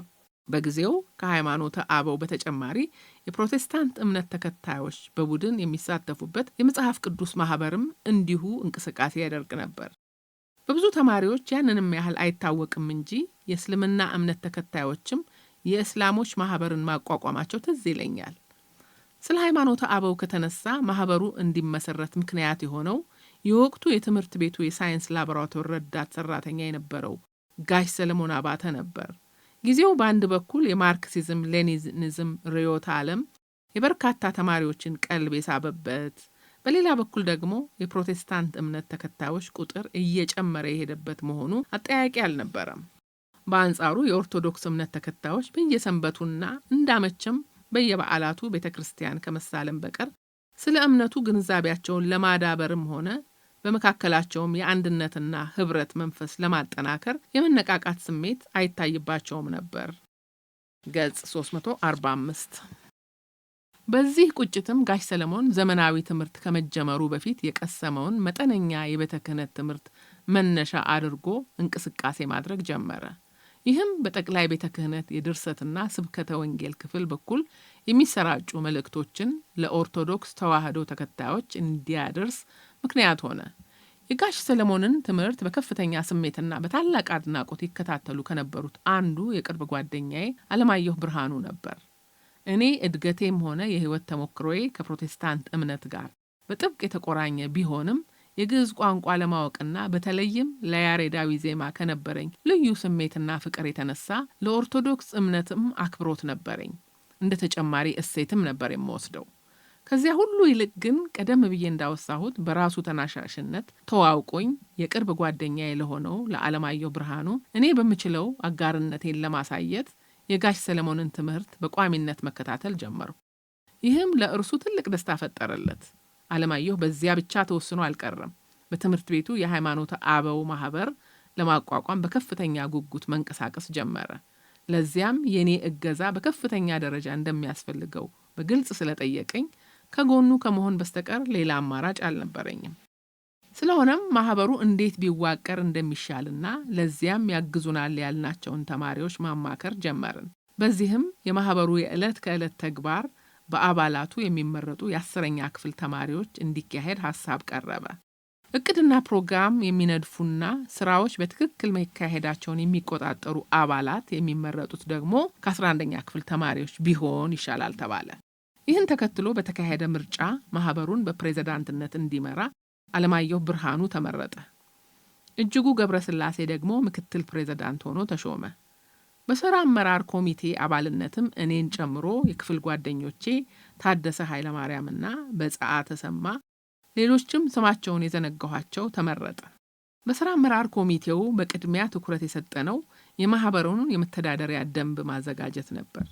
Speaker 1: በጊዜው ከሃይማኖተ አበው በተጨማሪ የፕሮቴስታንት እምነት ተከታዮች በቡድን የሚሳተፉበት የመጽሐፍ ቅዱስ ማኅበርም እንዲሁ እንቅስቃሴ ያደርግ ነበር። በብዙ ተማሪዎች ያንንም ያህል አይታወቅም እንጂ የእስልምና እምነት ተከታዮችም የእስላሞች ማኅበርን ማቋቋማቸው ትዝ ይለኛል። ስለ ሃይማኖተ አበው ከተነሳ ማኅበሩ እንዲመሰረት ምክንያት የሆነው የወቅቱ የትምህርት ቤቱ የሳይንስ ላቦራቶሪ ረዳት ሠራተኛ የነበረው ጋሽ ሰለሞን አባተ ነበር። ጊዜው በአንድ በኩል የማርክሲዝም ሌኒኒዝም ርዕዮተ ዓለም የበርካታ ተማሪዎችን ቀልብ የሳበበት፣ በሌላ በኩል ደግሞ የፕሮቴስታንት እምነት ተከታዮች ቁጥር እየጨመረ የሄደበት መሆኑ አጠያቂ አልነበረም። በአንጻሩ የኦርቶዶክስ እምነት ተከታዮች በየሰንበቱና እንዳመቸም በየበዓላቱ ቤተ ክርስቲያን ከመሳለም በቀር ስለ እምነቱ ግንዛቤያቸውን ለማዳበርም ሆነ በመካከላቸውም የአንድነትና ኅብረት መንፈስ ለማጠናከር የመነቃቃት ስሜት አይታይባቸውም ነበር። ገጽ 345። በዚህ ቁጭትም ጋሽ ሰለሞን ዘመናዊ ትምህርት ከመጀመሩ በፊት የቀሰመውን መጠነኛ የቤተ ክህነት ትምህርት መነሻ አድርጎ እንቅስቃሴ ማድረግ ጀመረ። ይህም በጠቅላይ ቤተ ክህነት የድርሰትና ስብከተ ወንጌል ክፍል በኩል የሚሰራጩ መልእክቶችን ለኦርቶዶክስ ተዋሕዶ ተከታዮች እንዲያደርስ ምክንያት ሆነ። የጋሽ ሰለሞንን ትምህርት በከፍተኛ ስሜትና በታላቅ አድናቆት ይከታተሉ ከነበሩት አንዱ የቅርብ ጓደኛዬ አለማየሁ ብርሃኑ ነበር። እኔ እድገቴም ሆነ የሕይወት ተሞክሮዬ ከፕሮቴስታንት እምነት ጋር በጥብቅ የተቆራኘ ቢሆንም የግዕዝ ቋንቋ ለማወቅና በተለይም ለያሬዳዊ ዜማ ከነበረኝ ልዩ ስሜትና ፍቅር የተነሳ ለኦርቶዶክስ እምነትም አክብሮት ነበረኝ። እንደ ተጨማሪ እሴትም ነበር የምወስደው። ከዚያ ሁሉ ይልቅ ግን ቀደም ብዬ እንዳወሳሁት በራሱ ተናሻሽነት ተዋውቆኝ የቅርብ ጓደኛዬ ለሆነው ለአለማየሁ ብርሃኑ እኔ በምችለው አጋርነቴን ለማሳየት የጋሽ ሰለሞንን ትምህርት በቋሚነት መከታተል ጀመርኩ። ይህም ለእርሱ ትልቅ ደስታ ፈጠረለት። አለማየሁ በዚያ ብቻ ተወስኖ አልቀረም። በትምህርት ቤቱ የሃይማኖተ አበው ማኅበር ለማቋቋም በከፍተኛ ጉጉት መንቀሳቀስ ጀመረ። ለዚያም የኔ እገዛ በከፍተኛ ደረጃ እንደሚያስፈልገው በግልጽ ስለጠየቀኝ ከጎኑ ከመሆን በስተቀር ሌላ አማራጭ አልነበረኝም። ስለሆነም ማኅበሩ እንዴት ቢዋቀር እንደሚሻልና ለዚያም ያግዙናል ያልናቸውን ተማሪዎች ማማከር ጀመርን። በዚህም የማኅበሩ የዕለት ከዕለት ተግባር በአባላቱ የሚመረጡ የ10ኛ ክፍል ተማሪዎች እንዲካሄድ ሐሳብ ቀረበ። እቅድና ፕሮግራም የሚነድፉና ስራዎች በትክክል መካሄዳቸውን የሚቆጣጠሩ አባላት የሚመረጡት ደግሞ ከ11ኛ ክፍል ተማሪዎች ቢሆን ይሻላል ተባለ። ይህን ተከትሎ በተካሄደ ምርጫ ማኅበሩን በፕሬዝዳንትነት እንዲመራ አለማየሁ ብርሃኑ ተመረጠ። እጅጉ ገብረስላሴ ደግሞ ምክትል ፕሬዝዳንት ሆኖ ተሾመ። በሥራ አመራር ኮሚቴ አባልነትም እኔን ጨምሮ የክፍል ጓደኞቼ ታደሰ ኃይለማርያምና በጽአ ተሰማ፣ ሌሎችም ስማቸውን የዘነጋኋቸው ተመረጠ። በሥራ አመራር ኮሚቴው በቅድሚያ ትኩረት የሰጠነው የማኅበሩን የመተዳደሪያ ደንብ ማዘጋጀት ነበር።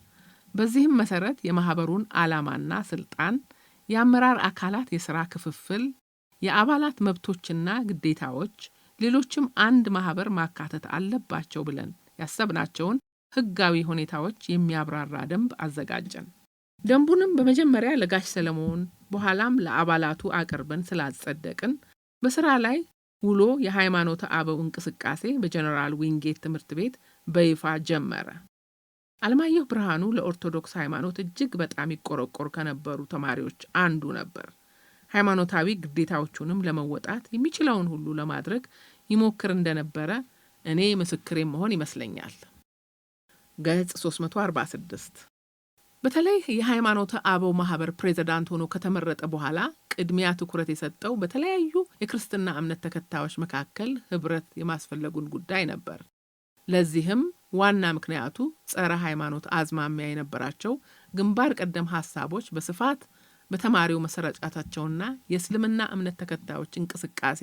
Speaker 1: በዚህም መሰረት የማኅበሩን ዓላማና ስልጣን፣ የአመራር አካላት የሥራ ክፍፍል፣ የአባላት መብቶችና ግዴታዎች፣ ሌሎችም አንድ ማኅበር ማካተት አለባቸው ብለን ያሰብናቸውን ሕጋዊ ሁኔታዎች የሚያብራራ ደንብ አዘጋጀን። ደንቡንም በመጀመሪያ ለጋሽ ሰለሞን በኋላም ለአባላቱ አቅርበን ስላጸደቅን በሥራ ላይ ውሎ የሃይማኖተ አበው እንቅስቃሴ በጀነራል ዊንጌት ትምህርት ቤት በይፋ ጀመረ። አለማየሁ ብርሃኑ ለኦርቶዶክስ ሃይማኖት እጅግ በጣም ይቆረቆር ከነበሩ ተማሪዎች አንዱ ነበር። ሃይማኖታዊ ግዴታዎቹንም ለመወጣት የሚችለውን ሁሉ ለማድረግ ይሞክር እንደነበረ እኔ ምስክሬ መሆን ይመስለኛል። ገጽ 346 በተለይ የሃይማኖተ አበው ማህበር ፕሬዝዳንት ሆኖ ከተመረጠ በኋላ ቅድሚያ ትኩረት የሰጠው በተለያዩ የክርስትና እምነት ተከታዮች መካከል ህብረት የማስፈለጉን ጉዳይ ነበር። ለዚህም ዋና ምክንያቱ ጸረ ሃይማኖት አዝማሚያ የነበራቸው ግንባር ቀደም ሐሳቦች በስፋት በተማሪው መሰራጨታቸውና የእስልምና እምነት ተከታዮች እንቅስቃሴ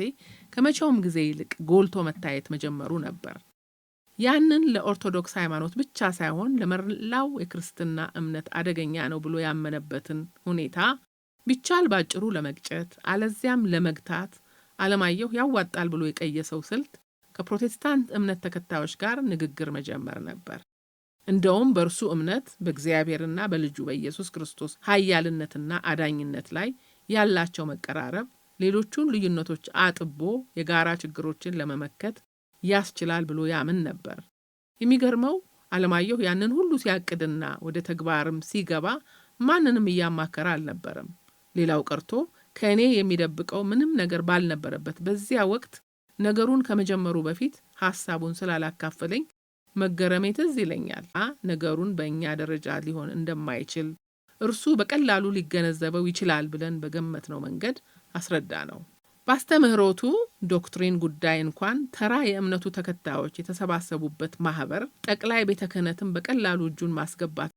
Speaker 1: ከመቼውም ጊዜ ይልቅ ጎልቶ መታየት መጀመሩ ነበር። ያንን ለኦርቶዶክስ ሃይማኖት ብቻ ሳይሆን ለመላው የክርስትና እምነት አደገኛ ነው ብሎ ያመነበትን ሁኔታ ቢቻል ባጭሩ ለመግጨት አለዚያም ለመግታት አለማየሁ ያዋጣል ብሎ የቀየሰው ስልት ከፕሮቴስታንት እምነት ተከታዮች ጋር ንግግር መጀመር ነበር። እንደውም በእርሱ እምነት በእግዚአብሔርና በልጁ በኢየሱስ ክርስቶስ ኃያልነትና አዳኝነት ላይ ያላቸው መቀራረብ ሌሎቹን ልዩነቶች አጥቦ የጋራ ችግሮችን ለመመከት ያስችላል ብሎ ያምን ነበር። የሚገርመው አለማየሁ ያንን ሁሉ ሲያቅድና ወደ ተግባርም ሲገባ ማንንም እያማከረ አልነበረም። ሌላው ቀርቶ ከእኔ የሚደብቀው ምንም ነገር ባልነበረበት በዚያ ወቅት ነገሩን ከመጀመሩ በፊት ሐሳቡን ስላላካፈለኝ መገረሜ ትዝ ይለኛል። ነገሩን በእኛ ደረጃ ሊሆን እንደማይችል እርሱ በቀላሉ ሊገነዘበው ይችላል ብለን በገመትነው መንገድ አስረዳ ነው። ባስተምህሮቱ ዶክትሪን ጉዳይ እንኳን ተራ የእምነቱ ተከታዮች የተሰባሰቡበት ማህበር ጠቅላይ ቤተ ክህነትን በቀላሉ እጁን ማስገባት